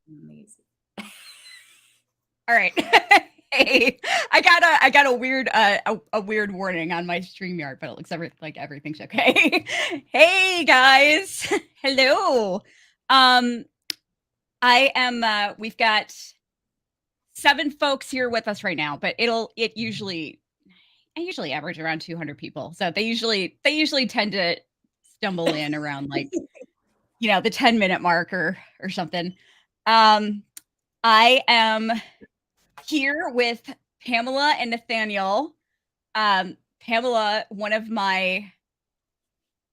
Amazing. All right. Hey, I got a weird warning on my StreamYard, but it looks like everything's okay. Hey guys. Hello. I am we've got 7 folks here with us right now, but I usually average around 200 people. So they usually tend to stumble in around like the 10-minute mark or something. I am here with Pamela and Nathaniel. Pamela, one of my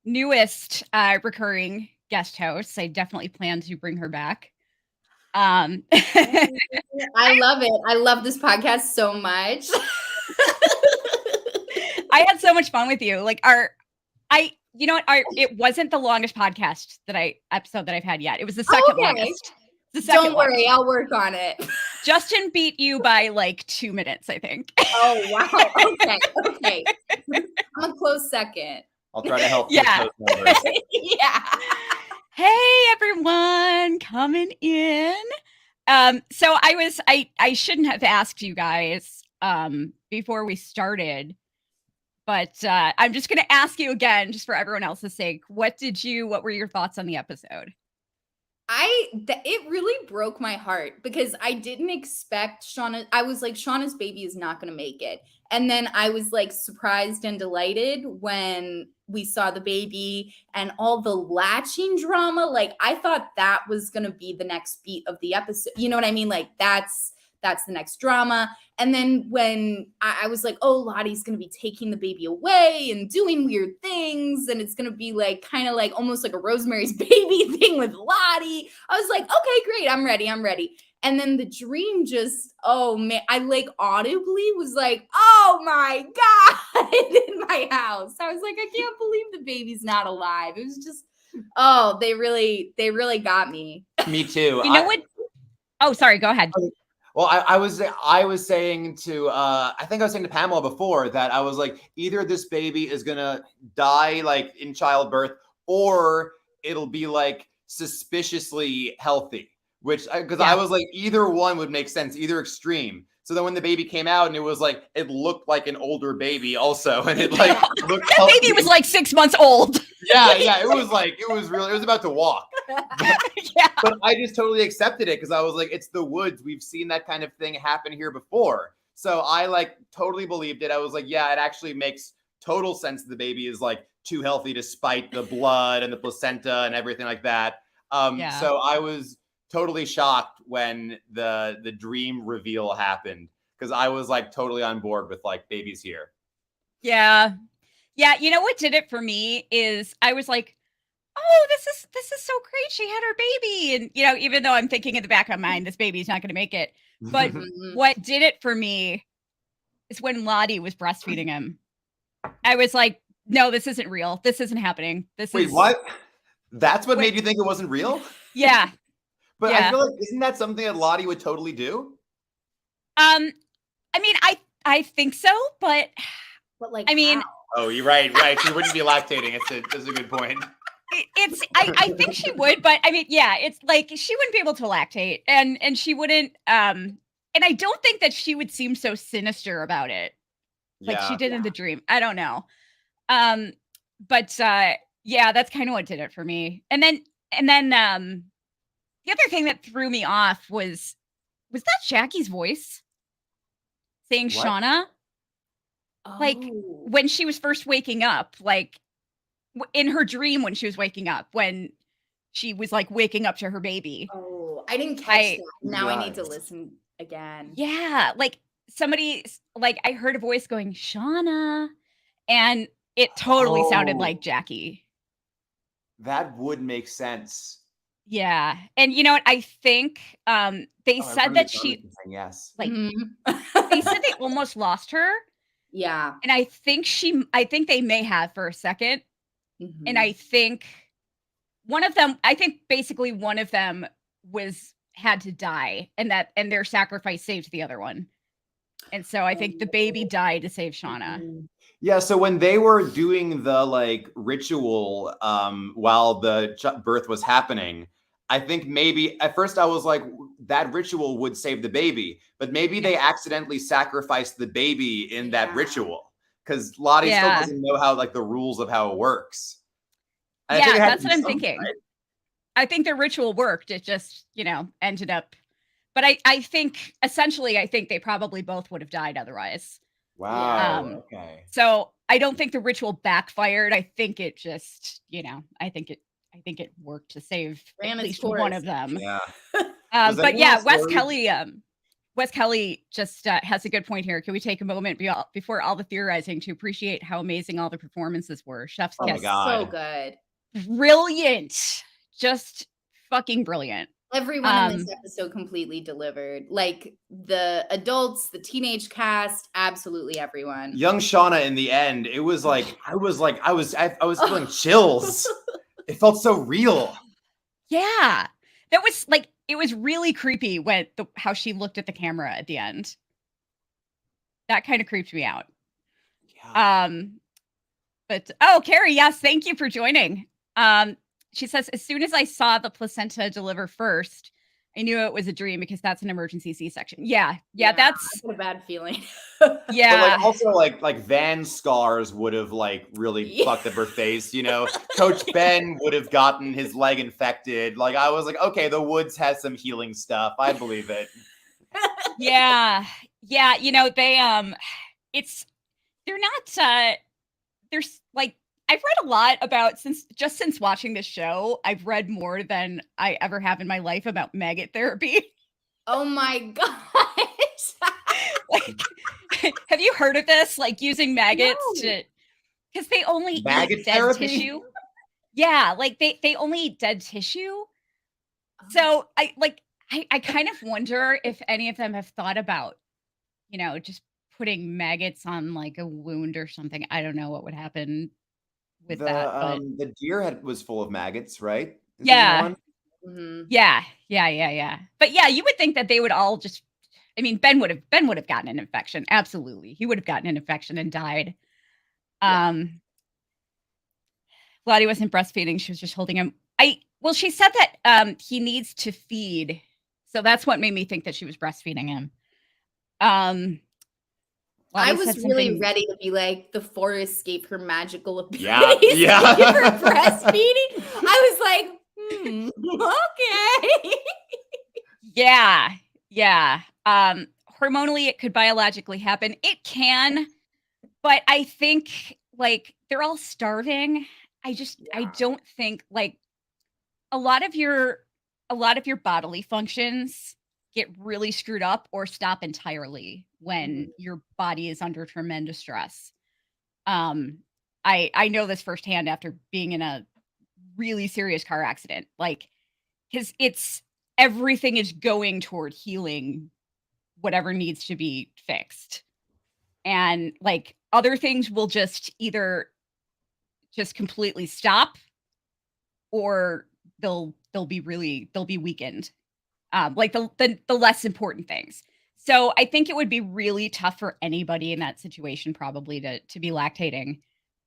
newest recurring guest hosts. I definitely plan to bring her back. I love it. I love this podcast so much. I had so much fun with you. Like it wasn't the longest podcast episode that I've had yet. It was the second longest. Don't worry, I'll work on it. Justin beat you by like 2 minutes, I think. Oh wow. Okay. I'm a close second. I'll try to help. Yeah. Yeah. Hey everyone, coming in. So I shouldn't have asked you guys before we started, but I'm just gonna ask you again, just for everyone else's sake. What were your thoughts on the episode? It really broke my heart because I didn't expect Shauna. I was like, Shauna's baby is not going to make it. And then I was like surprised and delighted when we saw the baby and all the latching drama. Like I thought that was going to be the next beat of the episode. You know what I mean? Like that's the next drama. And then when I was like, oh, Lottie's going to be taking the baby away and doing weird things. And it's going to be like kind of like almost like a Rosemary's Baby thing with Lottie. I was like, okay, great. I'm ready. And then the dream just, oh man, I like audibly was like, oh my God, in my house. I was like, I can't believe the baby's not alive. It was just, oh, they really got me. Me too. You know what? Oh, sorry. Go ahead. Well, I was saying to I think I was saying to Pamela before that I was like, either this baby is gonna die like in childbirth, or it'll be like suspiciously healthy. Which because I was like, either one would make sense, either extreme. So then when the baby came out and it looked like an older baby also, and it like looked that baby was like 6 months old. Yeah, it was about to walk. But I just totally accepted it because I was like, it's the woods. We've seen that kind of thing happen here before. So I like totally believed it. I was like, yeah, it actually makes total sense that the baby is like too healthy despite the blood and the placenta and everything like that. So I was totally shocked when the dream reveal happened because I was like totally on board with like baby's here. Yeah. You know what did it for me is I was like, oh, this is so great. She had her baby. And, even though I'm thinking in the back of my mind, this baby's not going to make it. But what did it for me is when Lottie was breastfeeding him. I was like, no, this isn't real. This isn't happening. Wait, what? That's what made you think it wasn't real? Yeah. But I feel like, isn't that something that Lottie would totally do? I mean, I think so, but like, I mean, how? Oh, you're right. She wouldn't be lactating. That's a good point. I think she would, but I mean, it's like she wouldn't be able to lactate, and she wouldn't. And I don't think that she would seem so sinister about it, like she did in the dream. I don't know. But that's kind of what did it for me. And then the other thing that threw me off was that Jackie's voice saying what? Shauna? Like when she was first waking up, like in her dream when she was waking up, when she was like waking up to her baby. Oh, I didn't catch that. Now I need to listen again. Yeah, like somebody, like I heard a voice going, Shauna, and it totally sounded like Jackie. That would make sense. Yeah. And you know what? I think they said that she like they said they almost lost her. Yeah. And I think they may have for a second. Mm-hmm. And I think basically one of them had to die, and their sacrifice saved the other one. And so I think the baby died to save Shauna. Yeah, so when they were doing the like ritual while the birth was happening, I think maybe at first I was like, that ritual would save the baby, but maybe they accidentally sacrificed the baby in that ritual because Lottie still doesn't know how like the rules of how it works. And I think it had that's to what be I'm something, thinking. right? I think the ritual worked. It just, ended up. But I think essentially, I think they probably both would have died otherwise. Wow. Okay. So I don't think the ritual backfired. I think it just, I think it worked to save at least one of them. Yeah. But yeah, Wes Kelly just has a good point here. Can we take a moment before all the theorizing to appreciate how amazing all the performances were? Chef's kiss. Oh my God. So good. Brilliant. Just fucking brilliant. Everyone in this episode completely delivered. Like the adults, the teenage cast, absolutely everyone. Young Shauna in the end, it was like I was feeling chills. It felt so real. Yeah. That was like, it was really creepy when how she looked at the camera at the end. That kind of creeped me out. Yeah. But Carrie, yes, thank you for joining. She says, as soon as I saw the placenta deliver first, I knew it was a dream because that's an emergency C-section. Yeah, that's a bad feeling. Yeah. But like also like Van scars would have like really fucked up her face, Coach Ben would have gotten his leg infected. Like I was like, okay, the woods has some healing stuff. I believe it. Yeah. Yeah, they're not there's like I've read a lot about since watching this show. I've read more than I ever have in my life about maggot therapy. Oh my gosh. Like, have you heard of this? Like using maggots because they only eat dead tissue. Yeah, like they only eat dead tissue. So I kind of wonder if any of them have thought about, just putting maggots on like a wound or something. I don't know what would happen with that. But the deer was full of maggots, right? Yeah. Yeah. But yeah, you would think that they would all just. I mean, Ben would have gotten an infection. Absolutely, he would have gotten an infection and died. Lottie wasn't breastfeeding; she was just holding him. She said that he needs to feed, so that's what made me think that she was breastfeeding him. I was really ready to be like, the forest gave her magical abilities yeah. to give her breastfeeding. I was like, okay. Yeah. Hormonally, it could biologically happen. It can, but I think like they're all starving. I don't think like a lot of your bodily functions get really screwed up or stop entirely when your body is under tremendous stress. I know this firsthand after being in a really serious car accident, like, because everything is going toward healing whatever needs to be fixed. And like other things will just either just completely stop or they'll be weakened. Like the less important things. So I think it would be really tough for anybody in that situation probably to be lactating.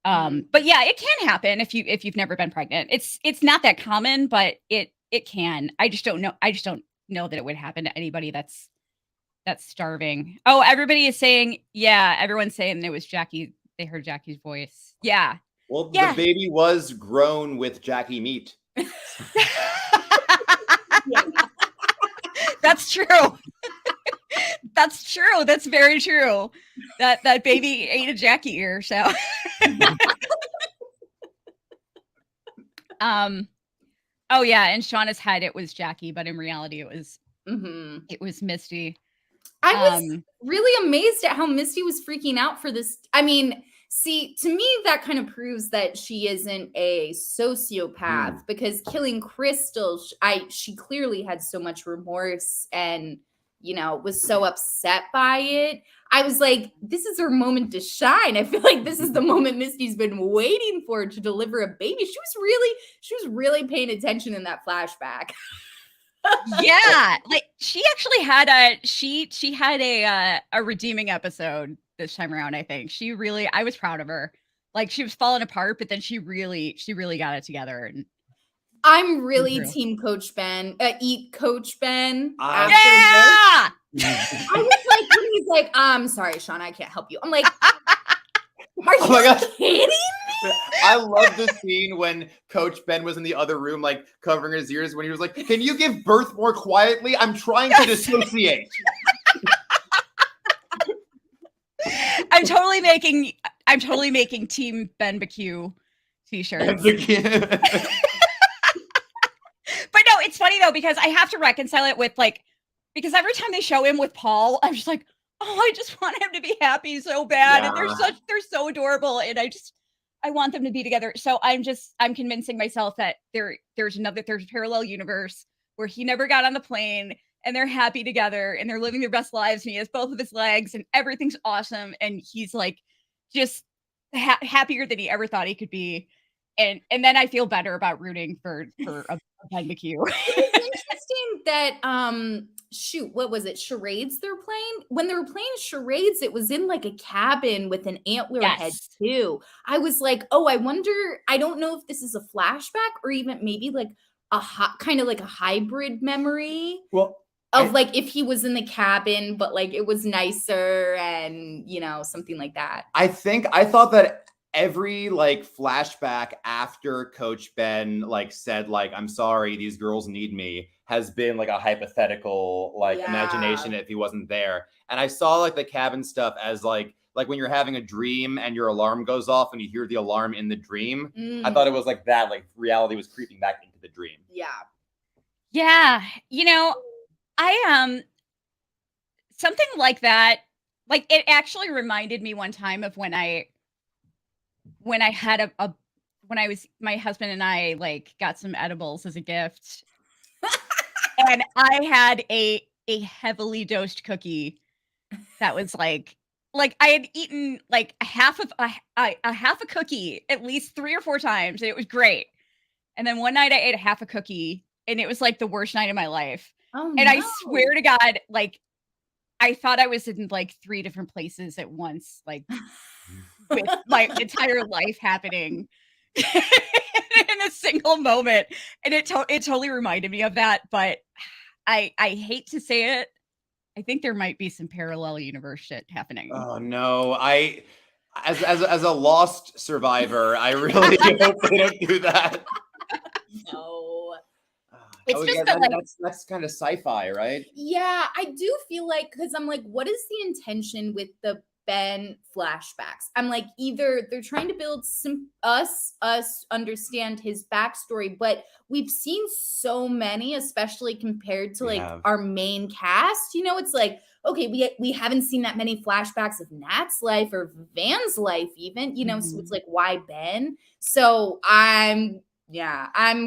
But yeah, it can happen if you've never been pregnant. It's not that common, but it can. I just don't know that it would happen to anybody that's starving. Oh, everybody is saying, yeah, everyone's saying it was Jackie. They heard Jackie's voice. Yeah. Well, the baby was grown with Jackie meat. That's true. That's true. That's very true. That baby ate a Jackie ear. So, oh yeah, in Shauna's head it was Jackie, but in reality it was Misty. I was really amazed at how Misty was freaking out for this. I mean, see, to me, that kind of proves that she isn't a sociopath because killing Crystal, she clearly had so much remorse and, was so upset by it. I was like, this is her moment to shine. I feel like this is the moment Misty's been waiting for to deliver a baby. She was really paying attention in that flashback. Yeah, like she actually had a redeeming episode this time around. I think I was proud of her. Like she was falling apart, but then she really got it together. And I'm really True. team Coach Ben. Eat Coach Ben. I- After this. Yeah. I was like, when he's like, I'm sorry, Shauna, I can't help you. I'm like, are you Oh my God. kidding? I love the scene when Coach Ben was in the other room, like covering his ears, when he was like, "Can you give birth more quietly? I'm trying to dissociate." I'm totally making Team Ben BQ t-shirts. But no, it's funny though, because I have to reconcile it with like, because every time they show him with Paul, I'm just like, oh, I just want him to be happy so bad. Yeah. And they're so adorable. And I want them to be together. So I'm convincing myself that there's a parallel universe where he never got on the plane and they're happy together and they're living their best lives. And he has both of his legs and everything's awesome. And he's like, just happier than he ever thought he could be. And then I feel better about rooting for a Ben McHugh. It's interesting that shoot, what was it? Charades they're playing? When they were playing charades, it was in like a cabin with an antler head too. I was like, oh, I wonder, I don't know if this is a flashback or even maybe like kind of like a hybrid memory. Well, of like if he was in the cabin, but like it was nicer and something like that. I thought that every like flashback after Coach Ben like said like, "I'm sorry, these girls need me," has been like a hypothetical like imagination if he wasn't there. And I saw like the cabin stuff as like when you're having a dream and your alarm goes off and you hear the alarm in the dream. I thought it was like that, like reality was creeping back into the dream. Yeah. I something like that, like it actually reminded me one time of when I had my husband and I like got some edibles as a gift. And I had a heavily dosed cookie that was like I had eaten like a half a cookie at least 3 or 4 times and it was great. And then one night I ate a half a cookie and it was like the worst night of my life. Oh, and I swear to God, like I thought I was in like 3 different places at once, like with my entire life happening in a single moment. And it totally reminded me of that. But I hate to say it. I think there might be some parallel universe shit happening. Oh no. As a lost survivor, I really hope they don't do that. No. It's just that, like, that's kind of sci-fi, right? Yeah, I do feel like, because I'm like, what is the intention with the Ben flashbacks? I'm like, either they're trying to build us understand his backstory, but we've seen so many, especially compared to like our main cast. It's like, okay, we haven't seen that many flashbacks of Nat's life or Van's life, even. So it's like, why Ben? So I'm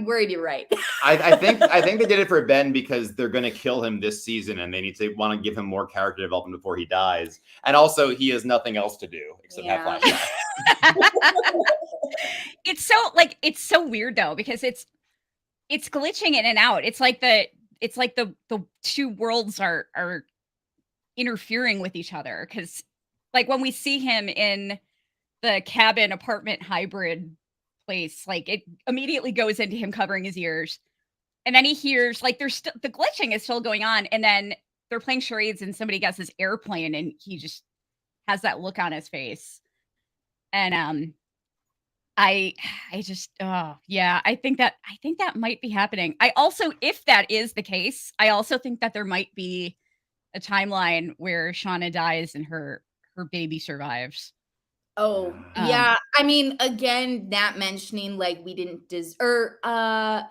worried you're right. I think they did it for Ben because they're going to kill him this season and they want to give him more character development before he dies. And also he has nothing else to do except have flashbacks. It's so weird though, because it's glitching in and out. It's like the 2 worlds are interfering with each other. Cause like when we see him in the cabin apartment hybrid place, like it immediately goes into him covering his ears, and then he hears like there's still the glitching is still going on, and then they're playing charades and somebody guesses airplane and he just has that look on his face. And I just I think that might be happening. I also, if that is the case, I also think that there might be a timeline where Shauna dies and her baby survives. Oh, yeah. I mean, again, Nat mentioning like we didn't I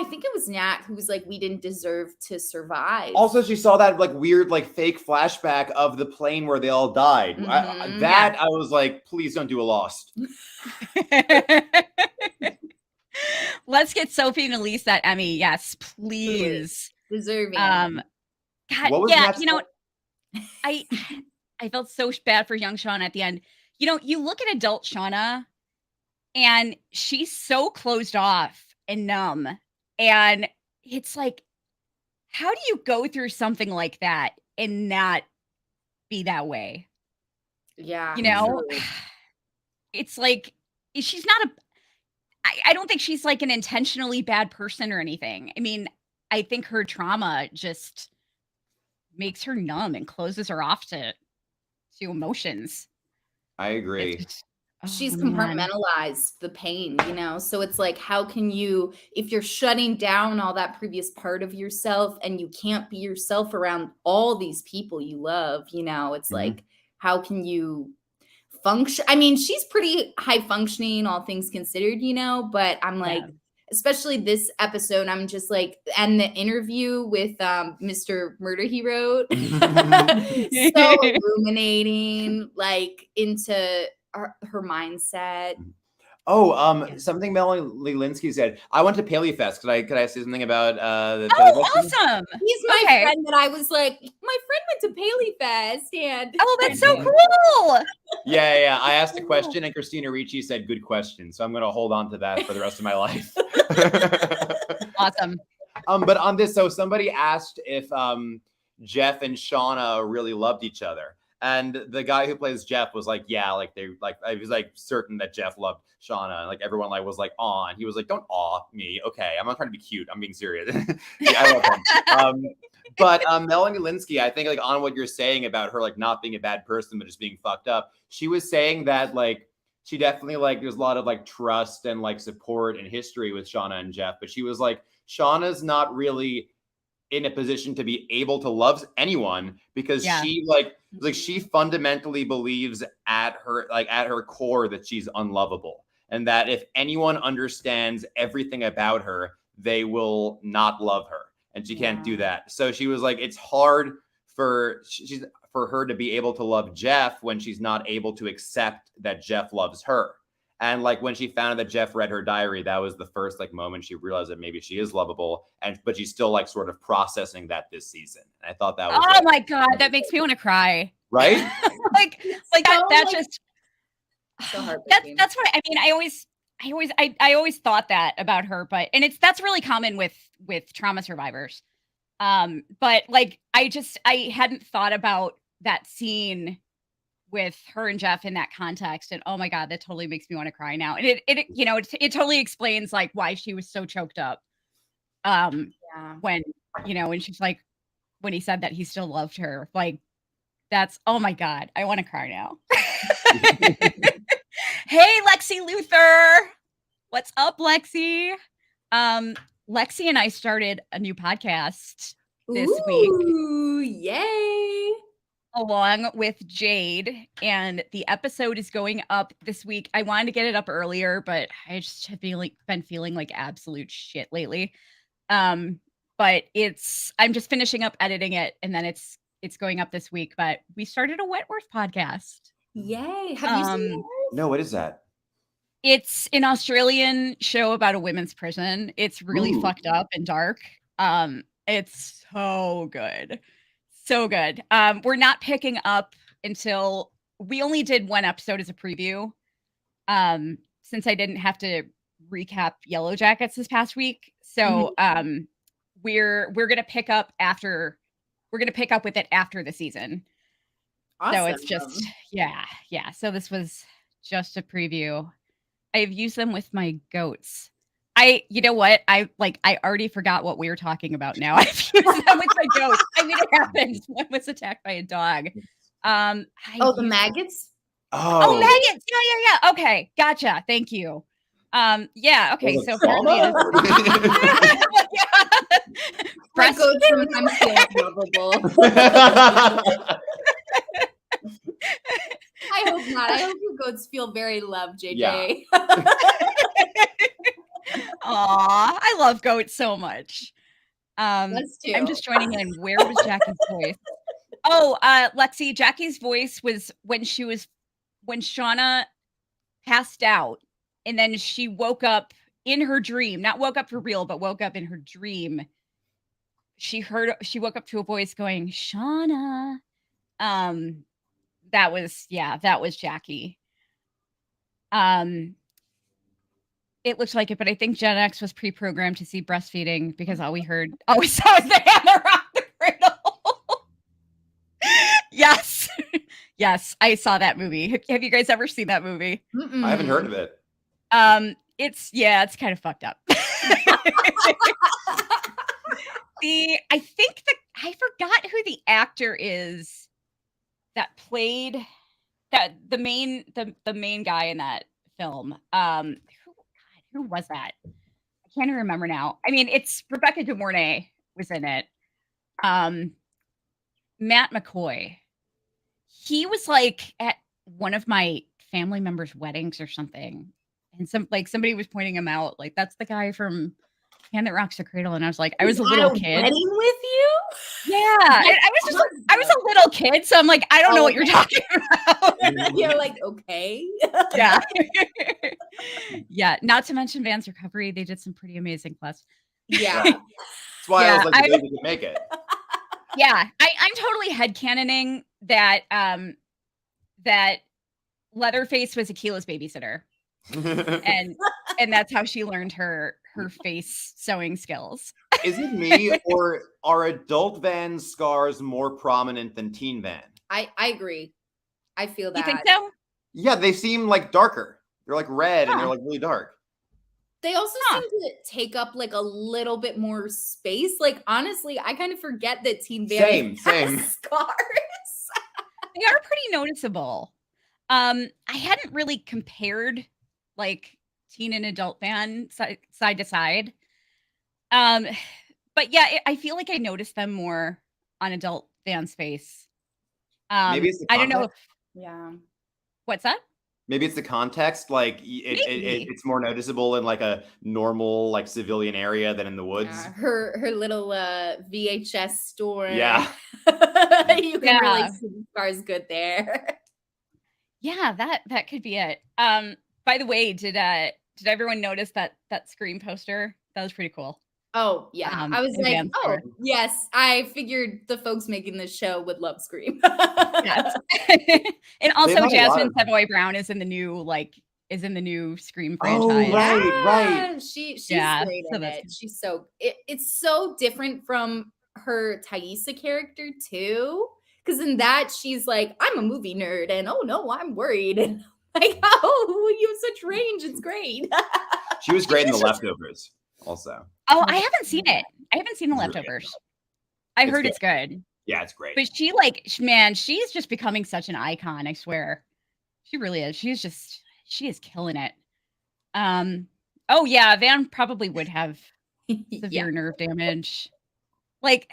think it was Nat who was like, we didn't deserve to survive. Also, she saw that like weird, like fake flashback of the plane where they all died. I was like, please don't do a Lost. Let's get Sophie and Elise that Emmy. Yes, please. Deserving. God, yeah, I felt so bad for young Shauna at the end. You look at adult Shauna and she's so closed off and numb. And it's like, how do you go through something like that and not be that way? Yeah. It's like, she's not I don't think she's like an intentionally bad person or anything. I mean, I think her trauma just makes her numb and closes her off to emotions. I agree. It's, She's man. compartmentalized the pain, you know? So it's like, how can you, if you're shutting down all that previous part of yourself and you can't be yourself around all these people you love, you know, it's like, how can you function? I mean, she's pretty high functioning, all things considered, you know, but I'm like, especially this episode, I'm just like, and the interview with Mr. Murder He Wrote, so illuminating, like into her mindset. Oh, something Melanie Linsky said. I went to Paley Fest. Could I say something about the Oh, awesome. He's my friend that I was like, my friend went to Paley Fest, and that's so cool. Yeah. I asked a question, and Christina Ricci said, "Good question." So I'm going to hold on to that for the rest of my life. Awesome. But on this, so somebody asked if Jeff and Shauna really loved each other. And the guy who plays Jeff was like, yeah, like they like I was like certain that Jeff loved Shauna. And like everyone like was like aw. And he was like, don't aw me. Okay, I'm not trying to be cute. I'm being serious. Yeah, I love him. But Melanie Linsky, I think like on what you're saying about her like not being a bad person, but just being fucked up. She was saying that like she definitely like there's a lot of like trust and like support and history with Shauna and Jeff. But she was like, Shauna's not really in a position to be able to love anyone because she like she fundamentally believes at her core that she's unlovable, and that if anyone understands everything about her, they will not love her, and she can't do that. So she was like, it's hard for her to be able to love Jeff when she's not able to accept that Jeff loves her. And like when she found out that Jeff read her diary, that was the first like moment she realized that maybe she is lovable, but she's still like sort of processing that this season. And I thought that was my God, that makes me want to cry. Right? like that just so that's what I mean. I always thought that about her, but that's really common with trauma survivors. But like I hadn't thought about that scene with her and Jeff in that context, and oh my God, that totally makes me want to cry now. And it totally explains like why she was so choked up. When when she's like, when he said that he still loved her, like that's, oh my God, I want to cry now. Hey, Lexi Luther, what's up, Lexi? Lexi and I started a new podcast this week. Yay! Along with Jade, and the episode is going up this week. I wanted to get it up earlier, but I just have been feeling like absolute shit lately. But I'm just finishing up editing it, and then it's going up this week. But we started a Wentworth podcast. Yay! Have you seen it? No, what is that? It's an Australian show about a women's prison. It's really fucked up and dark. It's so good. So good. We're not picking up until we only did one episode as a preview. Since I didn't have to recap Yellowjackets this past week. So we're gonna pick up with it after the season. Awesome. So it's just yeah. So this was just a preview. I've used them with my goats. You know what? I already forgot what we were talking about now. I've used them with my goats. I mean, it happened. One was attacked by a dog. The maggots? Oh, maggots. Yeah. Okay. Gotcha. Thank you. Yeah. Okay. So apparently my goats sometimes feel unlovable. I hope not. I hope your goats feel very loved, JJ. Yeah. Aw, I love goats so much. Us too. I'm just joining in. Where was Jackie's voice? Oh, Lexi, Jackie's voice was when Shauna passed out, and then she woke up in her dream. Not woke up for real, but woke up in her dream. She woke up to a voice going, Shauna. That was Jackie. It looks like it, but I think Gen X was pre-programmed to see breastfeeding because all we saw was the hammer on the cradle. Yes. Yes, I saw that movie. Have you guys ever seen that movie? I haven't heard of it. it's kind of fucked up. I forgot who the actor is that played the main guy in that film. Who was that? I can't even remember now. I mean, it's Rebecca De Mornay was in it. Matt McCoy. He was like at one of my family members' weddings or something, and somebody was pointing him out, like that's the guy from Hand That Rocks the Cradle, and I was like, I was a little kid. Wedding with you? Yeah, and I was just like, I was a little kid, so I'm like, I don't know what you're talking about. You're like, okay. Yeah. Yeah. Not to mention Van's Recovery. They did some pretty amazing plus. Yeah. That's why I was like, the baby can make it. Yeah. I'm totally headcanoning that that Leatherface was Akila's babysitter. and that's how she learned her face sewing skills. Is it me, or are adult Van's scars more prominent than teen Van? I agree. I feel that. You think so? Yeah, they seem like darker. They're like red and they're like really dark. They also seem to take up like a little bit more space. Like honestly, I kind of forget that Teen Van has scars. They are pretty noticeable. I hadn't really compared like teen and adult Van side to side. But yeah, I feel like I noticed them more on adult Van's face. Maybe it's the context. I don't know if, yeah. What's that? Maybe it's the context. Like it's more noticeable in like a normal like civilian area than in the woods. Yeah, her little VHS store. Yeah. You can really see the scars good there. Yeah, that could be it. By the way, did everyone notice that Scream poster? That was pretty cool. Oh yeah, I was like, oh yes, I figured the folks making this show would love Scream. Yes. And also Jasmine Savoy Brown is in the new Scream franchise. Oh right. She's great in it. She's it's so different from her Thaisa character too. Because in that she's like, I'm a movie nerd, and oh no, I'm worried. And like, oh, you have such range. It's great. She was great in The Leftovers. Also. Oh, I haven't seen it. I haven't seen The Leftovers. I heard it's good. Yeah, it's great. But she's just becoming such an icon, I swear. She really is. She is killing it. Oh yeah, Van probably would have severe nerve damage. Like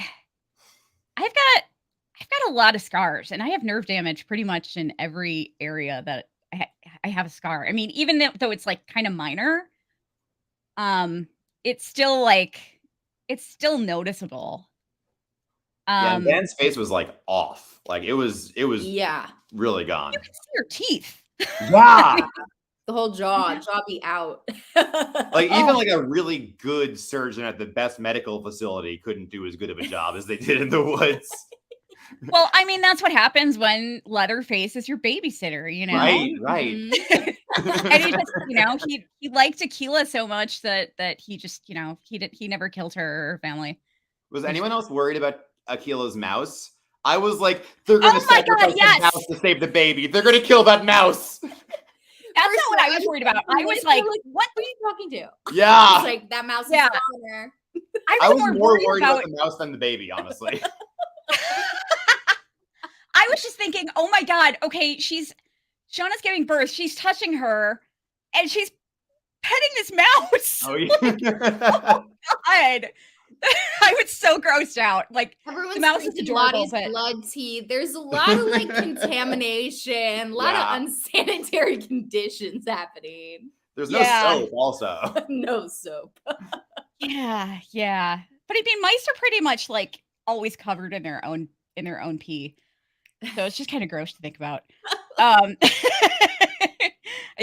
I've got a lot of scars, and I have nerve damage pretty much in every area that I have a scar. I mean, even though it's like kind of minor, it's still noticeable. Yeah, Van's face was like off. Like it was really gone. You can see her teeth. Yeah. The whole jaw be out. Like even like a really good surgeon at the best medical facility couldn't do as good of a job as they did in the woods. Well, I mean, that's what happens when Leatherface is your babysitter, you know? Right. Mm-hmm. And he just, he liked Akila so much that he just, he never killed her or her family. Was anyone else worried about Akila's mouse? I was like, they're going to sacrifice the mouse to save the baby. They're going to kill that mouse. That's not what I was worried about. I was like, what are you talking to? Yeah. It's like, that mouse is there. I was more worried about the mouse than the baby, honestly. I was just thinking, oh my God, okay, Shauna's giving birth, she's touching her, and she's petting this mouse. Oh, yeah. Oh God. I was so grossed out. Like, everyone's the mouse is adorable, but blood tea. There's a lot of like contamination, a lot of unsanitary conditions happening. There's no soap also. No soap. Yeah. But I mean, mice are pretty much like always covered in their own pee. So it's just kind of gross to think about. I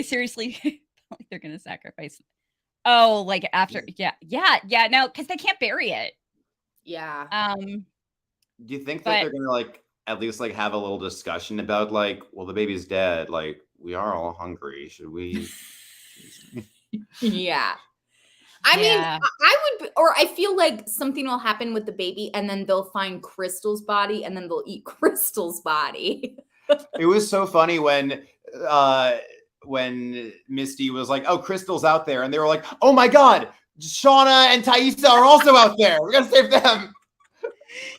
seriously feel like they're gonna sacrifice. Oh, like after, no, because they can't bury it. Yeah. Do you think that they're gonna like at least like have a little discussion about like, well, the baby's dead, like we are all hungry, should we? Yeah. I mean, I would, or I feel like something will happen with the baby, and then they'll find Crystal's body, and then they'll eat Crystal's body. It was so funny when when Misty was like, "Oh, Crystal's out there," and they were like, "Oh my God, Shauna and Taissa are also out there. We gotta save them."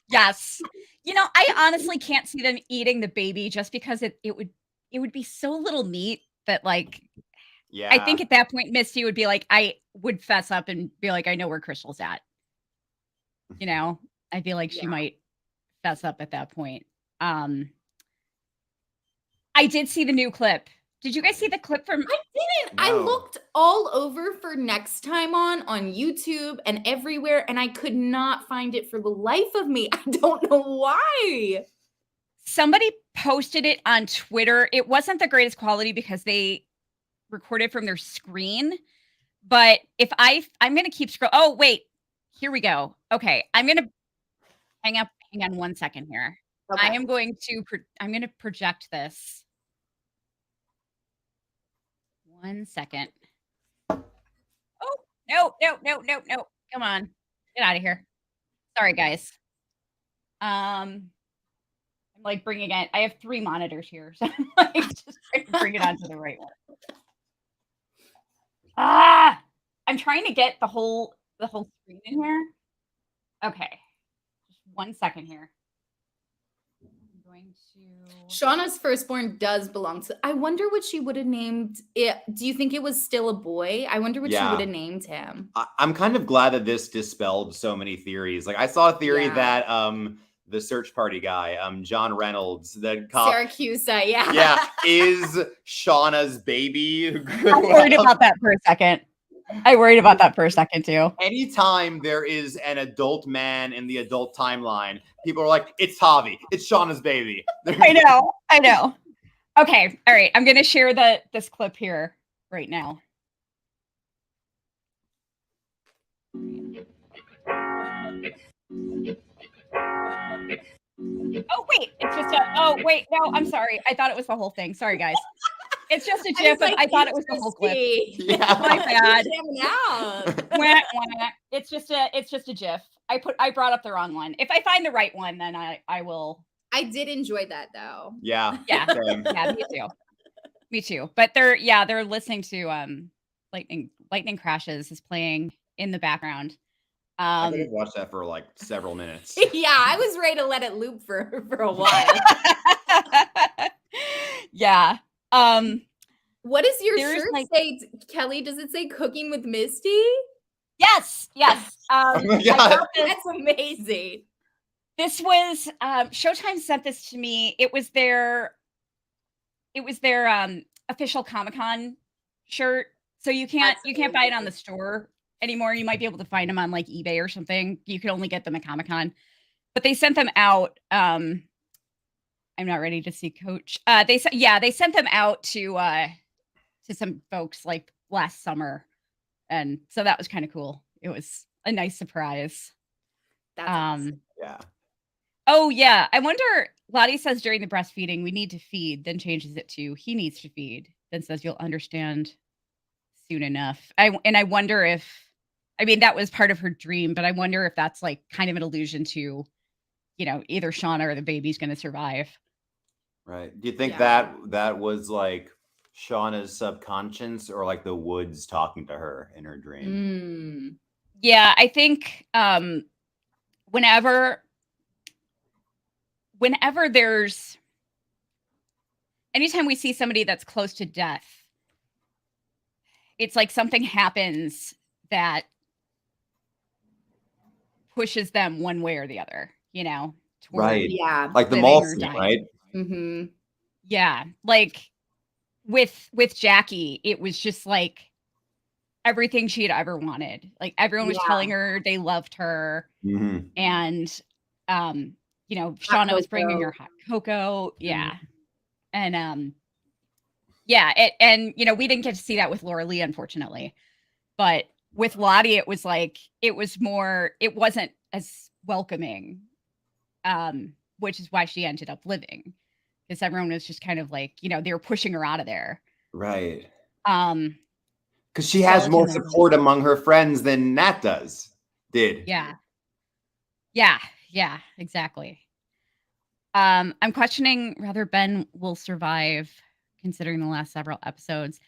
Yes. I honestly can't see them eating the baby just because it would be so little meat that Yeah. I think at that point Misty would be like, I would fess up and be like, I know where Crystal's at. I feel like she might fess up at that point. I did see the new clip. Did you guys see the clip from? I didn't. No. I looked all over for next time on YouTube and everywhere, and I could not find it for the life of me. I don't know why. Somebody posted it on Twitter. It wasn't the greatest quality because they recorded from their screen. But if I'm going to keep scrolling. Oh, wait. Here we go. Okay. I'm going to hang on 1 second here. Okay. I'm going to project this. 1 second. Oh, no. Come on. Get out of here. Sorry, guys. I'm bringing it. I have 3 monitors here, so I'm just trying to bring it onto the right one. I'm trying to get the whole screen in here. Okay, just 1 second here. I'm going to. Shauna's firstborn does belong to. I wonder what she would have named it. Do you think it was still a boy? I wonder what she would have named him. I'm kind of glad that this dispelled so many theories. Like I saw a theory that the search party guy, John Reynolds, the cop, Syracusa, is Shauna's baby. I worried about that for a second. Too. Anytime there is an adult man in the adult timeline, people are like, "It's Tavi. It's Shauna's baby." I know. Okay, all right. I'm going to share this clip here right now. Oh wait, it's just oh wait, no, I'm sorry. I thought it was the whole thing. Sorry, guys. It's just a GIF. I thought it was the whole clip. Yeah. My bad. Out. It's just a GIF. I brought up the wrong one. If I find the right one, then I will. I did enjoy that though. Yeah. Yeah. Yeah, me too. But they're listening to lightning crashes is playing in the background. I could have watched that for like several minutes. Yeah, I was ready to let it loop for a while. Yeah. What does your shirt say, Kelly? Does it say "Cooking with Misty"? Yes. Oh my God. That's amazing. This was Showtime sent this to me. It was their official Comic-Con shirt. So you can't buy it on the store anymore. You might be able to find them on like eBay or something. You can only get them at Comic-Con. But they sent them out. I'm not ready to see Coach. They sent them out to some folks like last summer. And so that was kind of cool. It was a nice surprise. That's awesome. Yeah. Oh yeah. I wonder, Lottie says during the breastfeeding, we need to feed, then changes it to he needs to feed, then says you'll understand soon enough. I wonder if, that was part of her dream, but I wonder if that's like kind of an allusion to, either Shauna or the baby's going to survive. Right. Do you think that was like Shauna's subconscious or like the woods talking to her in her dream? Yeah, I think whenever there's anytime we see somebody that's close to death, it's like something happens that pushes them one way or the other, Right. Yeah. Like the mall scene, right? Mm-hmm. Yeah. Like with Jackie, it was just like everything she had ever wanted. Like everyone was telling her they loved her. Mm-hmm. And Shauna was bringing her hot cocoa. Yeah. And we didn't get to see that with Laura Lee, unfortunately. But with Lottie, it was like it wasn't as welcoming. Which is why she ended up living. Because everyone was just kind of like, they were pushing her out of there. Right. Because she has more support among her friends than Nat did. Yeah. Yeah, exactly. I'm questioning whether Ben will survive, considering the last several episodes.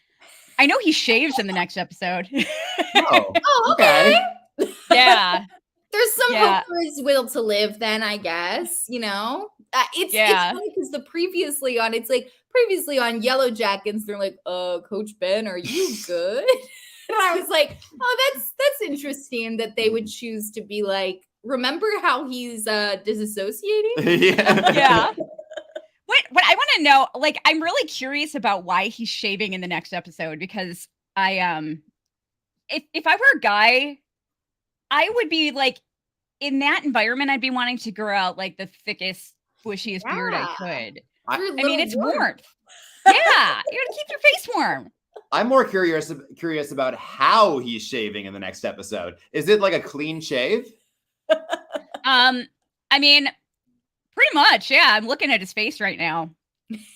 I know he shaves in the next episode. Oh, okay. Yeah. There's some hope for his will to live then, I guess, you know? It's funny because previously on Yellowjackets, they're like, Coach Ben, are you good? And I was like, oh, that's interesting that they would choose to be like, remember how he's disassociating? Yeah. What I want to know, like, I'm really curious about why he's shaving in the next episode, because if I were a guy, I would be like, in that environment, I'd be wanting to grow out like the thickest, bushiest beard I could. I mean, it's warmth. Yeah, you gotta keep your face warm. I'm more curious about how he's shaving in the next episode. Is it like a clean shave? I mean, pretty much, yeah. I'm looking at his face right now.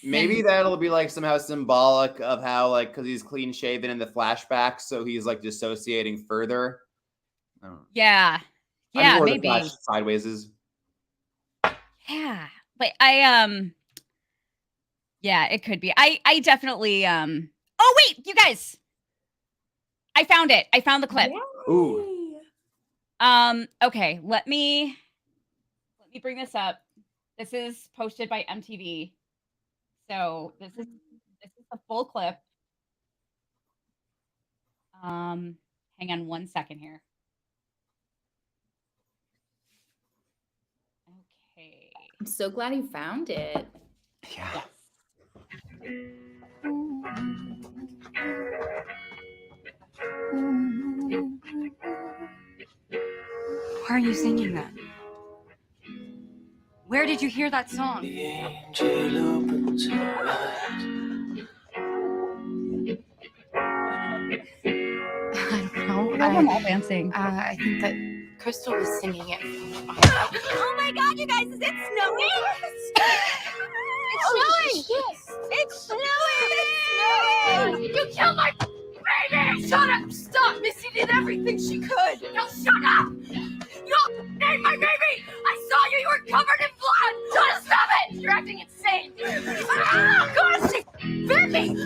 Maybe that'll be like somehow symbolic of how, like, because he's clean shaven in the flashback, so he's like dissociating further. Yeah, maybe sideways is. Yeah, but yeah, it could be. I definitely Oh wait, you guys, I found it. I found the clip. Yay. Ooh. Okay, let me bring this up. This is posted by MTV. So this is a full clip. Hang on one second here. Okay. I'm so glad you found it. Yeah. Why are you singing that? Where did you hear that song? The angel opens her eyes. I don't know. I'm all dancing. I think that Crystal was singing it. Oh my God, you guys, is it snowing? It's snowing! Yes! It's snowing! You killed my baby! Shut up! Stop! Missy did everything she could! No, shut up! You ate my baby! I saw you! You were covered in blood! Just stop it! You're acting insane! Ah, God, she bit me!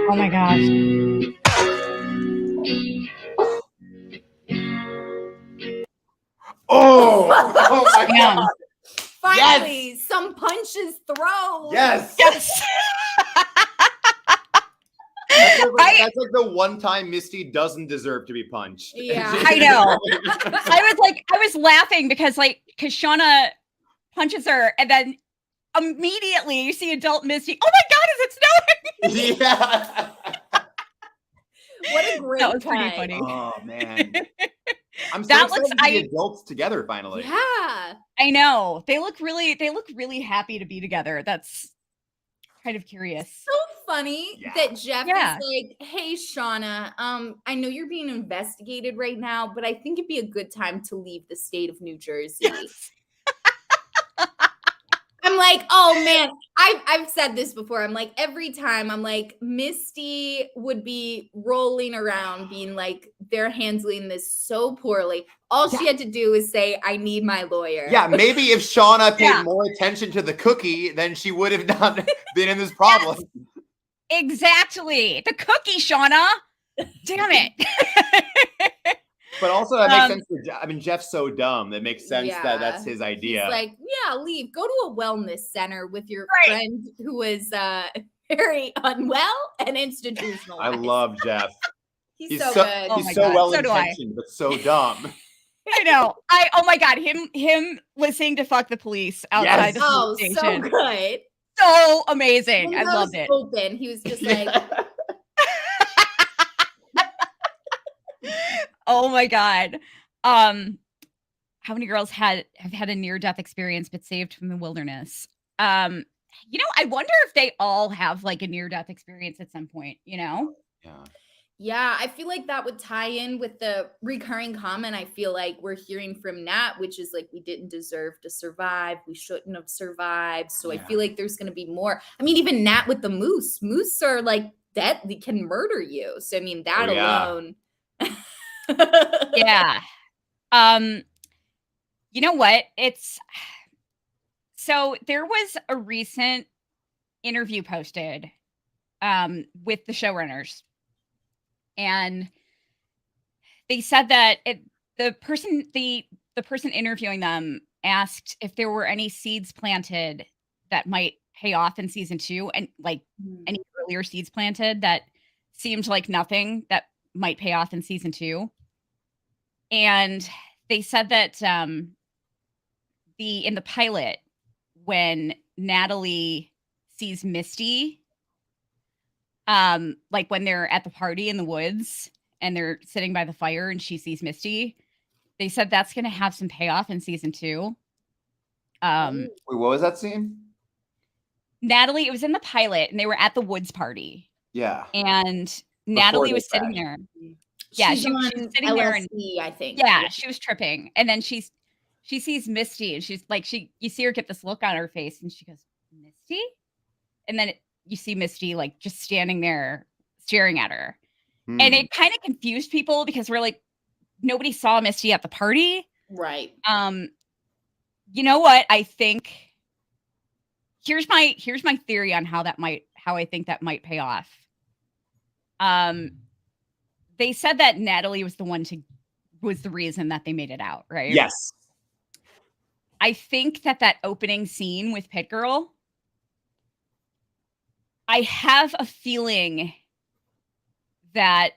Oh my gosh. Oh my God. Finally, yes! some punches thrown. Yes. Yes. That's like the one time Misty doesn't deserve to be punched. Yeah. I know. I was laughing because Shauna punches her, and then immediately you see adult Misty. Oh my God, is it snowing? Yeah. What a great That was pretty funny. Oh man. I'm so excited to see adults together finally. Yeah. I know. They look really happy to be together. That's kind of curious. So funny that Jeff is like, hey, Shauna, I know you're being investigated right now, but I think it'd be a good time to leave the state of New Jersey. Yes. I'm like, oh man, I've said this before. I'm like, every time I'm like, Misty would be rolling around being like, they're handling this so poorly. All she had to do is say, I need my lawyer. Yeah, maybe if Shauna paid more attention to the cookie, then she would have not been in this problem. Yes. Exactly. The cookie, Shauna. Damn it. But also that makes sense for Jeff's so dumb. That makes sense that that's his idea. He's like, yeah, leave. Go to a wellness center with your friend who is very unwell and institutionalized. I love Jeff. He's so good. He's so well-intentioned, but so dumb. I know. Oh my God, him listening to "Fuck the Police" outside the police station. So good. So amazing. Windows I loved it. Open. He was just like oh my God. How many girls have had a near-death experience but saved from the wilderness? I wonder if they all have like a near-death experience at some point, Yeah. Yeah, I feel like that would tie in with the recurring comment I feel like we're hearing from Nat, which is like, we didn't deserve to survive. We shouldn't have survived. So I feel like there's going to be more. I mean, even Nat with the moose. Moose are like can murder you. So I mean, that alone. Yeah. You know what? So there was a recent interview posted with the showrunners, and they said that the person interviewing them asked if there were any seeds planted that might pay off in season 2, and like any earlier seeds planted that seemed like nothing that might pay off in season 2. And they said that in the pilot, when Natalie sees Misty, like when they're at the party in the woods and they're sitting by the fire and she sees Misty, they said that's going to have some payoff in season 2. Wait, what was that scene? Natalie, it was in the pilot, and they were at the woods party. Yeah. And Natalie was sitting there. Yeah, she was sitting LSD, there, and I think. Yeah, she was tripping, and then she sees Misty, and she's like, you see her get this look on her face, and she goes, Misty, and then you see Misty like just standing there staring at her, and it kind of confused people because we're like, nobody saw Misty at the party, right? You know what? I think here's my theory on how I think that might pay off. They said that Natalie was the reason that they made it out, right? Yes. I think that opening scene with Pit Girl, I have a feeling that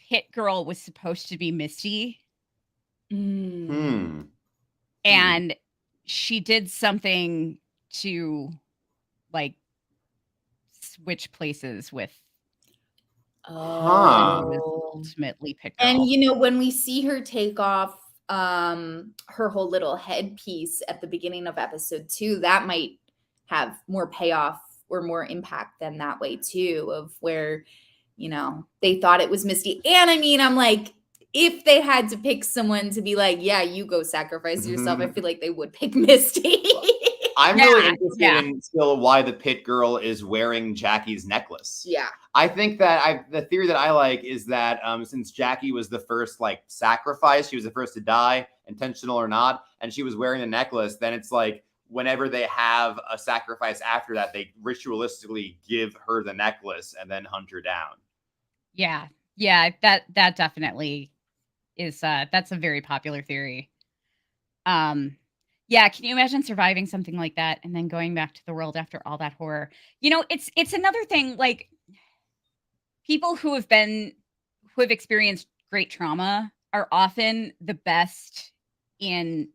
Pit Girl was supposed to be Misty. And she did something to like switch places with ultimately Pit Girl. And you know, when we see her take off her whole little headpiece at the beginning of episode 2, that might have more payoff or more impact than that way too, of where, you know, they thought it was Misty. And I mean, I'm like, if they had to pick someone to be like, yeah, you go sacrifice yourself, I feel like they would pick Misty. I'm really interested in still why the Pit Girl is wearing Jackie's necklace. Yeah. I think that the theory that I like is that since Jackie was the first like sacrifice, she was the first to die, intentional or not, and she was wearing the necklace, then it's like whenever they have a sacrifice after that, they ritualistically give her the necklace and then hunt her down. Yeah. Yeah, that definitely is that's a very popular theory. Yeah, can you imagine surviving something like that and then going back to the world after all that horror? You know, it's another thing, like people who have experienced great trauma are often the best in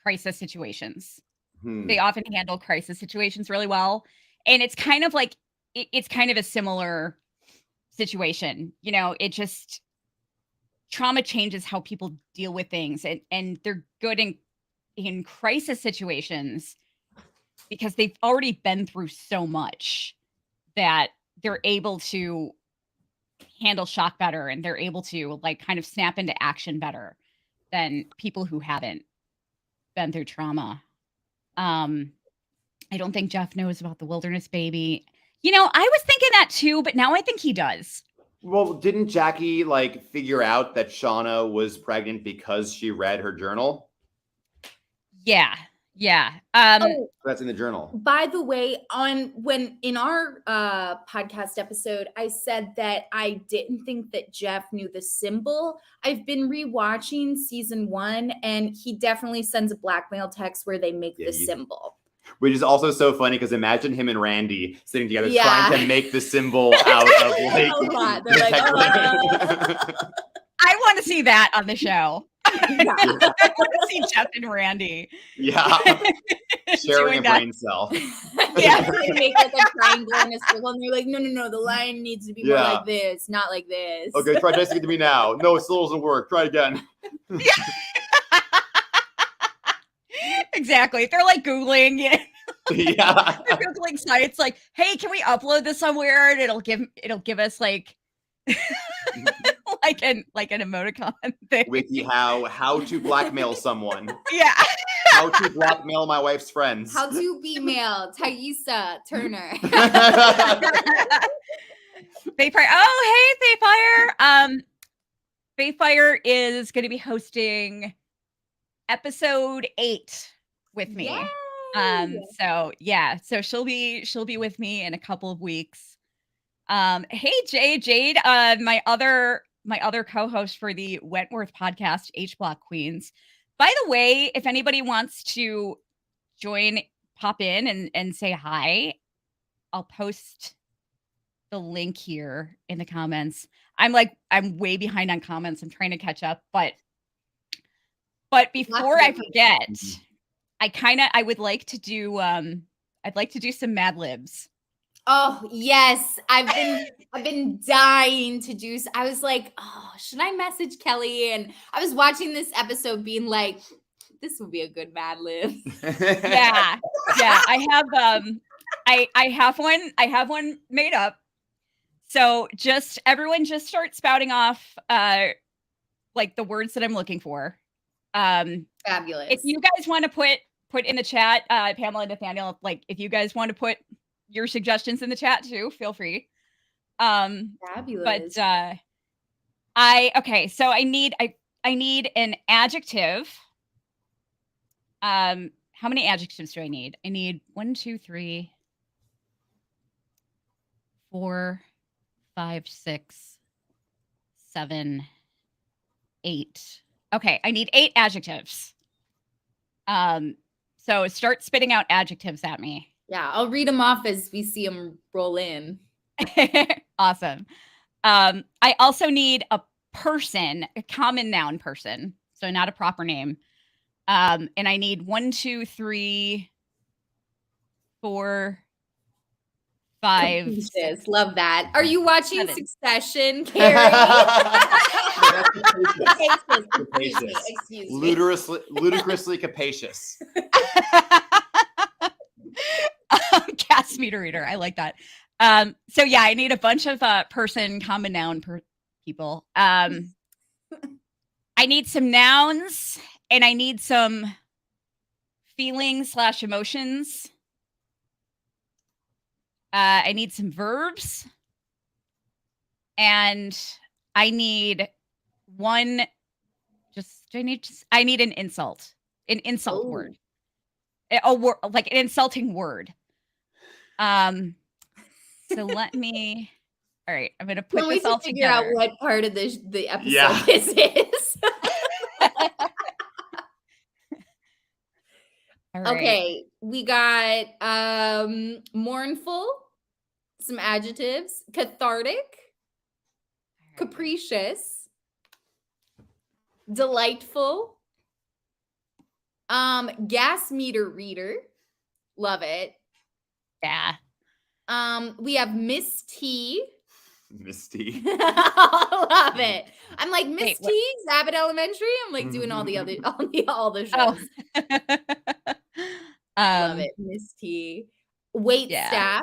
crisis situations. They often handle crisis situations really well. And it's kind of like it's kind of a similar situation. You know, it just trauma changes how people deal with things, and they're good in crisis situations because they've already been through so much that they're able to handle shock better, and they're able to like kind of snap into action better than people who haven't been through trauma. I don't think Jeff knows about the wilderness baby. You know, I was thinking that too, but now I think he does. Well, didn't Jackie like figure out that Shauna was pregnant because she read her journal? Yeah. That's in the journal. By the way, in our podcast episode, I said that I didn't think that Jeff knew the symbol. I've been rewatching season 1, and he definitely sends a blackmail text where they make the symbol. Which is also so funny because imagine him and Randy sitting together trying to make the symbol out of like. They're like, I want to see that on the show. I want to see Jeff and Randy. Yeah. Sharing a brain cell. Yeah, they make like a triangle and a circle, and they're like, no, the line needs to be more like this, not like this. Okay, try texting it to me now. No, it still doesn't work. Try it again. Exactly. They're like Googling. Yeah. They're Googling sites like, hey, can we upload this somewhere? And it'll give us like like an emoticon thing. WikiHow, how to blackmail someone. Yeah. How to blackmail my wife's friends. How to email Thaisa Turner. Fire. Oh, hey, Fire. Fire is going to be hosting episode 8 with me. Yay! So she'll be with me in a couple of weeks. Hey, Jade, my other co-host for the Wentworth podcast, H Block Queens. By the way, if anybody wants to pop in and say hi, I'll post the link here in the comments. I'm way behind on comments. I'm trying to catch up, but before I forget, I would like to do I'd like to do some Mad Libs. Oh, yes. I've been dying to do. I was like, oh, should I message Kelly? And I was watching this episode being like, this would be a good Mad Lib. Yeah. I have one made up. So everyone just start spouting off like the words that I'm looking for. Fabulous. If you guys want to put in the chat, Pamela and Nathaniel, like if you guys want to put your suggestions in the chat too, feel free. Fabulous. But so I need an adjective. How many adjectives do I need? I need 1, 2, 3, 4, 5, 6, 7, 8. Okay, I need 8 adjectives. So start spitting out adjectives at me. Yeah, I'll read them off as we see them roll in. Awesome. I also need a person, a common noun person, so not a proper name. And I need 1, 2, 3, 4, 5. Capricious. Love that. Are you watching 7. Succession, Carrie? Capacious. Excuse me. Ludicrously capacious. Gas meter reader. I like that. So yeah, I need a bunch of person, common noun people. I need some nouns and I need some feelings/emotions. I need some verbs. And I need I need an insult. An insult word. A word, like an insulting word. So let me. All right, I'm gonna put this all together. Figure out what part of the episode this is. All right. Okay, we got mournful, some adjectives, cathartic, capricious, delightful, gas meter reader, love it. Yeah. We have Miss T. Miss T. Love it. I'm like Miss T, Abbott Elementary. I'm like doing all the shows. Love it, Miss T. Wait staff.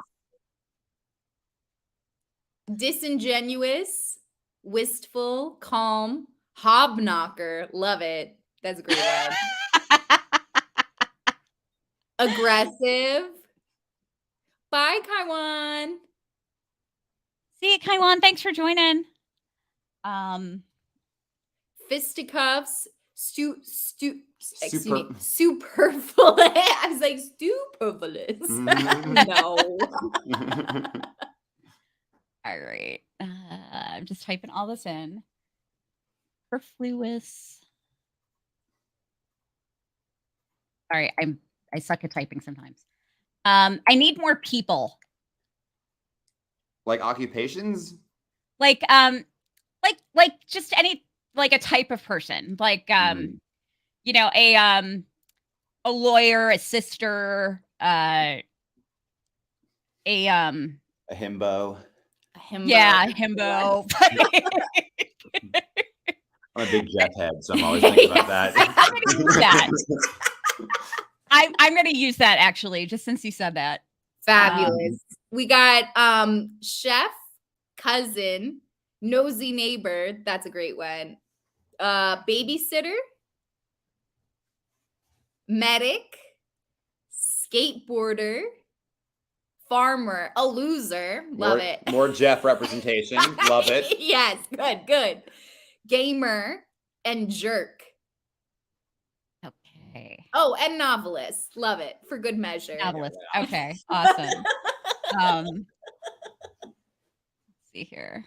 Disingenuous, wistful, calm, hobknocker. Love it. That's a great one. Aggressive. Bye, Kaiwan. See you, Kaiwan. Thanks for joining. Fisticuffs. Superfluous. I was like superfluous. No. All right. I'm just typing all this in. Superfluous. All right. I suck at typing sometimes. I need more people. Like occupations? Like just any, like a type of person. Like you know, a lawyer, a sister, a himbo. Yeah, himbo. I'm a big Jeff head, so I'm always thinking about that. I'm gonna use that. I'm gonna use that actually, just since you said that. Fabulous. We got chef, cousin, nosy neighbor. That's a great one. Babysitter, medic, skateboarder, farmer, a loser. Love it. More Jeff representation. Love it. Yes, good. Gamer and jerk. Okay. Oh, and novelist. Love it. For good measure. Novelist. Okay. Awesome. Let's see here.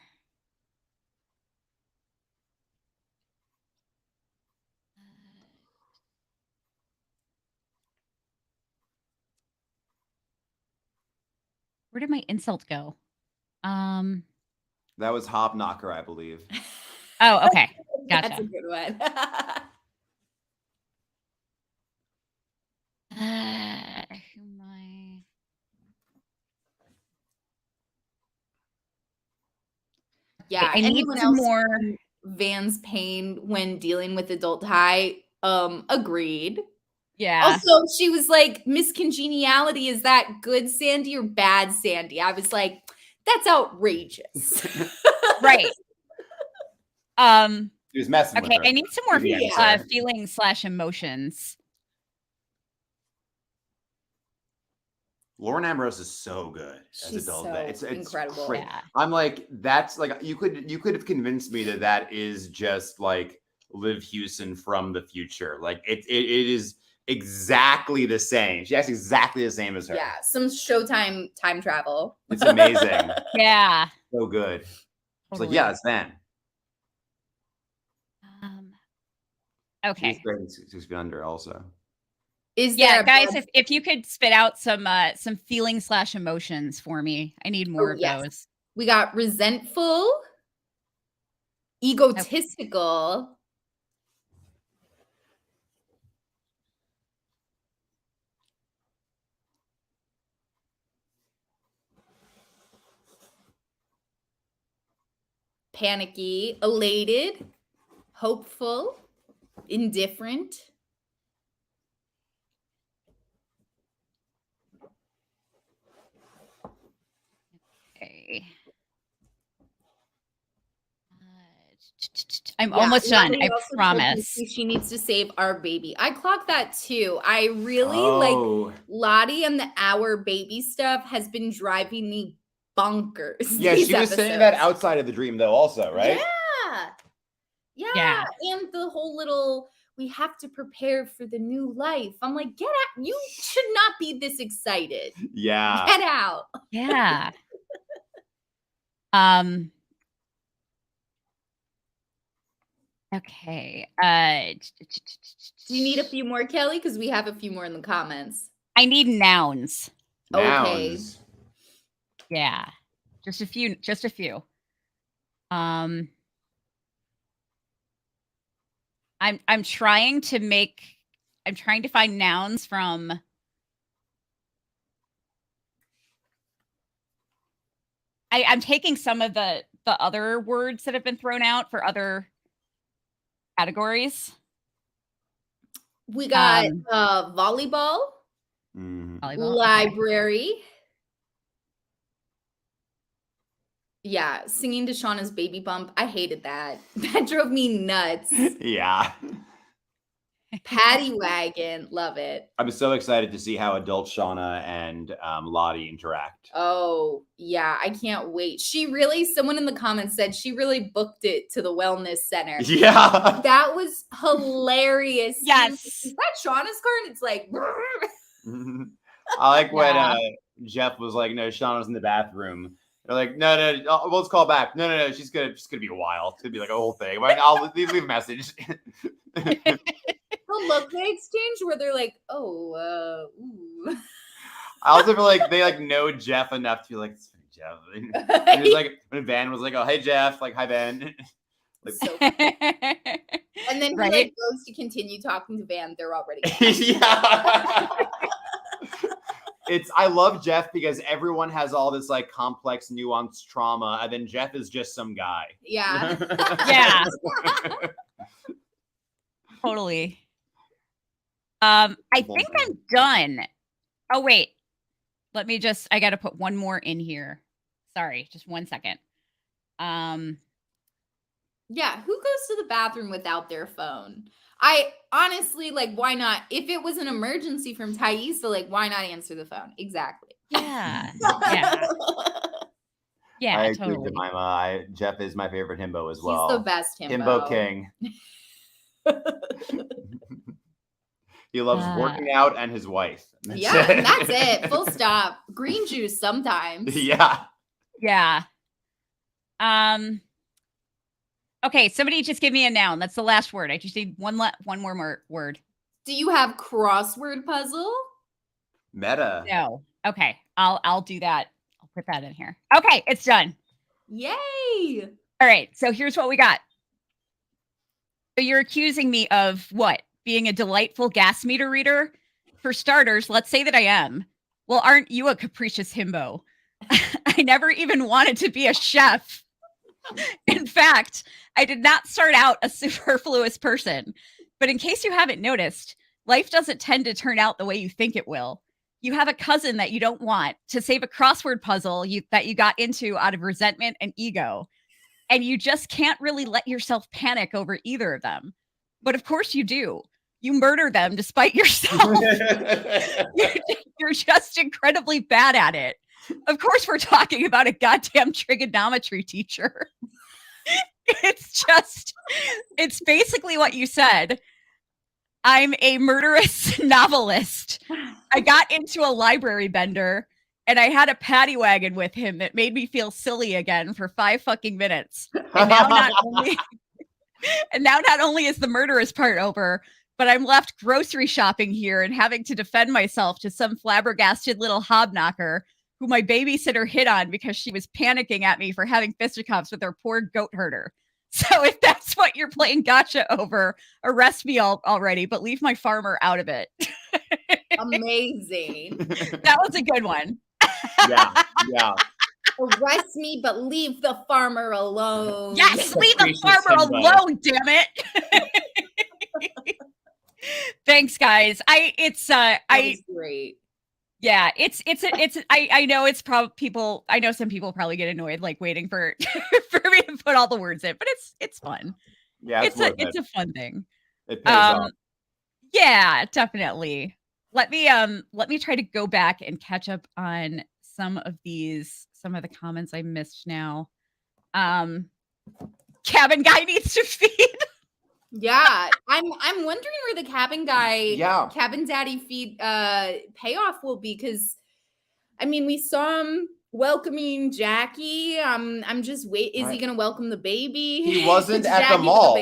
Where did my insult go? That was Hobknocker, I believe. Oh, okay. Gotcha. That's a good one. Who am I? Yeah. I need anyone some else more. Van's pain when dealing with adult high? Agreed. Yeah. Also, she was like, Miss Congeniality, is that good Sandy or bad Sandy? I was like, that's outrageous. Right. He was messing with Okay, her. I need some more Yeah. feelings / emotions. Lauren Ambrose is so good as She's adult. so It's incredible. great. Yeah. I'm like, that's like you could have convinced me that is just like Liv Hewson from the future. Like it is exactly the same. She acts exactly the same as her. Yeah, some Showtime time travel. It's amazing. Yeah. So good. It's Totally. like, yeah, it's Van. Okay. She's great in 6 Feet Under also. Is Yeah, there guys, if you could spit out some feelings / emotions for me, I need more of yes. those. We got resentful, egotistical, panicky, elated, hopeful, indifferent. Okay. I'm Yeah, almost done. Lottie I also told promise. Casey she needs to save our baby. I clocked that too. I really Oh. like Lottie, and the our baby stuff has been driving me bonkers. Yeah, these she was saying that episodes. outside of the dream though, also, right? Yeah. And the whole little we have to prepare for the new life. I'm like, get out. You should not be this excited. Yeah. Get out. Yeah. Okay. Do you need a few more, Kelly? Because we have a few more in the comments. I need nouns. Okay. Nouns. Yeah. Just a few. I'm trying to find nouns from I'm taking some of the other words that have been thrown out for other categories. We got volleyball, Mhm. Volleyball, okay. library. Yeah, singing to Shauna's baby bump. I hated that. That drove me nuts. Yeah. Paddy wagon. Love it. I'm so excited to see how adult Shauna and Lottie interact. Oh, yeah. I can't wait. Someone in the comments said she really booked it to the wellness center. Yeah. That was hilarious. Yes. Is that Shauna's car? And it's like, I like when Yeah. Jeff was like, no, Shauna's in the bathroom. They're like, no, let's call back. No, she's gonna be a while. It's gonna be like a whole thing. But I'll leave a message. the look they exchange where they're like, oh, ooh. I also feel like they like know Jeff enough to be like, Jeff. And it's like when Van was like, oh, hey Jeff, like, hi Van. Like, So and then he Right? like goes to continue talking to Van. They're already gone. yeah. I love Jeff because everyone has all this like complex, nuanced trauma, and then Jeff is just some guy. Yeah. Yeah. Totally. I think I'm done. Oh, wait. I got to put one more in here. Sorry, just 1 second. Yeah, who goes to the bathroom without their phone? I honestly, like, why not? If it was an emergency from Thaisa, like, why not answer the phone? Exactly. Yeah. Yeah. Yeah, I agree, totally. Jemima. Jeff is my favorite himbo as well. He's the best himbo. Himbo king. He loves working out and his wife. Yeah, and that's it. Full stop. Green juice sometimes. Yeah. Yeah. Okay, somebody just give me a noun. That's the last word. I just need one more word. Do you have crossword puzzle? Meta. No. Okay. I'll do that. I'll put that in here. Okay, it's done. Yay! All right. So here's what we got. So you're accusing me of what? Being a delightful gas meter reader? For starters, let's say that I am. Well, aren't you a capricious himbo? I never even wanted to be a chef. In fact, I did not start out a superfluous person. But in case you haven't noticed, life doesn't tend to turn out the way you think it will. You have a cousin that you don't want to save a crossword puzzle that you got into out of resentment and ego. And you just can't really let yourself panic over either of them. But of course you do. You murder them despite yourself. You're just incredibly bad at it. Of course, we're talking about a goddamn trigonometry teacher. It's basically what you said. I'm a murderous novelist. I got into a library bender and I had a paddy wagon with him that made me feel silly again for 5 fucking minutes. And now not only is the murderous part over, but I'm left grocery shopping here and having to defend myself to some flabbergasted little hobknocker who my babysitter hit on because she was panicking at me for having fisticuffs with her poor goat herder. So if that's what you're playing gotcha over, arrest me already, but leave my farmer out of it. Amazing. That was a good one. Yeah. Arrest me, but leave the farmer alone. Yes, leave the farmer alone, damn it. Thanks, guys. That was great. Yeah, I know it's probably people. I know some people probably get annoyed, like waiting for for me to put all the words in, but it's fun. Yeah, it's a fun thing. It pays off. Yeah, definitely. Let me try to go back and catch up on some of the comments I missed now. Cabin guy needs to feed. Yeah, I'm wondering where the cabin daddy feed payoff will be, because I mean we saw him welcoming Jackie. I'm just Is he gonna welcome the baby? He wasn't at the mall.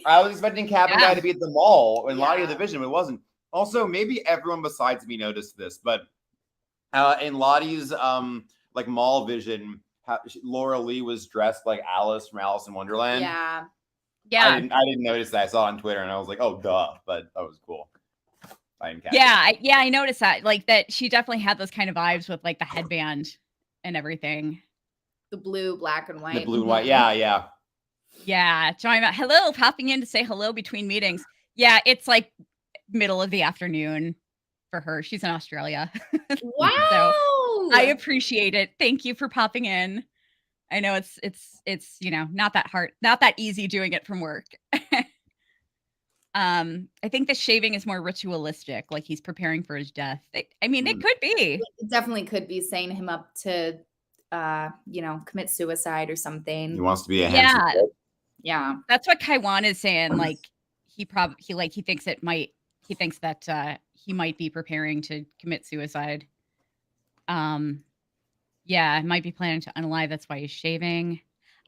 I was expecting cabin guy to be at the mall in Lottie of the Vision, but it wasn't. Also, maybe everyone besides me noticed this, but in Lottie's like mall vision, Laura Lee was dressed like Alice from Alice in Wonderland. Yeah. Yeah, I didn't notice that. I saw it on Twitter and I was like, oh, duh. But that was cool. I didn't catch it. I noticed that. Like that, she definitely had those kind of vibes with like the headband and everything. The blue, black, and white. The blue and white. Yeah. Yeah. Join hello, popping in to say hello between meetings. Yeah, it's like middle of the afternoon for her. She's in Australia. Wow. So I appreciate it. Thank you for popping in. I know it's not that hard, not that easy doing it from work. I think the shaving is more ritualistic, like he's preparing for his death. It could be. It definitely could be setting him up to commit suicide or something. He wants to be a handsome kid. Yeah. That's what Kaiwan is saying. Like he thinks that he might be preparing to commit suicide. Yeah, might be planning to unalive. That's why he's shaving.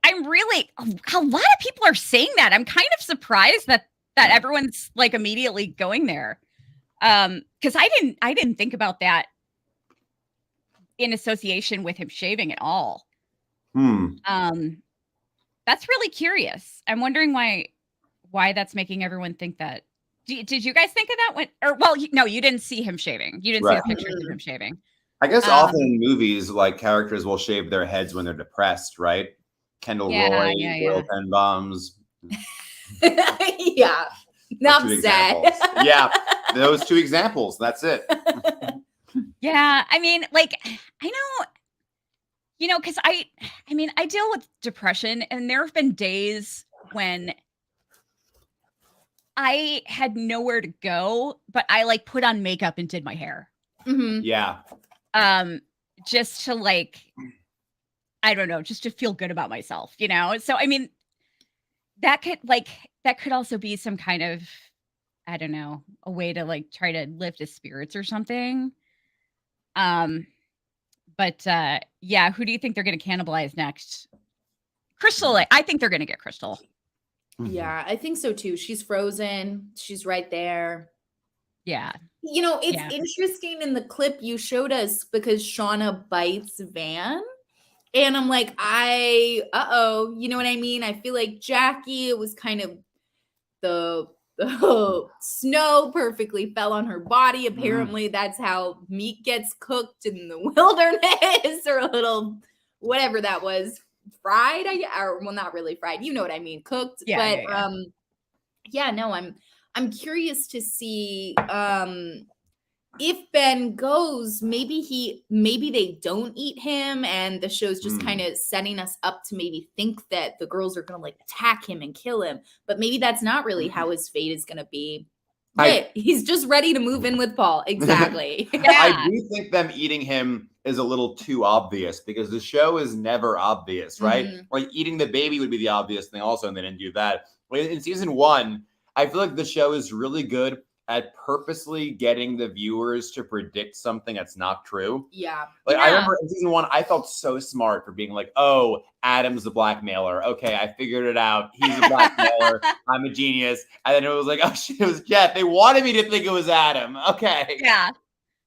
A lot of people are saying that. I'm kind of surprised that everyone's like immediately going there. Because I didn't think about that in association with him shaving at all. That's really curious. I'm wondering why that's making everyone think that. Did you guys think of that no, you didn't see him shaving. You didn't see the pictures of him shaving. I guess often in movies, like characters will shave their heads when they're depressed, right? Kendall Roy, Royal Tenenbaums. Yeah. Enough said. Yeah, those 2 examples. That's it. Yeah, I mean, like, I know, because I deal with depression, and there have been days when I had nowhere to go, but I like put on makeup and did my hair. Mm-hmm. Yeah. just to like, I don't know, just to feel good about myself, you know? So, I mean, that could also be some kind of, I don't know, a way to like try to lift his spirits or something. But yeah, who do you think they're going to cannibalize next? Crystal, I think they're going to get Crystal. Yeah, I think so too. She's frozen. She's right there. Yeah. You know, it's interesting in the clip you showed us because Shauna bites Van. And I'm like, you know what I mean? I feel like Jackie, it was kind of the snow perfectly fell on her body. Apparently, that's how meat gets cooked in the wilderness, or a little whatever that was, fried. Or well, not really fried. You know what I mean? Cooked. Yeah, but no, I'm curious to see if Ben goes, maybe they don't eat him, and the show's just kind of setting us up to maybe think that the girls are gonna like attack him and kill him, but maybe that's not really how his fate is gonna be. He's just ready to move in with Paul. Exactly. I do think them eating him is a little too obvious because the show is never obvious, right? Like eating the baby would be the obvious thing also, and they didn't do that. In season 1, I feel like the show is really good at purposely getting the viewers to predict something that's not true. Yeah. Like I remember in season 1, I felt so smart for being like, oh, Adam's the blackmailer. Okay, I figured it out. He's a blackmailer. I'm a genius. And then it was like, oh shit, it was Jeff. They wanted me to think it was Adam. Okay. Yeah.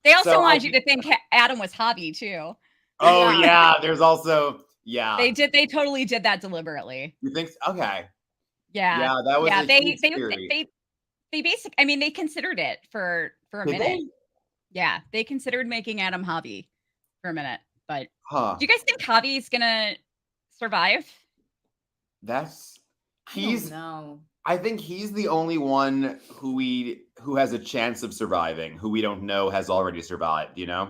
They also wanted you to think Adam was Javi too. Oh yeah. There's also, They totally did that deliberately. You think so? Okay. Yeah. Yeah, that was they basically, I mean, they considered it for a minute. Yeah, they considered making Adam Javi for a minute, but do you guys think Javi's gonna survive? I don't know. I think he's the only one who has a chance of surviving, who we don't know has already survived, you know?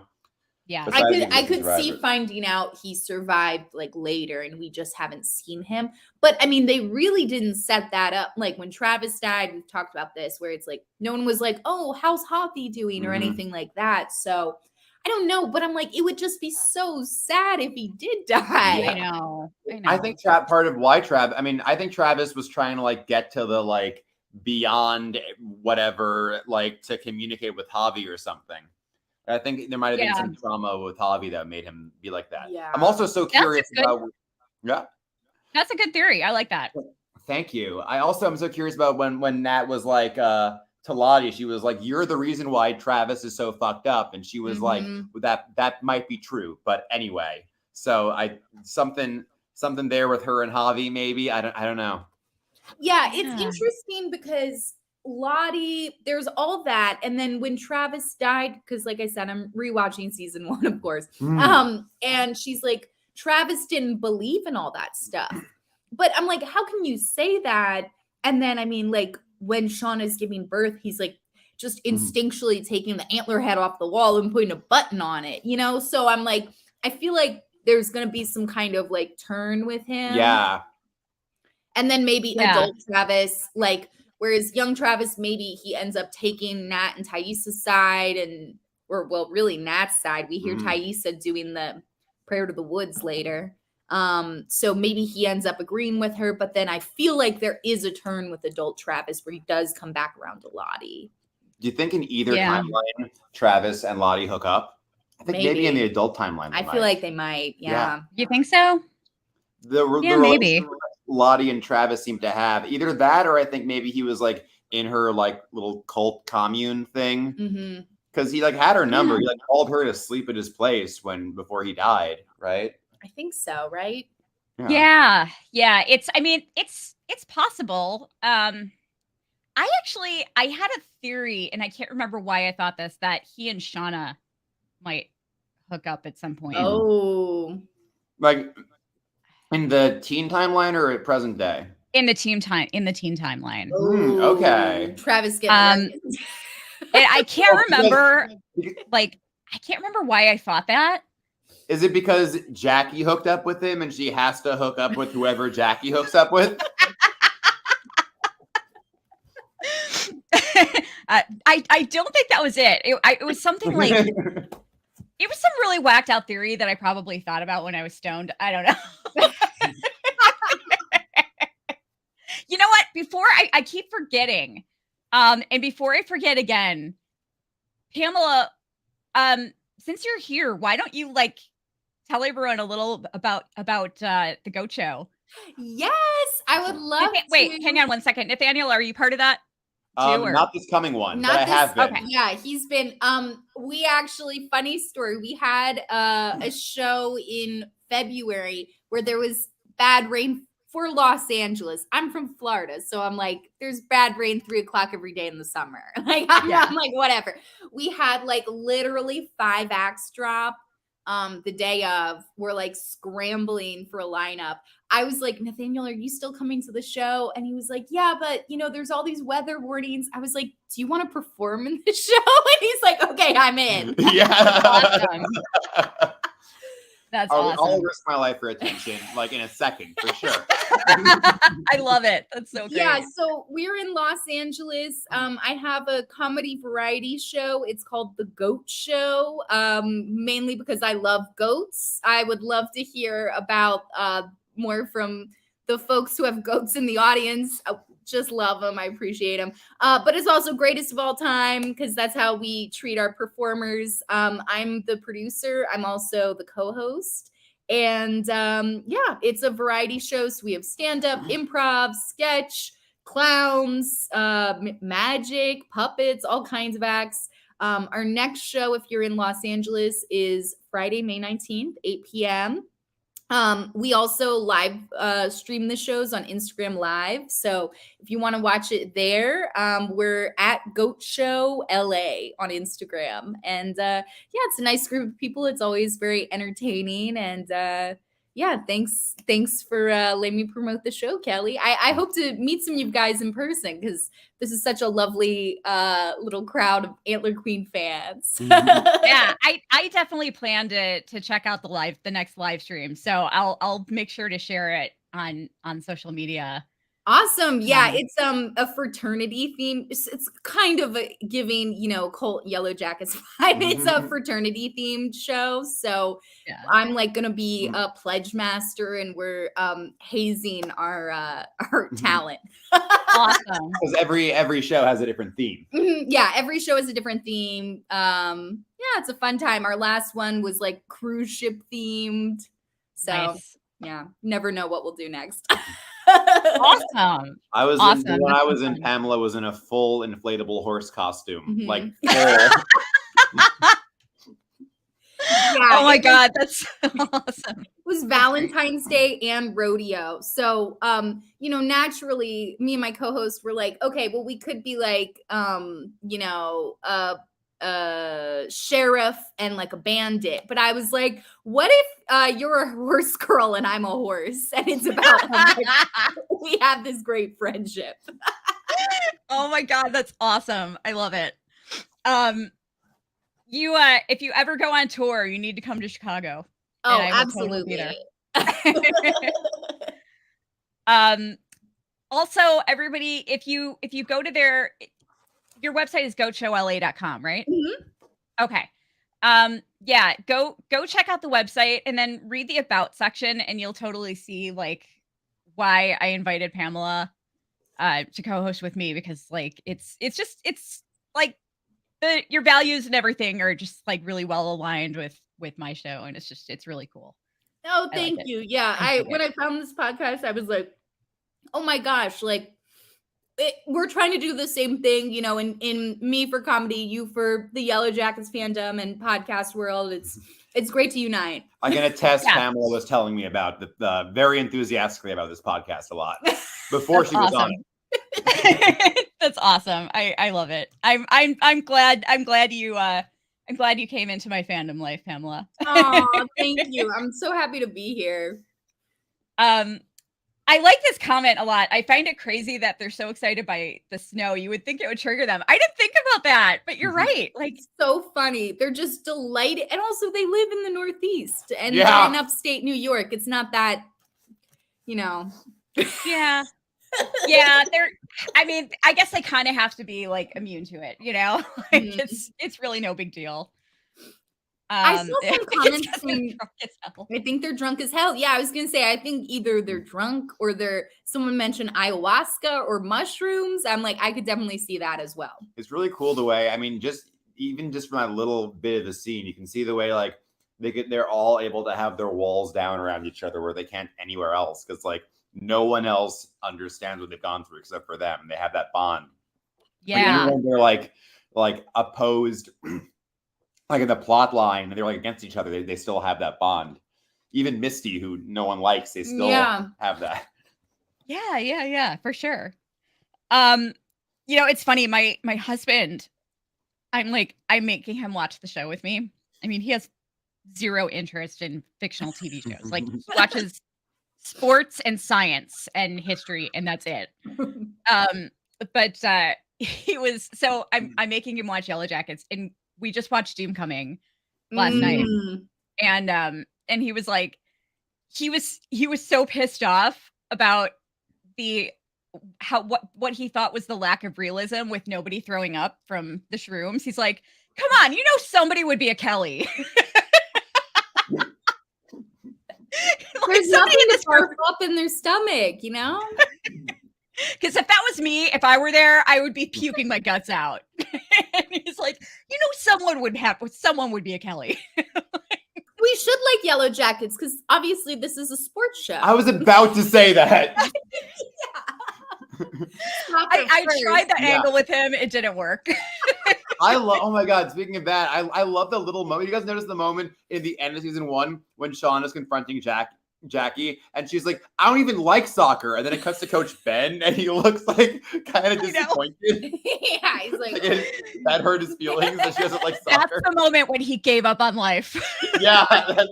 Yeah. I could see finding out he survived like later and we just haven't seen him. But I mean, they really didn't set that up. Like when Travis died, we've talked about this, where it's like no one was like, oh, how's Javi doing or anything like that. So I don't know, but I'm like, it would just be so sad if he did die. Yeah. I know. I think part of why I think Travis was trying to like get to the like beyond whatever, like to communicate with Javi or something. I think there might have been some trauma with Javi that made him be like that. Yeah. I'm also so curious about. Yeah. That's a good theory. I like that. Thank you. I'm so curious about when Nat was like to Lottie, she was like, "You're the reason why Travis is so fucked up," and she was like, "That might be true." But anyway, so something there with her and Javi, maybe I don't know. Yeah, it's interesting because Lottie, there's all that, and then when Travis died, because like I said, I'm rewatching season 1, of course. And she's like, Travis didn't believe in all that stuff. But I'm like, how can you say that? And then I mean, like when Shauna's giving birth, he's like just instinctually taking the antler head off the wall and putting a button on it, you know? So I'm like, I feel like there's gonna be some kind of like turn with him. Yeah. And then maybe adult Travis, like, whereas young Travis, maybe he ends up taking Nat and Thais's side really Nat's side. We hear Thaisa doing the prayer to the woods later. So maybe he ends up agreeing with her, but then I feel like there is a turn with adult Travis where he does come back around to Lottie. Do you think in either timeline, Travis and Lottie hook up? I think maybe in the adult timeline. I feel like they might. Yeah. You think so? The maybe. Lottie and Travis seem to have either that, or I think maybe he was like in her like little cult commune thing because he like had her number. He like called her to sleep at his place before he died, right? I think so, right? Yeah. It's possible. I had a theory, and I can't remember why I thought this, that he and Shauna might hook up at some point. Oh, like in the teen timeline or at present day? In the teen timeline. Okay. Travis getting I can't remember. I can't remember why I thought that. Is it because Jackie hooked up with him and she has to hook up with whoever Jackie hooks up with? I don't think that was it. It was something like It was some really whacked out theory that I probably thought about when I was stoned. I don't know. You know what? Before I keep forgetting, and before I forget again, Pamela, since you're here, why don't you like tell everyone a little about the goat show? Yes, I would love to. Wait, hang on one second. Nathaniel, are you part of that too? Or? Not this coming one, Not but I this- have been. Okay. Yeah, he's been. We actually, funny story. We had a show in February where there was bad rain for Los Angeles. I'm from Florida, so I'm like, there's bad rain 3 o'clock every day in the summer. Like, I'm like, whatever. We had like literally 5 acts drop. The day of, we're like scrambling for a lineup. I was like, Nathaniel, are you still coming to the show? And he was like, yeah, but you know, there's all these weather warnings. I was like, do you want to perform in the show? And he's like, okay, I'm in. Yeah. Awesome. That's awesome. I'll risk my life for attention, like in a second, for sure. I love it. That's so great. Yeah, so we're in Los Angeles. I have a comedy variety show. It's called The Goat Show, mainly because I love goats. I would love to hear about more from the folks who have goats in the audience. I just love them. I appreciate them. But it's also greatest of all time because that's how we treat our performers. I'm the producer. I'm also the co-host. And yeah, it's a variety show. So we have stand-up, improv, sketch, clowns, magic, puppets, all kinds of acts. Our next show, if you're in Los Angeles, is Friday, May 19th, 8 p.m. We also live stream the shows on Instagram Live. So if you want to watch it there, we're at Goat Show LA on Instagram. And yeah, it's a nice group of people. It's always very entertaining. And yeah, thanks for letting me promote the show, Kelly. I hope to meet some of you guys in person because this is such a lovely little crowd of Antler Queen fans. Yeah, I definitely plan to check out the next live stream. So I'll make sure to share it on social media. Awesome. Yeah, it's a fraternity theme. It's kind of giving, you know, cult Yellowjackets vibe. It's a fraternity themed show. So yeah. I'm like gonna be a pledge master and we're hazing our talent. Awesome. Because every show has a different theme. Yeah, every show has a different theme. Yeah, it's a fun time. Our last one was like cruise ship themed. So nice. Yeah, never know what we'll do next. Awesome. When I was in, Pamela was in a full inflatable horse costume. Like yeah, oh my God, that's awesome. It was Valentine's Day and rodeo. So you know, naturally me and my co-host were like, okay, well, we could be like you know, sheriff and like a bandit. But I was like, what if you're a horse girl and I'm a horse and it's about we have this great friendship. Oh my God, that's awesome. I love it. You if you ever go on tour, you need to come to Chicago. Oh, absolutely. Also, everybody, if you go to your website is goatshowla.com, right? Mm-hmm. Okay. Yeah, go check out the website and then read the about section and you'll totally see like why I invited Pamela to co-host with me because like it's like your values and everything are just like really well aligned with my show and it's really cool. Oh, thank you. Yeah, when I found this podcast, I was like, oh my gosh, like we're trying to do the same thing, you know, in me for comedy, you for the Yellowjackets fandom and podcast world. It's great to unite. I can attest. Yeah. Pamela was telling me about the very enthusiastically about this podcast a lot before she was on it. That's awesome. I love it. I'm glad you came into my fandom life, Pamela. Oh, thank you. I'm so happy to be here. I like this comment a lot. I find it crazy that they're so excited by the snow. You would think it would trigger them. I didn't think about that, but you're right. Like, it's so funny. They're just delighted. And also they live in the Northeast and in upstate New York. It's not that, you know. Yeah. Yeah. I mean, I guess they kind of have to be like immune to it, you know? Like, it's really no big deal. I saw some it's comments 'cause they're saying drunk as hell. I think they're drunk as hell. Yeah, I was gonna say I think either they're drunk or someone mentioned ayahuasca or mushrooms. I'm like, I could definitely see that as well. It's really cool the way, I mean, even just from that little bit of the scene, you can see the way like they're all able to have their walls down around each other where they can't anywhere else, because like no one else understands what they've gone through except for them. They have that bond. Like, Yeah. even when they're like opposed, like in the plot line, they're like against each other. They still have that bond. Even Misty, who no one likes, they still have that. Yeah, for sure. It's funny. My husband, I'm making him watch the show with me. I mean, he has zero interest in fictional TV shows. Like, he watches sports and science and history, and that's it. But I'm making him watch Yellowjackets, and we just watched Doom Coming last night, and he was like, he was so pissed off about what he thought was the lack of realism with nobody throwing up from the shrooms. He's like, come on, somebody would be a Kelly. There's nothing to throw up in their stomach, Because if that was me, if I were there, I would be puking my guts out. And he's like, someone would be a Kelly. We should like Yellowjackets because obviously this is a sports show. I was about to say that. I tried that angle with him. It didn't work. Oh my God. Speaking of that, I love the little moment. You guys notice the moment in the end of season 1 when Sean is confronting Jackie, and she's like, I don't even like soccer. And then it cuts to Coach Ben, and he looks like kind of disappointed. Yeah, he's like that hurt his feelings that she doesn't like soccer. That's the moment when he gave up on life. Yeah, that's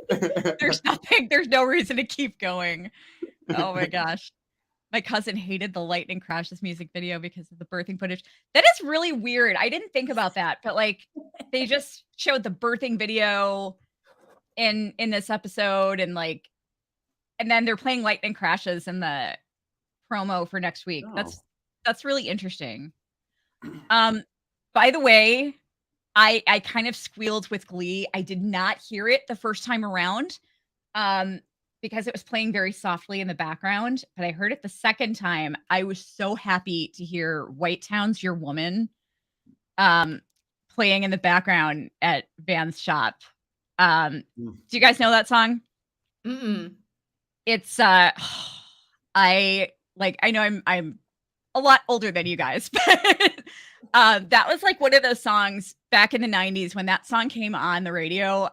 it. There's no reason to keep going. Oh my gosh. My cousin hated the Lightning Crashes music video because of the birthing footage. That is really weird. I didn't think about that, but like they just showed the birthing video in this episode, and then they're playing Lightning Crashes in the promo for next week. Oh. That's really interesting. By the way, I kind of squealed with glee. I did not hear it the first time around. Because it was playing very softly in the background, but I heard it the second time. I was so happy to hear Whitetown's Your Woman playing in the background at Van's shop. Do you guys know that song? Mm-mm. It's I know I'm a lot older than you guys, but that was like one of those songs back in the 90s when that song came on the radio.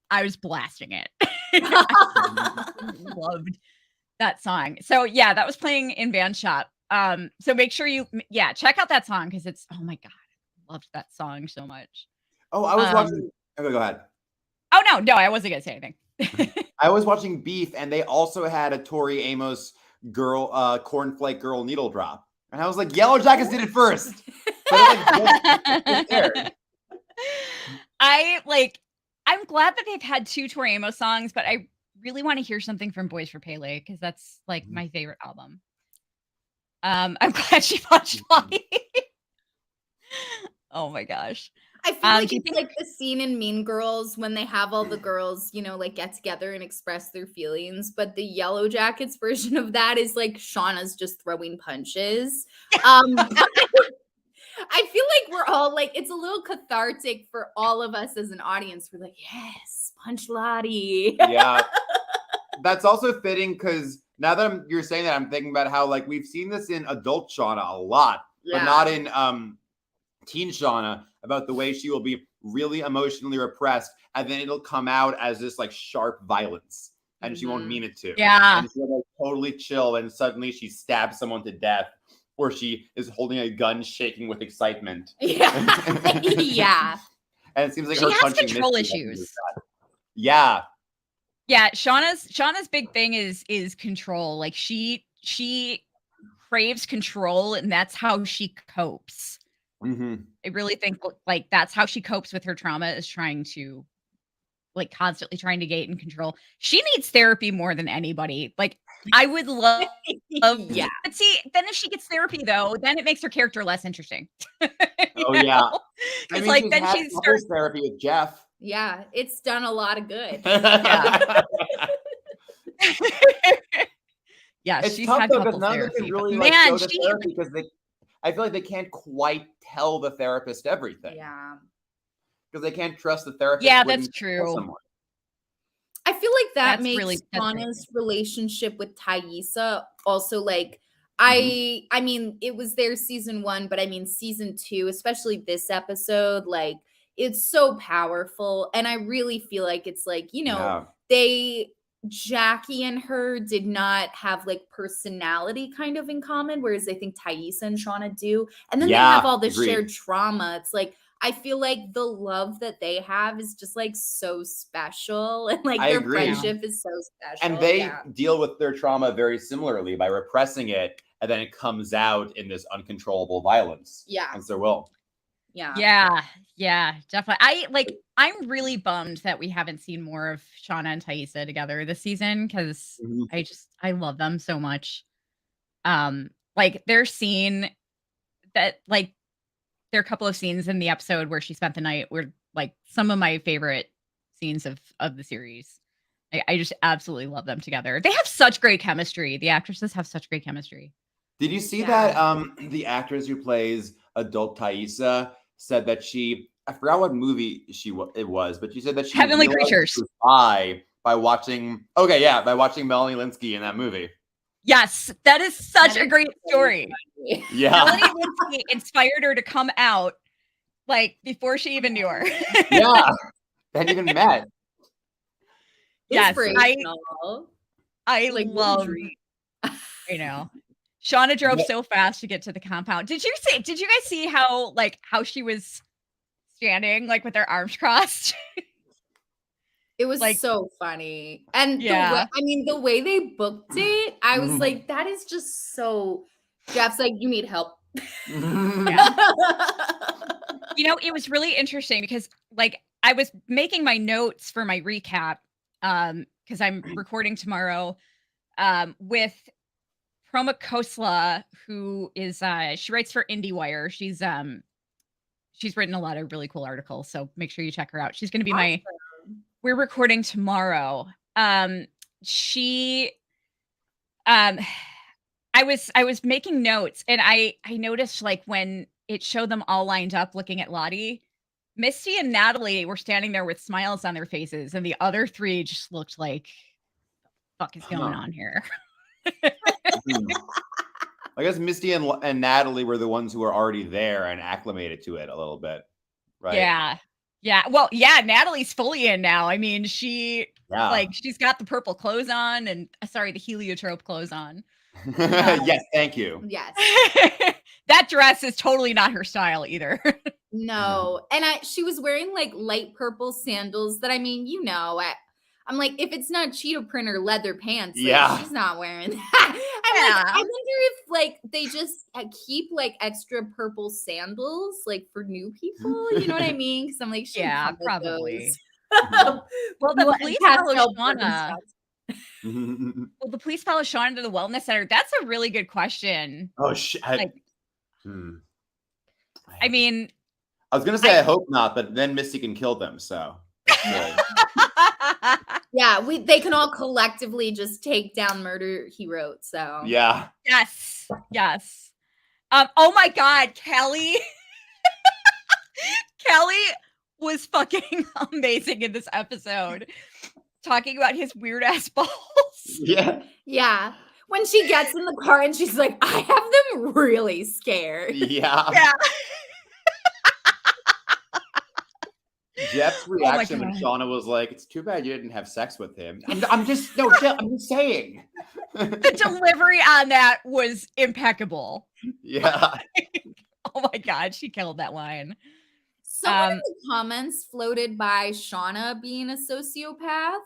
I was blasting it. I loved that song. So yeah, that was playing in Van's shop. So make sure check out that song because it's, oh my God, I loved that song so much. Oh, I was watching. Okay, go ahead. Oh no, I wasn't gonna say anything. I was watching Beef, and they also had a Tori Amos girl, cornflake girl needle drop, and I was like, Yellowjackets did it first. But I'm glad that they've had 2 Tori Amos songs, but I really want to hear something from Boys for Pele because that's like my favorite album. I'm glad she watched Lottie. Oh my gosh. I feel like it's like the scene in Mean Girls when they have all the girls, get together and express their feelings. But the Yellowjackets version of that is like Shauna's just throwing punches. I feel like we're all like, it's a little cathartic for all of us as an audience. We're like, yes, punch Lottie. Yeah. That's also fitting because now that you're saying that, I'm thinking about how like we've seen this in adult Shauna a lot, but not in teen Shauna, about the way she will be really emotionally repressed, and then it'll come out as this like sharp violence, and she won't mean it to. Yeah. And she'll like, totally chill, and suddenly she stabs someone to death, or she is holding a gun shaking with excitement. Yeah. Yeah. And it seems like she her has punching control Misty issues. Yeah. Yeah, Shauna's big thing is control. Like she craves control, and that's how she copes. Mm-hmm. I really think like that's how she copes with her trauma, is trying to constantly trying to gain control. She needs therapy more than anybody. Like I would love Yeah. But see, then if she gets therapy though, then it makes her character less interesting. Oh, yeah. I Because mean, like she's then had she couples starts. therapy with Jeff. Yeah, it's done a lot of good. Yeah, It's she's tough had though because couples none of them therapy, can but really like man, go to she therapy because I feel like they can't quite tell the therapist everything Yeah. because they can't trust the therapist. Yeah, that's wouldn't tell true. someone. I feel like that That's makes very Shauna's relationship with Thaisa also like Mhm. I mean, it was their season 1, but I mean season 2, especially this episode, like it's so powerful. And I really feel like it's like, Yeah. Jackie and her did not have like personality kind of in common, whereas I think Thaisa and Shauna do. And then they have Yeah, all this agreed. shared trauma. It's like I feel like the love that they have is just like so special, and like I their agree. friendship is so special. And they yeah. deal with their trauma very similarly by repressing it, and then it comes out in this uncontrollable violence. Yeah. And so will. Yeah. Yeah, definitely. I'm really bummed that we haven't seen more of Shauna and Thaisa together this season because Mhm. I love them so much. Like their scene that like there are a couple of scenes in the episode where she spent the night were like some of my favorite scenes of the series. I just absolutely love them together. They have such great chemistry. The actresses have such great chemistry. Did you see Yeah. that the actress who plays adult Thaisa said that I forgot what movie it was, but she said that she Heavenly realized Creatures. she was bi by watching Melanie Linsky in that movie. Yes, that is such That a is great so story. funny. Yeah. Melanie Linsky inspired her to come out like before she even knew her. Yeah. They hadn't even met. Yes, Inspirational. I Like, what a love. dream. I know. Shauna drove so fast to get to the compound. Did you guys see how she was standing like with her arms crossed? It was Like- so funny. And Yeah. the way they booked it, I was Mhm. like, that is just so Jeff's like, you need help. Yeah. You know, it was really interesting because like I was making my notes for my recap because I'm recording tomorrow with Proma Khosla, who is she writes for IndieWire. She's written a lot of really cool articles, so make sure you check her out. She's going to be we're recording tomorrow. She I was making notes and I noticed like when it showed them all lined up looking at Lottie, Misty and Natalie were standing there with smiles on their faces, and the other three just looked like, "Fuck is going on here?" I guess Misty and Natalie were the ones who were already there and acclimated to it a little bit, right? Yeah. Well, yeah. Natalie's fully in now. I mean, she's got the purple clothes on, and the heliotrope clothes on. Yes, thank you. Yes. That dress is totally not her style either. No. And she was wearing like light purple sandals that I'm like, if it's not Cheeto print or leather pants, like, she's not wearing that. Like, I wonder if like they just keep like extra purple sandals like for new people. You know what I mean? Because I'm like, probably. Well, the police follow Shauna. Well, the police follow Shauna to the wellness center. That's a really good question. Oh shit! I mean, I was gonna say I hope not, but then Misty can kill them. So yeah, they can all collectively just take down murder he wrote. So yeah, yes. Oh my God, Kelly. Kelly was fucking amazing in this episode, talking about his weird ass balls. Yeah. When she gets in the car and she's like, I have them really scared. Yeah. Jeff's reaction when Shauna was like, "It's too bad you didn't have sex with him." I'm just saying. The delivery on that was impeccable. Yeah. Oh my God, she killed that line. Someone in the comments floated by Shauna being a sociopath.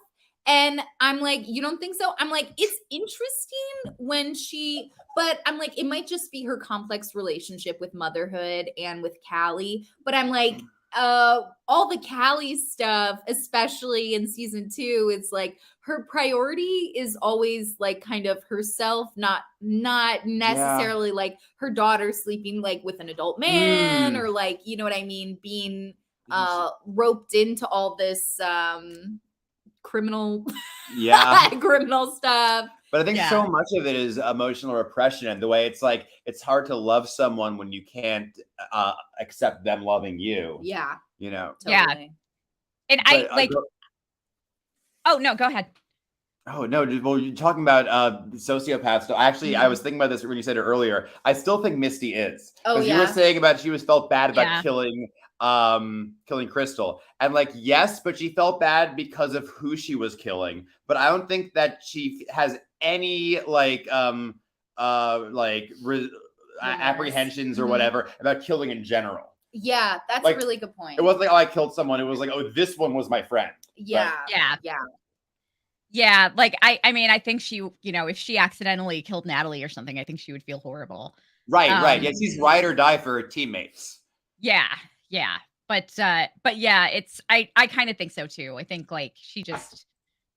And I'm like, you don't think so? I'm like, it's interesting but I'm like, it might just be her complex relationship with motherhood and with Callie. But I'm like, all the Callie stuff, especially in season 2, it's like her priority is always like kind of herself, not necessarily like her daughter sleeping like with an adult man or like, you know what I mean, being roped into all this criminal criminal stuff. But I think so much of it is emotional repression, and the way it's like it's hard to love someone when you can't accept them loving you. Yeah. You know. Totally. Yeah. And I like. Oh no, go ahead. Oh no! Well, you're talking about sociopaths. So actually, I was thinking about this when you said it earlier. I still think Misty is. Oh yeah. You were saying about she was felt bad about killing Crystal, and like yes, but she felt bad because of who she was killing. But I don't think that she has any apprehensions or whatever about killing in general. Yeah, that's like, a really good point. It wasn't like, oh, I killed someone. It was like, oh, this one was my friend. Yeah. But, yeah. Like I mean, I think she, you know, if she accidentally killed Natalie or something, I think she would feel horrible. Right. Yeah, she's ride or die for her teammates. Yeah. But yeah, it's I kind of think so too. I think like she just,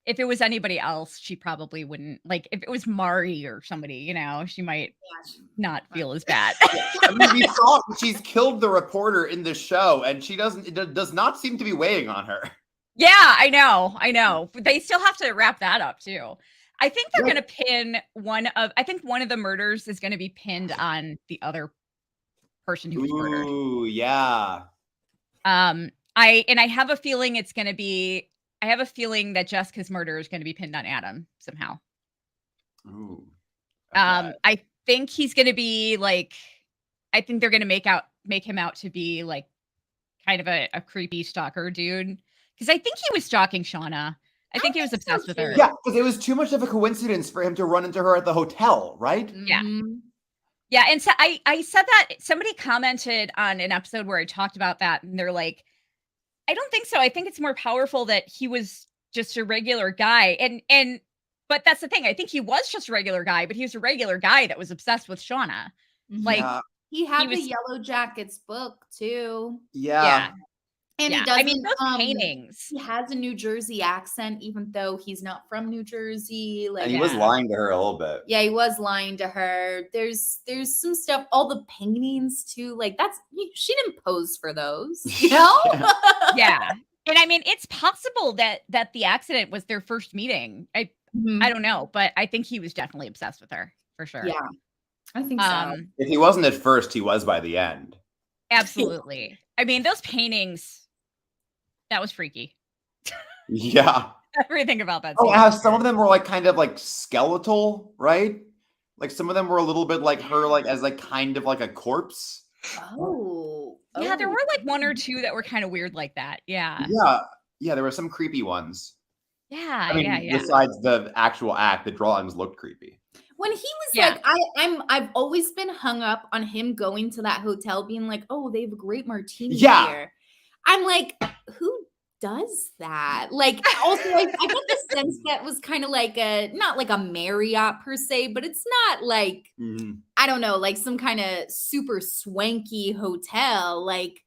if it was anybody else, she probably wouldn't, like if it was Mari or somebody, you know, she might not feel as bad. I mean, we saw she's killed the reporter in the show, and she does not seem to be weighing on her. Yeah, I know. But they still have to wrap that up too. I think they're going to pin one of the murders is going to be pinned on the other person who was murdered. Ooh, yeah. I have a feeling it's going to be. I have a feeling that Jessica's murder is going to be pinned on Adam somehow. Ooh. Okay. I think he's going to be like. I think they're going to make him out to be like kind of a creepy stalker dude. Because I think he was stalking Shauna. I think he was obsessed with her. Yeah, because it was too much of a coincidence for him to run into her at the hotel, right? Yeah. Yeah, and so I said that somebody commented on an episode where I talked about that, and they're like, I don't think so. I think it's more powerful that he was just a regular guy. But that's the thing. I think he was just a regular guy, but he was a regular guy that was obsessed with Shauna. Like he had the Yellowjackets book too. Yeah. And he does. I mean, those paintings. He has a New Jersey accent, even though he's not from New Jersey. Like, and he was lying to her a little bit. Yeah, he was lying to her. There's some stuff. All the paintings too. Like she didn't pose for those. You know? Yeah. And I mean, it's possible that the accident was their first meeting. I don't know, but I think he was definitely obsessed with her for sure. Yeah, I think so. If he wasn't at first, he was by the end. Absolutely. I mean, those paintings. That was freaky. Yeah. Everything about that. Oh, how some of them were like kind of like skeletal, right? Like some of them were a little bit like her, like as like kind of like a corpse. Oh. Yeah, there were like one or two that were kind of weird like that. Yeah. Yeah, there were some creepy ones. Yeah. I mean, besides the actual act, the drawings looked creepy. When he was like, I've always been hung up on him going to that hotel being like, oh, they have a great martini here. I'm like, who does that? Like, also, I get the sense that was kind of like not like a Marriott per se, but it's not like, I don't know, like some kind of super swanky hotel. Like,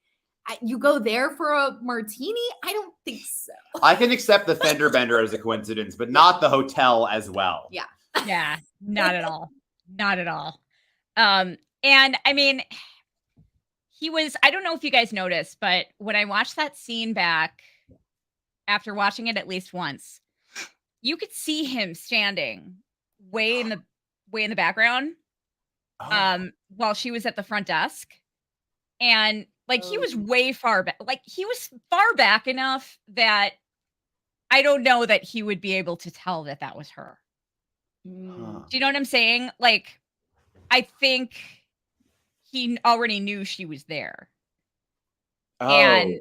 you go there for a martini? I don't think so. I can accept the fender bender as a coincidence, but not the hotel as well. Yeah. Yeah, not at all. Not at all. And I mean, I don't know if you guys noticed, but when I watched that scene back, after watching it at least once, you could see him standing way in the background while she was at the front desk. And like he was way far back. Like he was far back enough that I don't know that he would be able to tell that that was her. Do you know what I'm saying? Like, I think he already knew she was there. Oh, and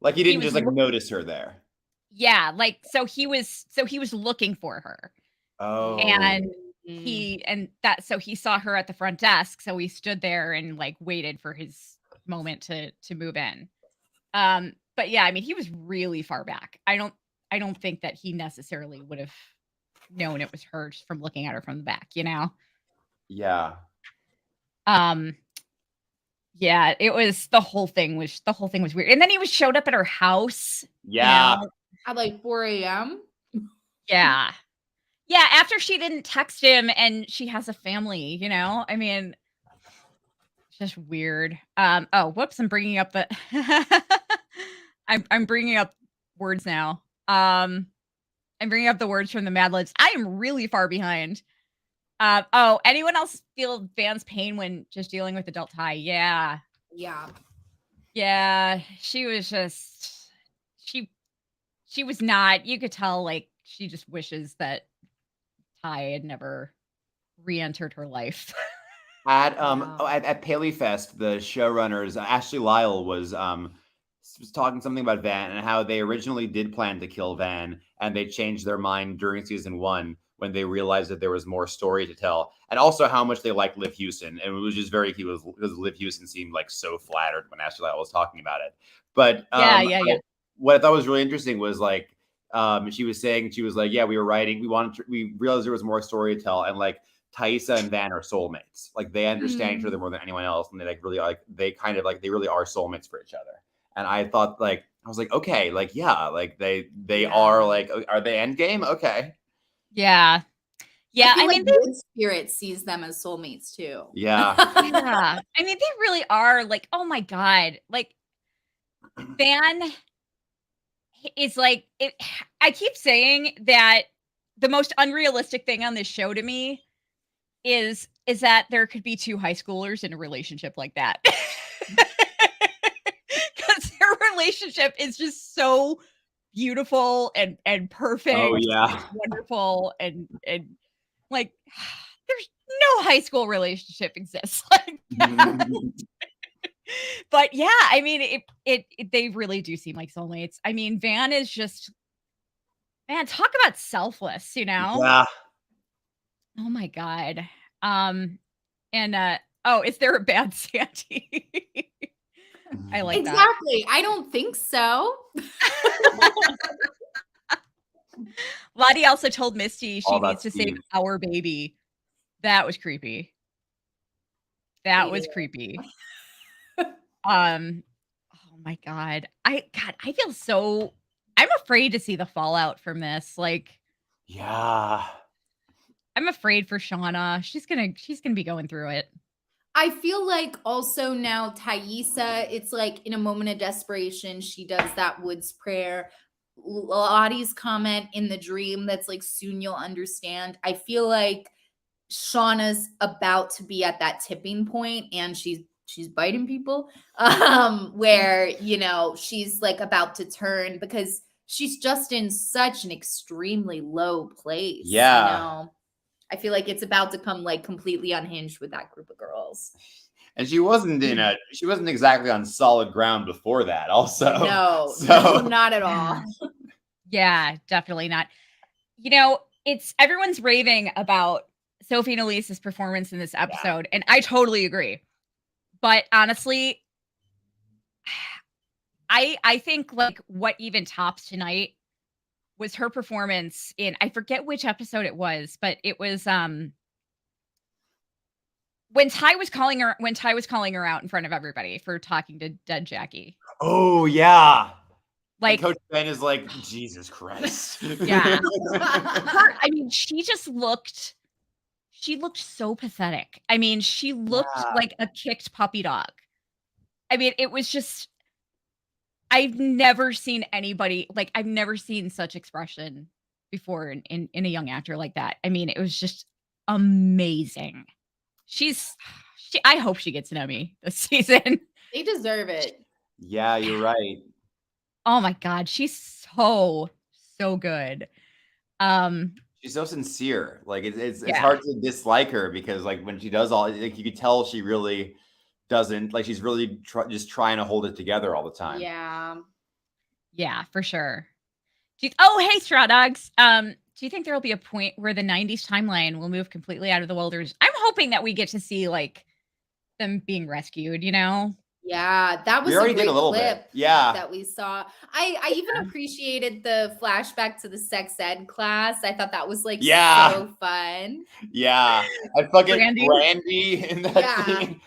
like he didn't just like notice her there. Yeah, like so he was looking for her. Oh, and he saw her at the front desk, so he stood there and like waited for his moment to move in. But yeah, I mean, he was really far back. I don't think that he necessarily would have known it was her just from looking at her from the back, you know? Yeah. Yeah, it was the whole thing was weird. And then he showed up at her house. Yeah. You know? At like 4 a.m. Yeah. Yeah, after she didn't text him and she has a family, you know? I mean, it's just weird. Oh, whoops, I'm bringing up the I'm bringing up words now. I'm bringing up the words from the Mad Libs. I am really far behind. Oh, anyone else feel Van's pain when just dealing with adult Ty? Yeah. Yeah. Yeah, she was just she was not, you could tell like she just wishes that Ty had never re-entered her life. At Yeah. at Paley Fest, the showrunners Ashley Lyle was talking something about Van and how they originally did plan to kill Van, and they changed their mind during season 1 when they realized that there was more story to tell, and also how much they liked Liv Houston, and it was just very cute because Liv Houston seemed like so flattered when Ashley Lyle was talking about it. But Yeah. what I thought was really interesting was like she was saying, she was like, yeah, we were writing, we realized there was more story to tell, and like Thaisa and Van are soulmates. Like they understand each other more than anyone else, and they like really like they really are soulmates for each other. And I thought like I was like, okay, like yeah, like they are like, are they endgame? Okay. Yeah. Yeah. I feel I mean, like Wood Spirit sees them as soulmates too. Yeah. yeah. I mean, they really are like, oh my God. Like Van is like it. I keep saying that the most unrealistic thing on this show to me is that there could be 2 high schoolers in a relationship like that. Because their relationship is just so beautiful and perfect. Oh yeah. and wonderful and like there's no high school relationship exists like that. But yeah, I mean it they really do seem like soulmates. I mean, Van is just, man, talk about selfless, you know? Yeah. Oh my God. And oh, is there a bad Sandy? I like that. Exactly. I don't think so. Lottie also told Misty she All about needs to save Steve. our baby. That was creepy. That was creepy. Oh my God. I feel so, I'm afraid to see the fallout from this. Like, Yeah. I'm afraid for Shauna. She's gonna be going through it. I feel like also now Thaisa, it's like in a moment of desperation, she does that Woods prayer. Lottie's comment in the dream that's like, soon you'll understand. I feel like Shauna's about to be at that tipping point and she's biting people where, you know, she's like about to turn because she's just in such an extremely low place. Yeah. You know, I feel like it's about to come like completely unhinged with that group of girls. And she wasn't exactly on solid ground before that also. No, So not at all. Yeah, definitely not. You know, it's everyone's raving about Sophie and Elise's performance in this episode, and I totally agree. But honestly, I think like what even tops tonight was her performance in, I forget which episode it was, but it was when Ty was calling her out in front of everybody for talking to dead Jackie. oh yeah. Like, and Coach Ben is like, Jesus Christ. Yeah. I mean, she looked so pathetic. I mean, she looked like a kicked puppy dog. I mean, it was just, I've never seen such expression before in a young actor like that. I mean, it was just amazing. I hope she gets an Emmy this season. They deserve it. Yeah, you're right. Oh my God, she's so good. She's so sincere. Like it's hard to dislike her because like when she does all, like you could tell she really doesn't, like she's really just trying to hold it together all the time. Yeah, for sure. Oh, hey, Straw Dogs. Do you think there will be a point where the 90s timeline will move completely out of the wilderness? I'm hoping that we get to see like them being rescued, you know? Yeah, that was We already a great did a little clip bit. Yeah. that we saw. I even appreciated the flashback to the sex ed class. I thought that was like so fun. Yeah. I fucking Randy. Randy in that scene.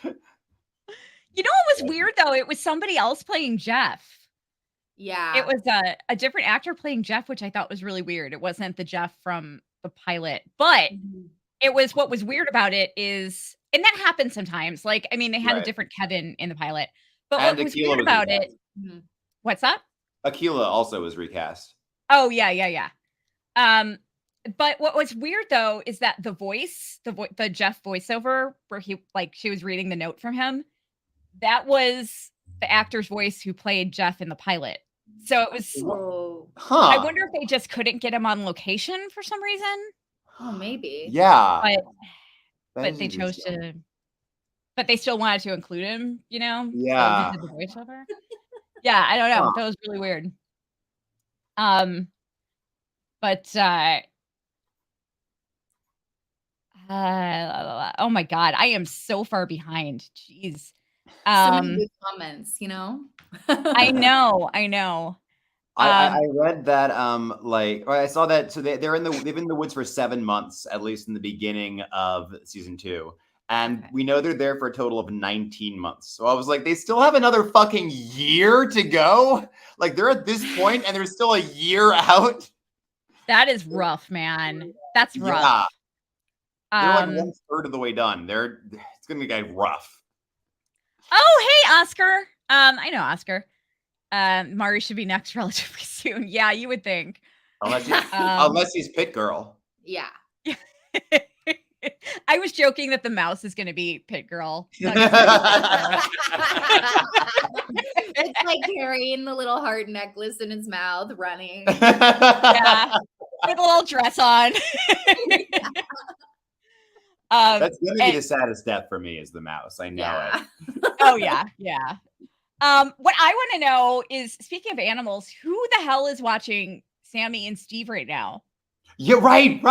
You know what was weird though? It was somebody else playing Jeff. Yeah. It was a different actor playing Jeff, which I thought was really weird. It wasn't the Jeff from the pilot, but Mhm. it was what was weird about it is, and that happens sometimes. Like, I mean, they had a Right. different Kevin in the pilot, but And what was Aquila weird was about recast. it? Mhm. What's that? Aquila also was recast. Oh yeah. But what was weird though is that the voice, the Jeff voiceover, where she was reading the note from him, that was the actor's voice who played Jeff in the pilot. So it was. Oh. I Huh. wonder if they just couldn't get him on location for some reason, Oh, maybe. Yeah. but That but is they chose interesting. to. But they still wanted to include him, you know. So they Yeah. did the voiceover. Yeah, I don't know. Huh. That was really weird. But oh my god, I am so far behind. Jeez. So many good comments, you know? I know. I read that or I saw that they've been in the woods for 7 months, at least in the beginning of season 2. And Okay. we know they're there for a total of 19 months. So I was like, they still have another fucking year to go. Like they're at this point and they're still a year out. That is rough, man. That's rough. Yeah. They're like 1/3 of the way done. It's gonna be rough. Oh, hey, Oscar. I know Oscar. Mari should be next relatively soon. Yeah, you would think. Unless he's Pit Girl. Yeah. I was joking that the mouse is going to be Pit Girl. It's like carrying the little heart necklace in his mouth, running. Yeah, with a little dress on. That's going to be the saddest death for me is the mouse. I know it. Oh, yeah. What I want to know is, speaking of animals, who the hell is watching Sammy and Steve right now? Yeah, right.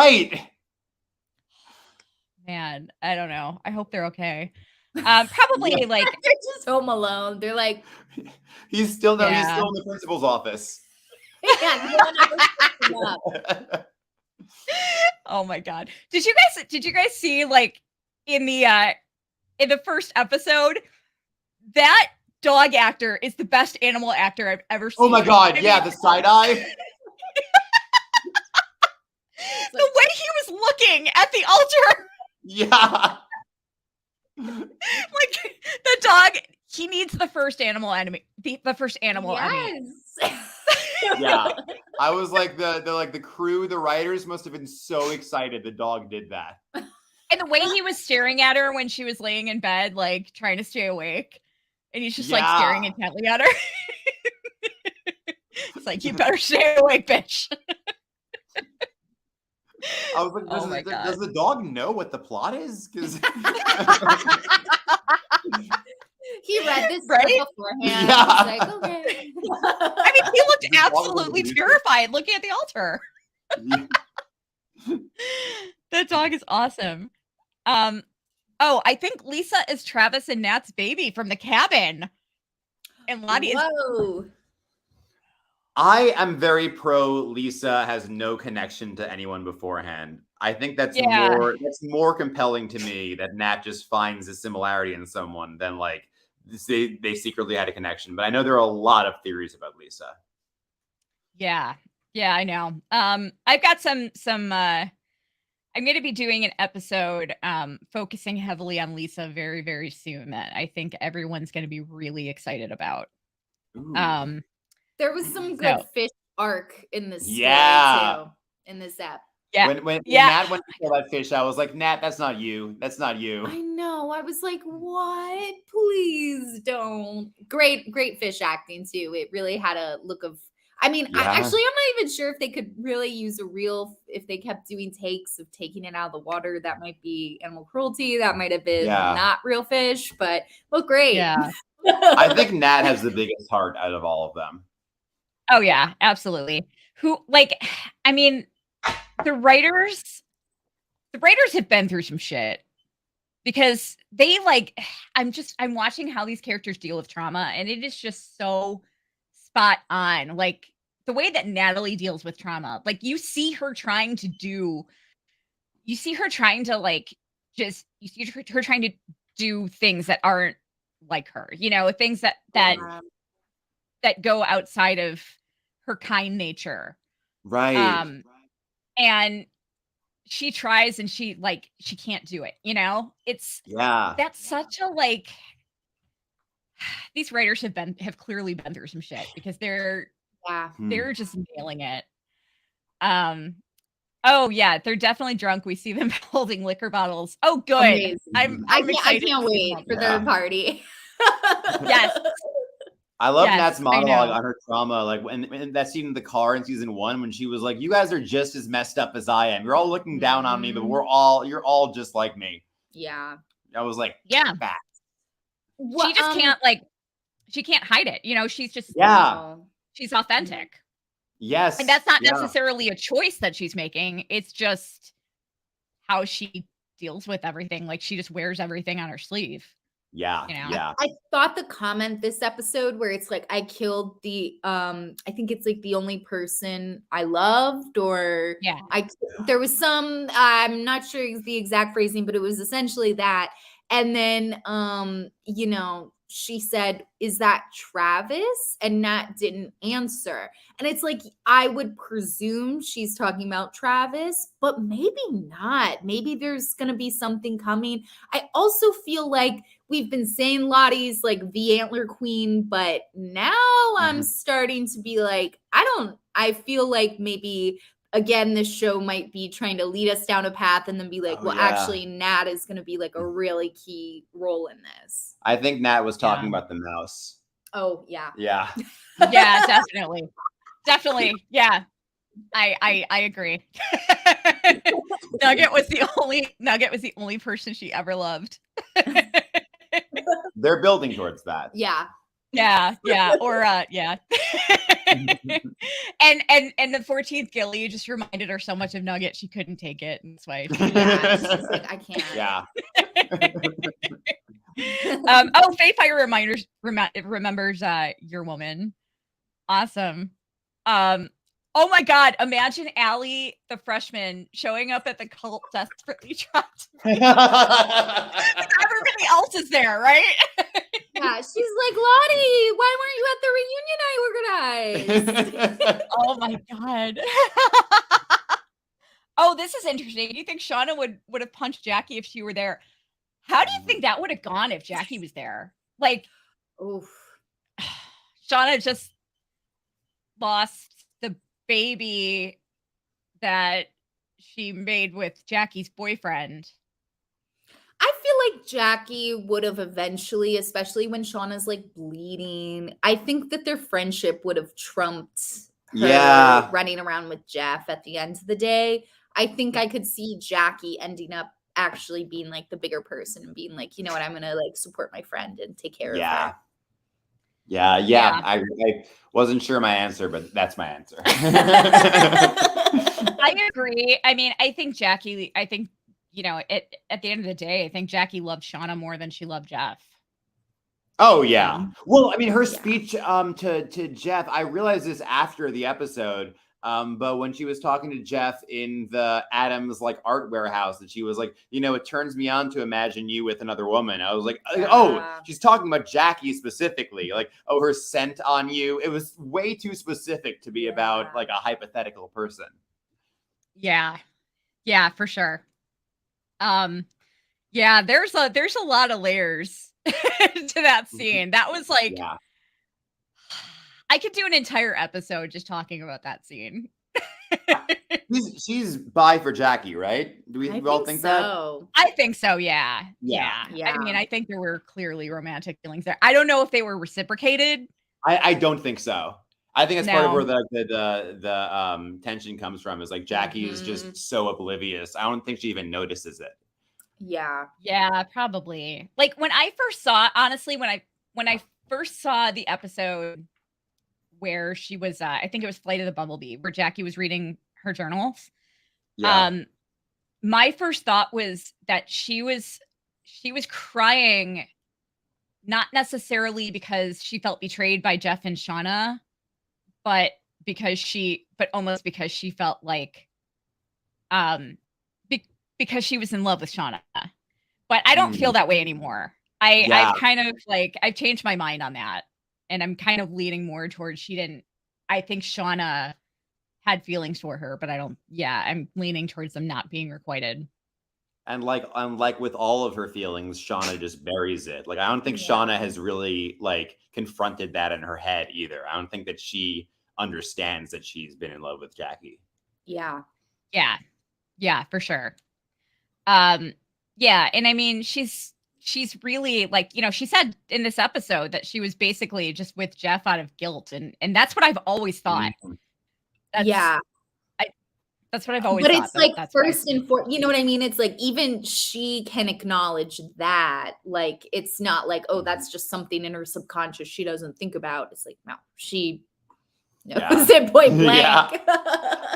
Man, I don't know. I hope they're okay. Probably Yeah. like they're just home alone. They're like, he's still in the principal's office. yeah, no one ever picks him up. Oh my god. Did you guys see like in the first episode that dog actor is the best animal actor I've ever seen. Oh my god, the side eye. The way he was looking at the altar. Yeah. Like the dog, he needs the first animal enemy. The first animal enemy. Yeah. I was like the crew, the writers must have been so excited the dog did that. And the way he was staring at her when she was laying in bed, like trying to stay awake. And he's just like staring intently at her. It's like, you better stay awake, bitch. I was like, does the dog know what the plot is? Because he read this beforehand. Yeah. He's like, okay. I mean, he looked absolutely terrified looking at the altar. That dog is awesome. I think Lisa is Travis and Nat's baby from the cabin. And Lottie is. Whoa. I am very pro Lisa has no connection to anyone beforehand. I think that's more compelling to me that Nat just finds a similarity in someone than like they secretly had a connection. But I know there are a lot of theories about Lisa. Yeah, I know. I've got some I'm going to be doing an episode focusing heavily on Lisa very, very soon that I think everyone's going to be really excited about. Ooh. There was some good fish arc in this story too, in this app. Yeah. When Nat went to kill that fish, I was like, Nat, that's not you. That's not you. I know. I was like, what? Please don't. Great fish acting too. It really had a look of, I'm not even sure if they could really use if they kept doing takes of taking it out of the water, that might be animal cruelty. That might have been not real fish, but look great. Yeah. I think Nat has the biggest heart out of all of them. Oh yeah, absolutely. The writers have been through some shit because they I'm watching how these characters deal with trauma, and it is just so spot on. Like the way that Natalie deals with trauma, like you see her trying to do things that aren't like her, you know, things that go outside of her kind nature. Right. And she tries and she can't do it, you know? That's such a like these writers have clearly been through some shit because they're just nailing it. Oh yeah, they're definitely drunk. We see them holding liquor bottles. Oh good. Amazing. I'm I excited. can't wait for their party. Yes. I love Yes, Nat's I monologue know. on her trauma, like in that scene in the car in season 1 when she was like, "You guys are just as messed up as I am. You're all looking down on me, but you're all just like me." Yeah. I was like, Yeah. "Back." She just can't she can't hide it. You know, she's just she's authentic. Yes. And that's not necessarily a choice that she's making. It's just how she deals with everything. Like she just wears everything on her sleeve. Yeah. You know? Yeah. I thought the comment this episode where it's like I killed the I think it's like the only person I loved, or there was some, I'm not sure the exact phrasing, but it was essentially that. And then you know, she said, "Is that Travis?" And Nat didn't answer. And it's like, I would presume she's talking about Travis, but maybe not. Maybe there's going to be something coming. I also feel like we've been saying Lottie's like the antler queen, but now I'm starting to be like, I feel like maybe again, this show might be trying to lead us down a path and then be like, actually, Nat is going to be like a really key role in this. I think Nat was talking about the mouse. Oh, yeah. Yeah. Yeah, definitely. Definitely. Yeah. I agree. Nugget was the only person she ever loved. They're building towards that. Yeah. Yeah. Or yeah. and the 14th Gilly just reminded her so much of Nugget she couldn't take it, and that's why she's like, I can't. Yeah. Faye Fire remembers your woman. Awesome. Oh my God, imagine Allie, the freshman, showing up at the cult desperately trying to everybody else is there, right? Yeah, she's like, Lottie, why weren't you at the reunion I organized? Oh my God. Oh, this is interesting. Do you think Shauna would have punched Jackie if she were there? How do you think that would have gone if Jackie was there? Like, oof. Shauna just lost the baby that she made with Jackie's boyfriend. I feel like Jackie would have eventually, especially when Shauna's like bleeding, I think that their friendship would have trumped her running around with Jeff at the end of the day. I think I could see Jackie ending up actually being like the bigger person and being like, you know what, I'm gonna like support my friend and take care of her. Yeah. I wasn't sure my answer, but that's my answer. I agree. I mean, I think you know, at the end of the day, I think Jackie loved Shauna more than she loved Jeff. Oh yeah. Well, I mean, her speech to Jeff, I realized this after the episode, but when she was talking to Jeff in the Adams like art warehouse, that she was like, you know, it turns me on to imagine you with another woman. I was like, oh, she's talking about Jackie specifically, like, oh, her scent on you. It was way too specific to be about like a hypothetical person. Yeah, for sure. Yeah, there's a lot of layers to that scene. That was like, I could do an entire episode just talking about that scene. She's bi for Jackie, right? Do we all think that? I think so. Yeah. I mean, I think there were clearly romantic feelings there. I don't know if they were reciprocated. I don't think so. I think it's part of where the tension comes from. Is like Jackie is just so oblivious. I don't think she even notices it. Yeah, probably. Like when I first saw the episode where she was, I think it was Flight of the Bumblebee, where Jackie was reading her journals. My first thought was that she was crying, not necessarily because she felt betrayed by Jeff and Shauna, but almost because she felt like, because she was in love with Shauna. But I don't feel that way anymore. I've kind of like, I've changed my mind on that. And I'm kind of leaning more towards I think Shauna had feelings for her, but I'm leaning towards them not being requited. And like, unlike with all of her feelings, Shauna just buries it. Like, I don't think Shauna has really like confronted that in her head either. I don't think that she understands that she's been in love with Jackie. Yeah. Yeah, for sure. Yeah, and I mean, she's really like, she said in this episode that she was basically just with Jeff out of guilt, and that's what I've always thought. That's what I've always thought. But it's like first and foremost, you know what I mean? It's like even she can acknowledge that. Like it's not like, oh, that's just something in her subconscious she doesn't think about. It's like, no, she knows it point blank.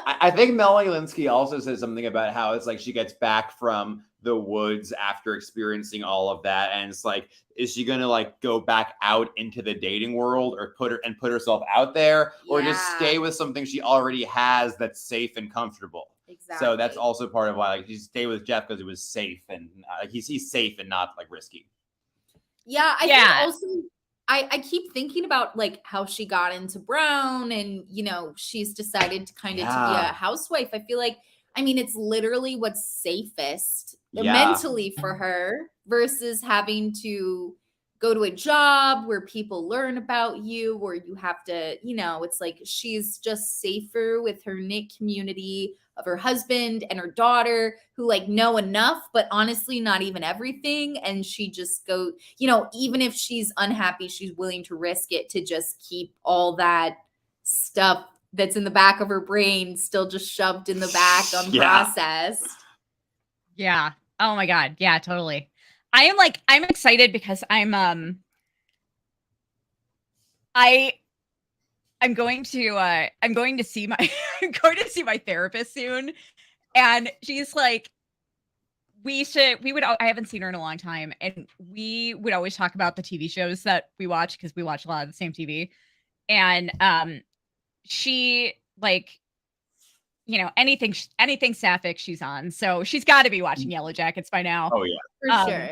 I think Melanie Linsky also says something about how it's like she gets back from the woods after experiencing all of that, and it's like, is she gonna like go back out into the dating world or put herself out there, or just stay with something she already has that's safe and comfortable? Exactly. So that's also part of why like she stayed with Jeff, because it was safe, and he's safe and not like risky. Yeah, I think also I keep thinking about like how she got into Brown, and she's decided to kind of to be a housewife. I feel like, I mean, it's literally what's safest mentally for her versus having to go to a job where people learn about you, or you have to, it's like she's just safer with her knit community of her husband and her daughter, who like know enough, but honestly not even everything. And she just goes, even if she's unhappy, she's willing to risk it to just keep all that stuff that's in the back of her brain still just shoved in the back unprocessed. Yeah. Oh my God. Yeah, totally. I'm excited because I'm going to see my I'm going to see my therapist soon, and she's like, I haven't seen her in a long time, and we would always talk about the TV shows that we watch, because we watch a lot of the same TV, and she like, anything sapphic she's on, so she's got to be watching Yellowjackets by now. Oh yeah, for sure.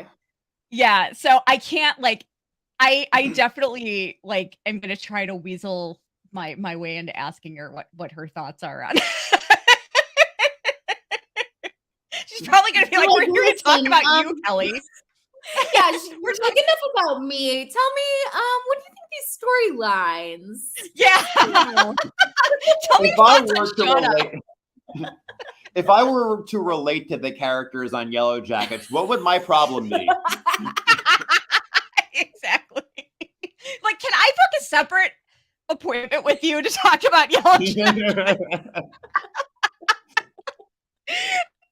Yeah, so I can't like, I definitely like am gonna try to weasel my way into asking her what her thoughts are on. She's probably gonna be like, we're here to talk about you, Kelly. Yeah, we're talking enough about me. Tell me, what do you think these storylines? Yeah. Tell me if I were to relate to the characters on Yellowjackets, what would my problem be? Exactly. Like, can I book a separate appointment with you to talk about Yellowjackets?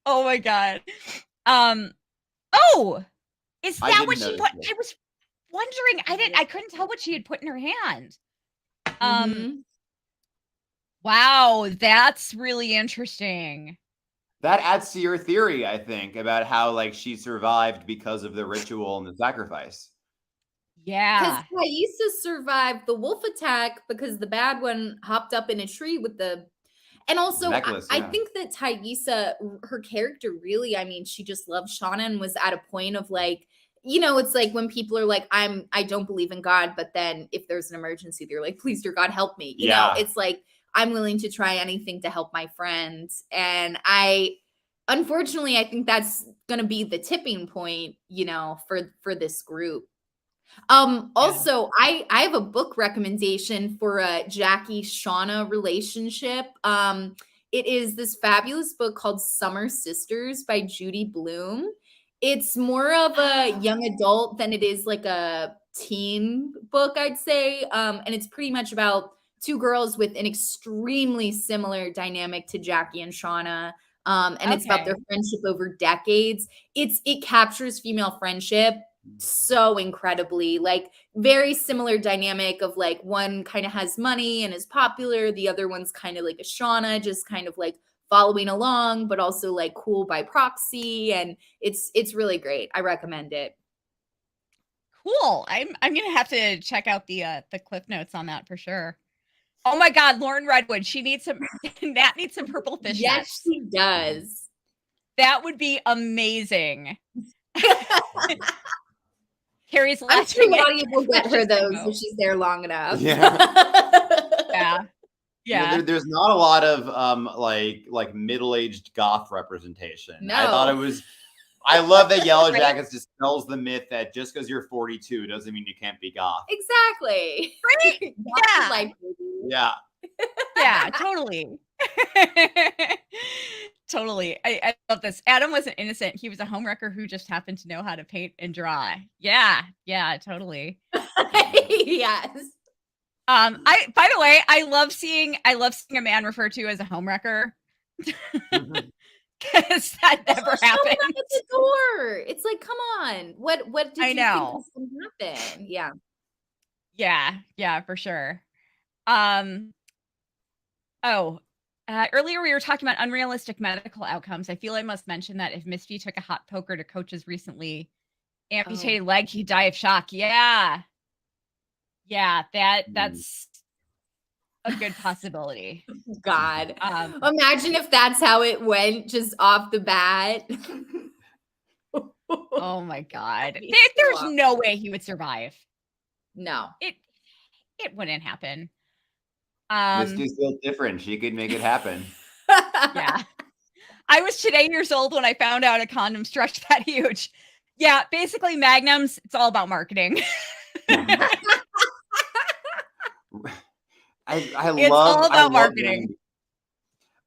Oh my God. Oh, is that what she put? I was wondering. I couldn't tell what she had put in her hand. Wow, that's really interesting. That adds to your theory, I think, about how like she survived because of the ritual and the sacrifice. Yeah. Because Thaisa survived the wolf attack because the bad one hopped up in a tree with the. And also, necklace, I think that Thaisa, her character really, I mean, she just loved Shauna and was at a point of like, it's like when people are like, I don't believe in God, but then if there's an emergency, they're like, please, dear God, help me. You know, it's like, I'm willing to try anything to help my friends. And unfortunately, I think that's going to be the tipping point, for this group. Also, I have a book recommendation for a Jackie Shauna relationship. It is this fabulous book called Summer Sisters by Judy Blume. It's more of a young adult than it is like a teen book, I'd say. And it's pretty much about two girls with an extremely similar dynamic to Jackie and Shauna. And it's about their friendship over decades. It captures female friendship so incredibly, like very similar dynamic of like one kind of has money and is popular. The other one's kind of like a Shauna, just kind of like following along, but also like cool by proxy. And it's really great. I recommend it. Cool. I'm gonna have to check out the cliff notes on that for sure. Oh my God, Lauren Redwood. She needs some. Nat needs some purple fish. Yes, she does. That would be amazing. Carrie's I'm laughing. sure Claudia will get her Just those go. if she's there long enough. Yeah. Yeah. There's not a lot of like middle-aged goth representation. No. I thought it was. I love that Yellowjackets dispels the myth that just because you're 42 doesn't mean you can't be goth. Exactly. Right? That's Yeah. life, baby. Yeah. Yeah, totally. Totally. I love this. Adam wasn't innocent. He was a homewrecker who just happened to know how to paint and draw. Yeah, totally. Yes. By the way, I love seeing a man referred to as a homewrecker. Because that never Just showing happens. up at the door. It's like, come on. What did I you know. think was gonna happen? Yeah. Yeah, for sure. Earlier we were talking about unrealistic medical outcomes. I feel I must mention that if Misty took a hot poker to Coach's recently amputated leg, he'd die of shock. Yeah, that's a good possibility. God. Imagine if that's how it went just off the bat. Oh my God. That'd be There's so no way he would survive. No. It wouldn't happen. Misty's built different. She could make it happen. Yeah. I was today years old when I found out a condom stretched that huge. Yeah, basically Magnums, it's all about marketing. It's all about marketing.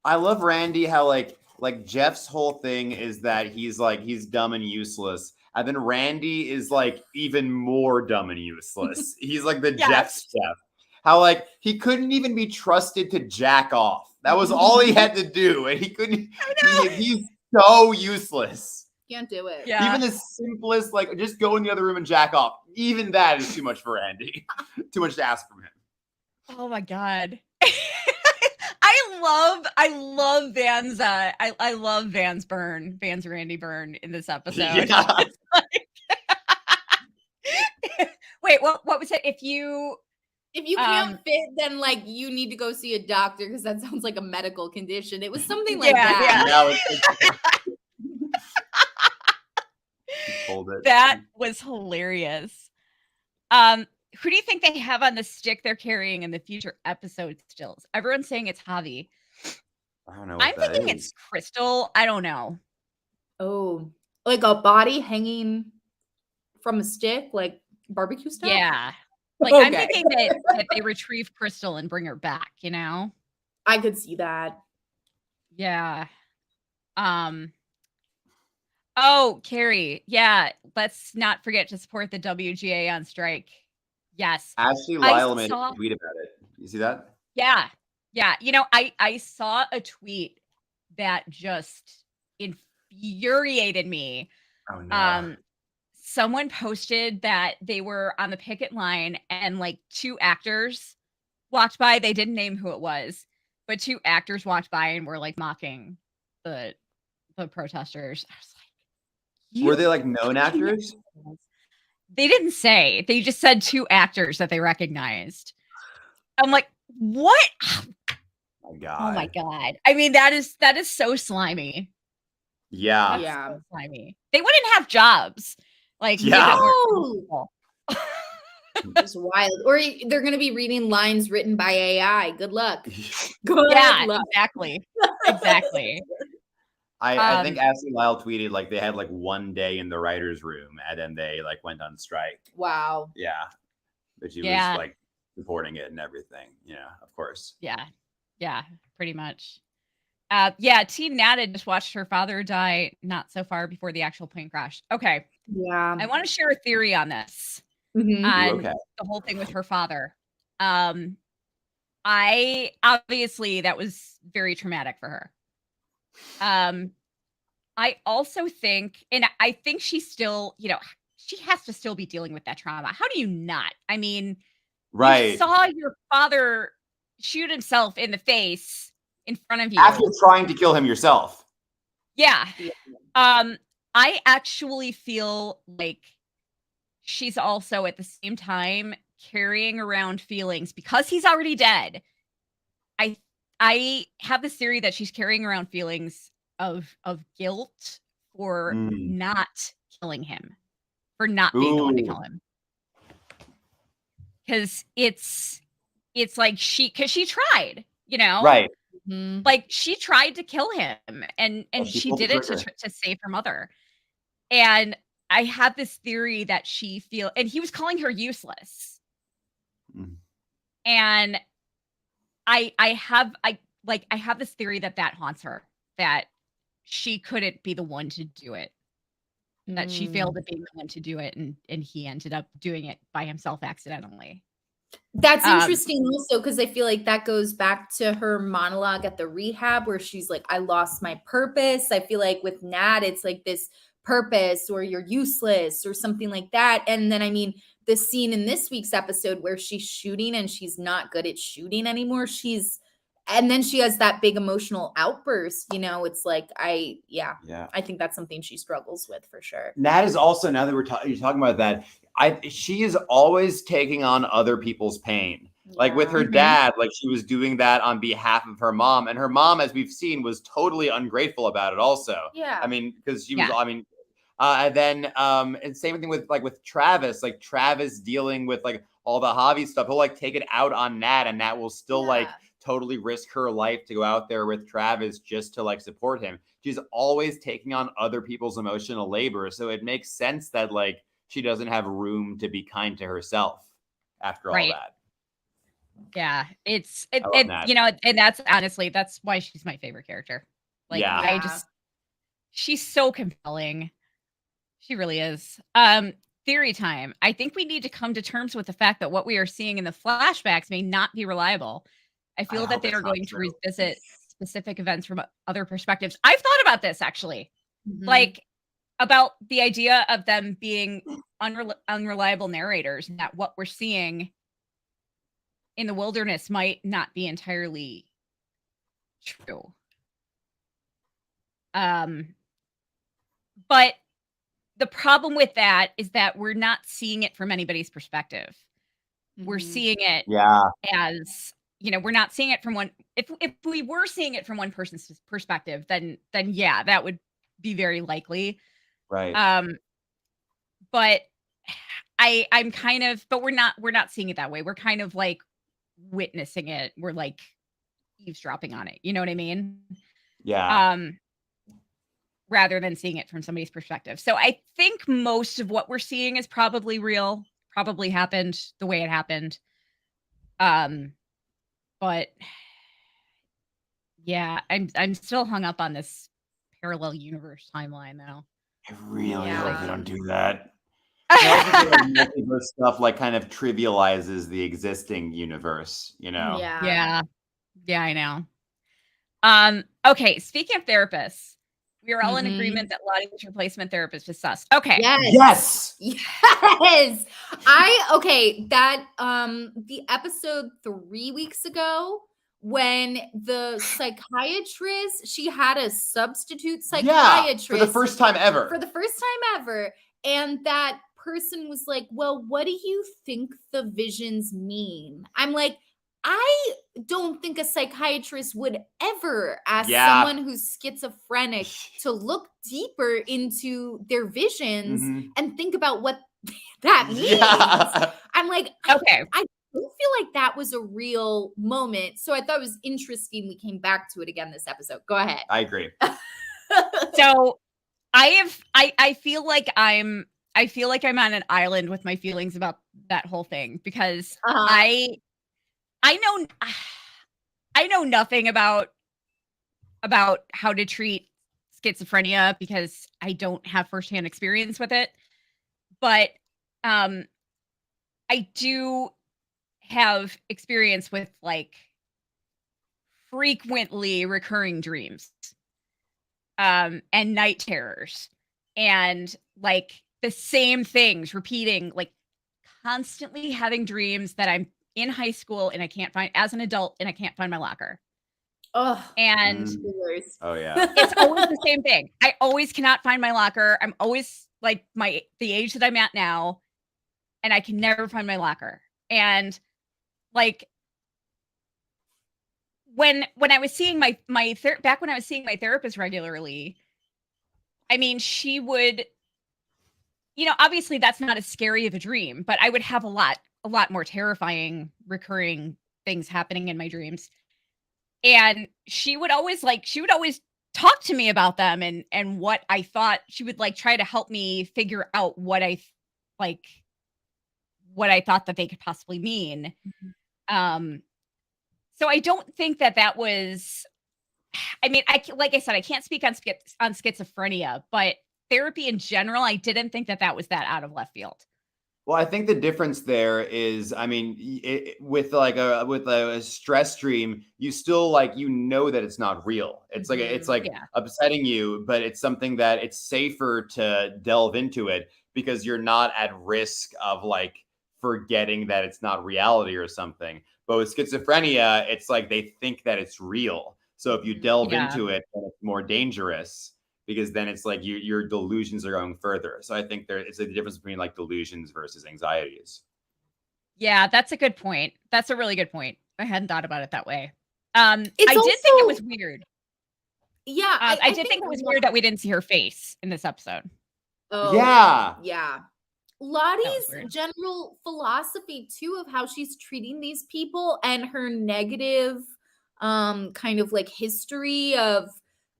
I love Randy, how like Jeff's whole thing is that he's dumb and useless. And then Randy is like even more dumb and useless. He's like the Yes. Jeff. How like he couldn't even be trusted to jack off. That was all he had to do. And he couldn't. He's so useless. Can't do it. Yeah. Even the simplest, like just go in the other room and jack off. Even that is too much for Randy. Too much to ask from him. Oh my God. I love Van's I love Van's Randy burn in this episode. Yeah. Wait, what was it? If you can't fit, then like you need to go see a doctor because that sounds like a medical condition. It was something like that. That was hilarious. Who do you think they have on the stick they're carrying in the future episode stills? Everyone's saying it's Javi. I don't know. I'm thinking it's Crystal. I don't know. Oh, like a body hanging from a stick, like barbecue style? Yeah. Like I'm thinking that they retrieve Crystal and bring her back, you know? I could see that. Yeah. Oh, Carrie. Yeah. Let's not forget to support the WGA on strike. Yes. Ashley Lyle made a tweet about it. You see that? Yeah. Yeah. You know, I saw a tweet that just infuriated me. Oh no. Someone posted that they were on the picket line and like two actors walked by. They didn't name who it was, but two actors walked by and were like mocking the protesters. I was like, were they like known actors? They didn't say. They just said two actors that they recognized. I'm like, what? Oh my God. Oh my God. I mean, that is so slimy. Yeah. Yeah. So slimy. They wouldn't have jobs. Like, yeah. It's wild. Or they're going to be reading lines written by AI. Good luck. Good luck. Exactly. Exactly. I think Ashley Lyle tweeted like they had like one day in the writer's room and then they like went on strike. Wow. Yeah. But she was like supporting it and everything. Yeah, of course. Yeah. Yeah, pretty much. Team Nada just watched her father die not so far before the actual plane crashed. Okay. Yeah. I want to share a theory on this. On the whole thing with her father. I obviously that was very traumatic for her. I also think, and I think she's still, you know, she has to still be dealing with that trauma. How do you not? I mean, right. You saw your father shoot himself in the face in front of you. After trying to kill him yourself. Yeah. I actually feel like she's also at the same time carrying around feelings because he's already dead. I have this theory that she's carrying around feelings of guilt for not killing him. for not being the one to Ooh. kill him. Because it's like she tried, you know, Right. like she tried to kill him, and She she pulled the did it trigger. to save her mother. And I have this theory that and he was calling her useless. Mm. And I have this theory that haunts her, that she couldn't be the one to do it, that she failed at being the one to do it, and he ended up doing it by himself accidentally. That's interesting also, because I feel like that goes back to her monologue at the rehab where she's like, I lost my purpose. I feel like with Nat, it's like this purpose, or you're useless or something like that. And then, I mean, the scene in this week's episode where she's shooting and she's not good at shooting anymore. And then she has that big emotional outburst, you know, it's like, I think that's something she struggles with for sure. Nat is also, now that you're talking about that, she is always taking on other people's pain. Like with her dad, like she was doing that on behalf of her mom, and her mom, as we've seen, was totally ungrateful about it also. Yeah. I mean, because she was, and then and same thing with Travis, like Travis dealing with like all the hobby stuff. He'll like take it out on Nat, and Nat will still like totally risk her life to go out there with Travis just to like support him. She's always taking on other people's emotional labor. So it makes sense that like she doesn't have room to be kind to herself after all that. Yeah, you know, and that's honestly, that's why she's my favorite character. Like, she's so compelling. She really is. Theory time. I think we need to come to terms with the fact that what we are seeing in the flashbacks may not be reliable. I feel that they are going to revisit specific events from other perspectives. I've thought about this actually, like about the idea of them being unreliable narrators, and that what we're seeing in the wilderness might not be entirely true. But the problem with that is that we're not seeing it from anybody's perspective. We're seeing it as, you know, we're not seeing it from one. If we were seeing it from one person's perspective, then yeah, that would be very likely. Right. But I'm kind of, but we're not seeing it that way. We're kind of like witnessing it. We're like eavesdropping on it. You know what I mean? Yeah. Rather than seeing it from somebody's perspective. So I think most of what we're seeing is probably real, probably happened the way it happened. But yeah, I'm still hung up on this parallel universe timeline though. I really hope they don't do that. Multiverse stuff like kind of trivializes the existing universe, you know? Yeah, I know. Okay, speaking of therapists, we are all in agreement that Lottie's replacement therapist is sus. Okay. Yes. That the episode 3 weeks ago, when the psychiatrist, she had a substitute psychiatrist for the first time ever. And that person was like, well, what do you think the visions mean? I'm like, I don't think a psychiatrist would ever ask someone who's schizophrenic to look deeper into their visions and think about what that means. I'm like, okay, I don't feel like that was a real moment. So I thought it was interesting. We came back to it again this episode. Go ahead. I agree. So I feel like I'm on an island with my feelings about that whole thing, because I know nothing about how to treat schizophrenia because I don't have firsthand experience with it. But I do have experience with like frequently recurring dreams and night terrors, and like the same things repeating, like constantly having dreams that I'm in high school and I can't find, as an adult, and I can't find my locker. And it's always the same thing. I always cannot find my locker. I'm always like the age that I'm at now, and I can never find my locker. And like when I was seeing back when I was seeing my therapist regularly, I mean, she would obviously that's not as scary of a dream, but I would have a lot more terrifying recurring things happening in my dreams. And she would always talk to me about them and what I thought. She would like try to help me figure out what I thought that they could possibly mean. So I don't think that was, I mean, like I said, I can't speak on schizophrenia, but therapy in general, I didn't think that was that out of left field. Well, I think the difference there is, I mean, with a stress dream, you still that it's not real. It's like upsetting you, but it's something that it's safer to delve into it because you're not at risk of like forgetting that it's not reality or something. But with schizophrenia, it's like they think that it's real. So if you delve into it, then it's more dangerous. Because then it's like your delusions are going further. So I think it's a difference between like delusions versus anxieties. Yeah, that's a good point. That's a really good point. I hadn't thought about it that way. I did think it was weird. Yeah, I did think it was weird that we didn't see her face in this episode. Oh, yeah. Lottie's general philosophy too of how she's treating these people and her negative kind of like history of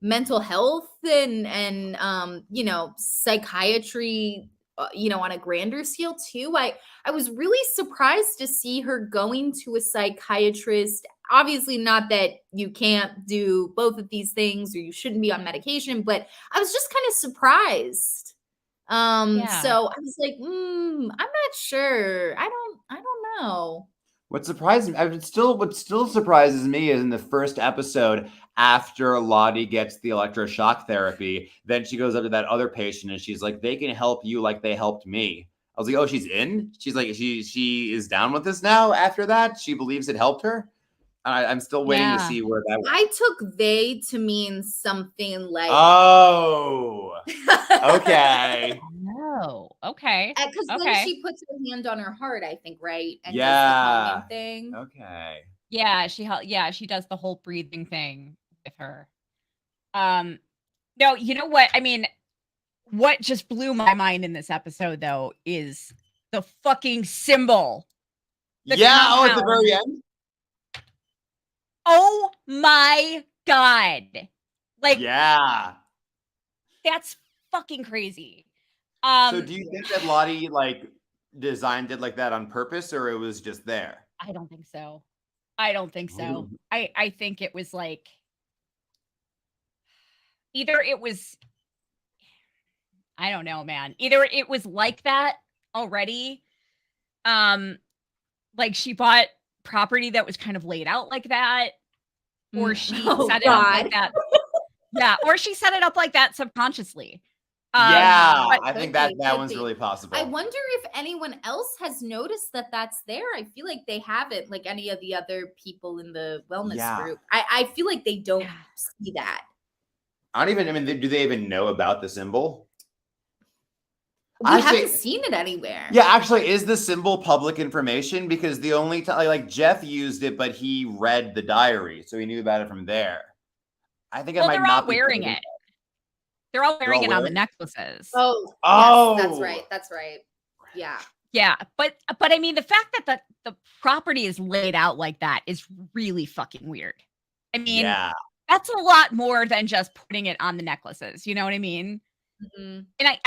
mental health and psychiatry on a grander scale too. I was really surprised to see her going to a psychiatrist. Obviously not that you can't do both of these things or you shouldn't be on medication, but I was just kind of surprised. So I was like, I'm not sure. I don't know. What surprised me, what still surprises me is in the first episode, after Lottie gets the electroshock therapy, then she goes up to that other patient and she's like, they can help you like they helped me. I was like, oh, she's in? She's like, she is down with this now after that? She believes it helped her? I'm still waiting to see where that went. I took they to mean something like... Oh, okay. Oh, okay. Because then she puts her hand on her heart, I think, right? And does the calming thing. Okay. Yeah, she does the whole breathing thing with her. No, you know what? I mean, what just blew my mind in this episode, though, is the fucking symbol. At the very end? Oh my God. Like, yeah. That's fucking crazy. So do you think that Lottie designed it like that on purpose, or it was just there? I don't think so. Ooh. I think it was like either it was, I don't know, man. Either it was like that already. Like she bought property that was kind of laid out like that, or she set it up like that. Yeah, or she set it up like that subconsciously. I think that one's really possible. I wonder if anyone else has noticed that that's there. I feel like they haven't, like any of the other people in the wellness group. I feel like they don't see that. Do they even know about the symbol? We haven't seen it anywhere. Yeah, actually, is the symbol public information? Because the only time, like Jeff used it, but he read the diary, so he knew about it from there. I think they're all wearing it. They're all wearing it on the necklaces. Oh, yes, that's right. Yeah. Yeah, but I mean, the fact that the property is laid out like that is really fucking weird. I mean, that's a lot more than just putting it on the necklaces. You know what I mean? Mm-hmm. And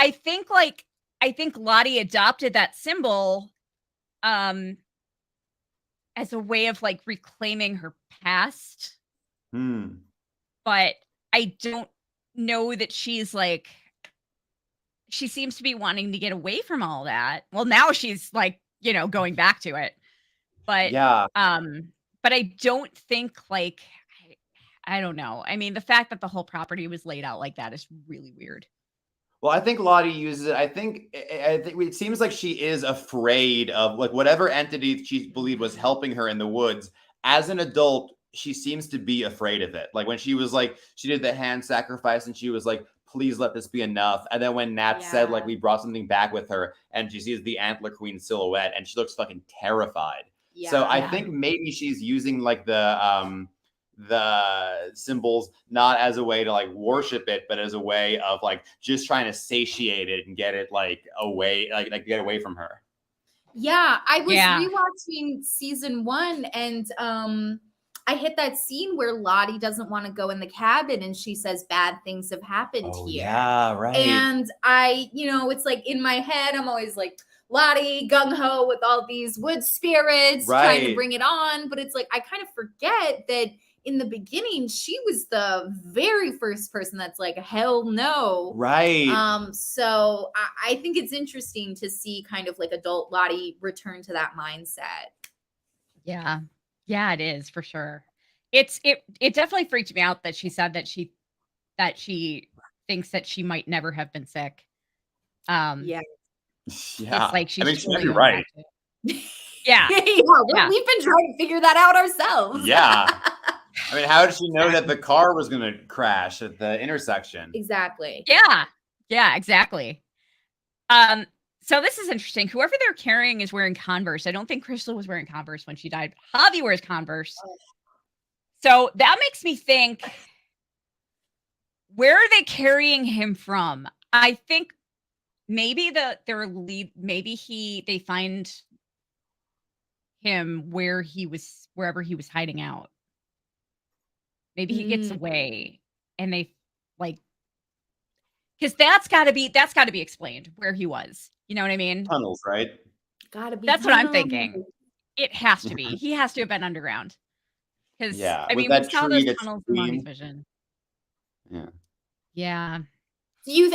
I think Lottie adopted that symbol as a way of like reclaiming her past. But I don't know that she's like, she seems to be wanting to get away from all that. Well, now she's like, going back to it. But but I don't think like, I don't know. I mean, the fact that the whole property was laid out like that is really weird. Well, I think Lottie uses it. I think it seems like she is afraid of like whatever entity she believed was helping her in the woods. As an adult, she seems to be afraid of it. Like when she was like, she did the hand sacrifice and she was like, please let this be enough. And then when Nat said like, we brought something back with her and she sees the Antler Queen silhouette and she looks fucking terrified. So I think maybe she's using like the the symbols not as a way to like worship it, but as a way of like just trying to satiate it and get it like away, like get away from her. Yeah, I was rewatching season 1 and I hit that scene where Lottie doesn't want to go in the cabin and she says bad things have happened here. Yeah, right. And I, it's like in my head, I'm always like, Lottie gung-ho with all these wood spirits trying to bring it on. But it's like, I kind of forget that in the beginning, she was the very first person that's like, hell no. Right. So I think it's interesting to see kind of like adult Lottie return to that mindset. Yeah. Yeah, it is for sure. It definitely freaked me out that she said that she thinks that she might never have been sick. Yeah. It's like she's she might be right. Yeah. We've been trying to figure that out ourselves. Yeah. I mean, how did she know that the car was going to crash at the intersection? Exactly. Yeah. Yeah, exactly. So this is interesting. Whoever they're carrying is wearing Converse. I don't think Crystal was wearing Converse when she died. Javi wears Converse. So that makes me think, where are they carrying him from? I think maybe they find him wherever he was hiding out. Maybe he gets away and they like, because that's got to be explained where he was. You know what I mean? Tunnels, right? Gotta be. That's what I'm thinking. It has to be. He has to have been underground. Because I mean, we saw those tunnels in Lonnie's vision. Yeah. Yeah.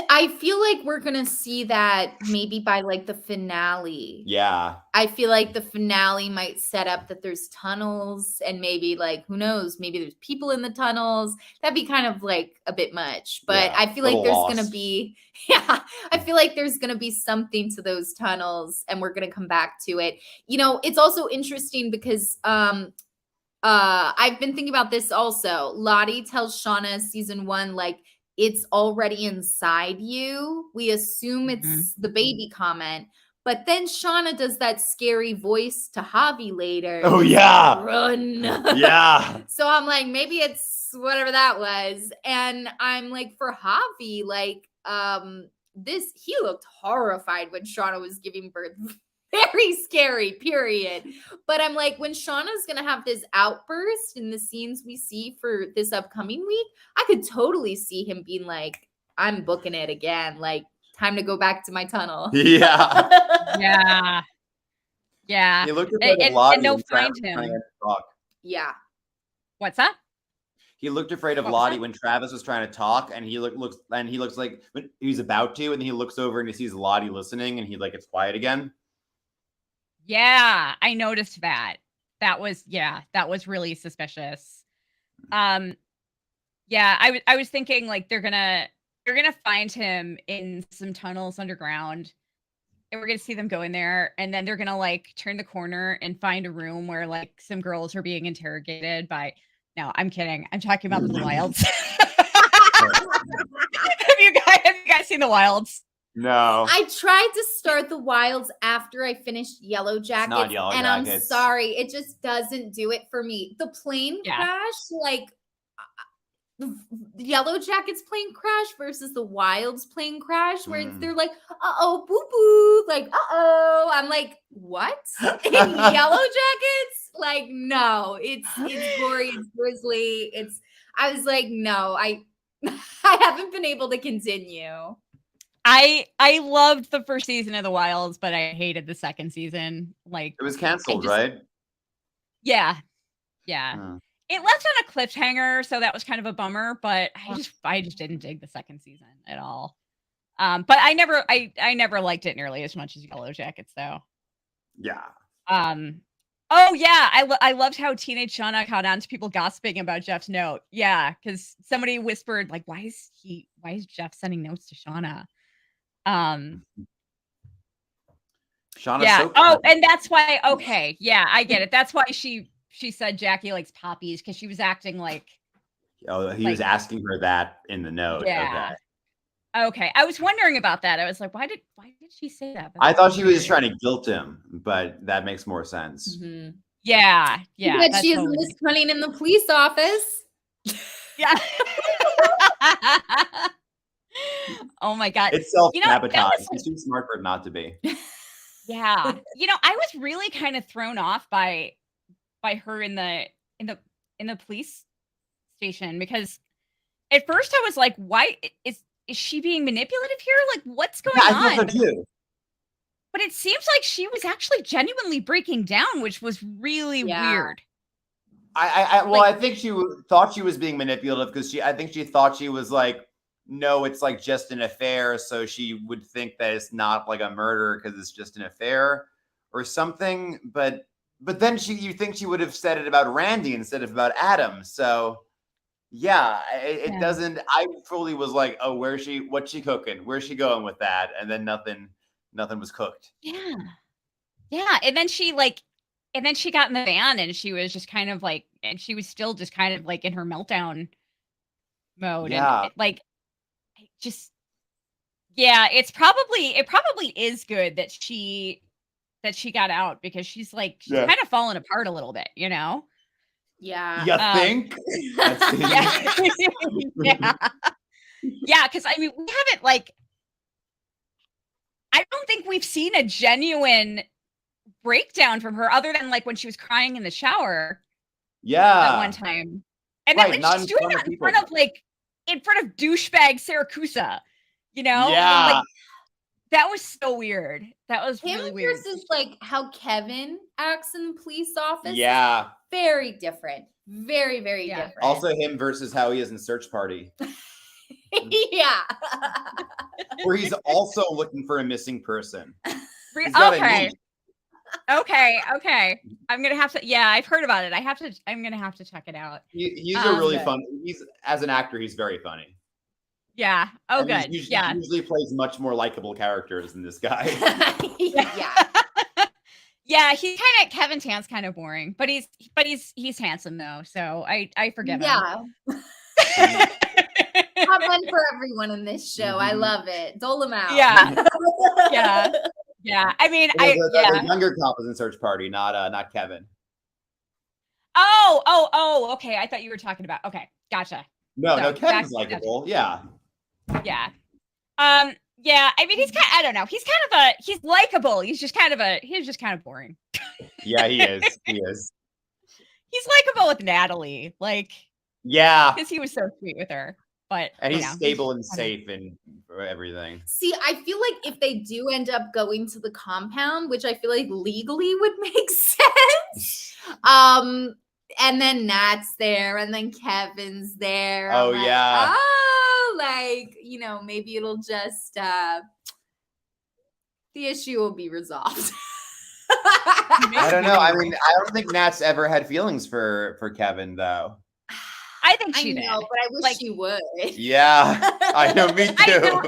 I feel like we're gonna see that maybe by like the finale. Yeah. I feel like the finale might set up that there's tunnels and maybe like, who knows, maybe there's people in the tunnels. That'd be kind of like a bit much, but I feel like there's gonna be, I feel like there's gonna be something to those tunnels and we're gonna come back to it. It's also interesting because I've been thinking about this also. Lottie tells Shauna season 1, like, it's already inside you. We assume it's the baby comment. But then Shauna does that scary voice to Javi later. Oh, yeah. Run. Yeah. So I'm like, maybe it's whatever that was. And I'm like, for Javi, like, he looked horrified when Shauna was giving birth. Very scary, period. But I'm like, when Shauna's going to have this outburst in the scenes we see for this upcoming week, I could totally see him being like, I'm booking it again. Like, time to go back to my tunnel. Yeah. Yeah. Yeah. He looked afraid of Lottie and they'll when find Travis him. Yeah. What's that? He looked afraid of Lottie when Travis was trying to talk, and he looks like when he's about to, and then he looks over and he sees Lottie listening, and he like gets quiet again. Yeah, I noticed that. That was really suspicious. Yeah, I was thinking like they're gonna find him in some tunnels underground, and we're gonna see them go in there, and then they're gonna like turn the corner and find a room where like some girls are being interrogated by. No, I'm kidding. I'm talking about the Wilds. Have you guys seen the Wilds? No. I tried to start the Wilds after I finished Yellowjackets, and I'm sorry, it just doesn't do it for me. The plane crash, like the Yellowjackets plane crash versus the Wilds plane crash, where they're like, uh-oh, boo-boo, like, uh-oh. I'm like, what? In Yellowjackets? Like, no, it's gory, it's grisly. I was like, no, I haven't been able to continue. I loved the first season of The Wilds, but I hated the second season. Like, it was canceled, right? Yeah. It left on a cliffhanger, so that was kind of a bummer. But I just didn't dig the second season at all. But I never liked it nearly as much as Yellowjackets, though. Yeah. Oh yeah, I loved how teenage Shauna caught on to people gossiping about Jeff's note. Yeah, because somebody whispered like, "Why is Jeff sending notes to Shauna?" Shauna's yeah. so And that's why. Okay, yeah, I get it. That's why she said Jackie likes poppies, because she was acting like. Oh, he was asking her that in the note. Yeah. Okay. I was wondering about that. I was like, why did she say that? I thought she was just trying to guilt him, but that makes more sense. Mm-hmm. Yeah. Yeah. But she is totally Miss Cunning in the police office. Yeah. Oh my God. It's You know, that self-sabotage. was He's too smart for it not to be. yeah. You know, I was really kind of thrown off by her in the police station because at first I was like, why is she being manipulative here? Like, what's going Yeah, I on? thought so too. But it seems like she was actually genuinely breaking down, which was really weird. I think she thought she was being manipulative because I think she thought she was like, no, it's like just an affair, so she would think that it's not like a murder because it's just an affair or something. But then you think she would have said it about Randy instead of about Adam. So yeah, it doesn't. I fully was like, oh, what's she cooking? Where's she going with that? And then nothing was cooked. Yeah. Yeah. And then she got in the van and she was just kind of like, and she was still just kind of like in her meltdown mode. Yeah. And it probably is good that she got out because she's kind of falling apart a little bit, you know? Yeah. You think? Yeah. Yeah, because I mean, we haven't I don't think we've seen a genuine breakdown from her other than like when she was crying in the shower. Yeah. At one time. And then when she's doing that in front of douchebag Saracusa, you know? Yeah. Like, that was so weird. That was really weird. Versus like how Kevin acts in the police office. Yeah. Very different. Very, very different. Also him versus how he is in Search Party. Yeah. Where he's also looking for a missing person. Okay. I'm gonna have to. Yeah, I've heard about it. I'm gonna have to check it out. He's a really fun. As an actor, he's very funny. Yeah. Oh, good. He usually plays much more likable characters than this guy. Yeah. Yeah, Kevin Tan's kind of boring, but he's handsome though, so I forgive him. Yeah. Have one for everyone in this show. I love it. Dole them out. Yeah. Yeah. Yeah. I mean, the younger cop is in Search Party, not Kevin. Oh, okay. I thought you were talking about. Okay, gotcha. No, Kevin's likable. Yeah. Yeah. Yeah. I mean, I don't know. He's likable. He's just kind of boring. Yeah, he is. He is. He's likable with Natalie, yeah, because he was so sweet with her. But he's stable and safe and everything. See, I feel like if they do end up going to the compound, which I feel like legally would make sense, and then Nat's there, and then Kevin's there. Oh yeah. Maybe it'll just the issue will be resolved. I don't know. I mean, I don't think Nat's ever had feelings for Kevin though. I think she did. But I wish she would. Yeah, I know. Me too.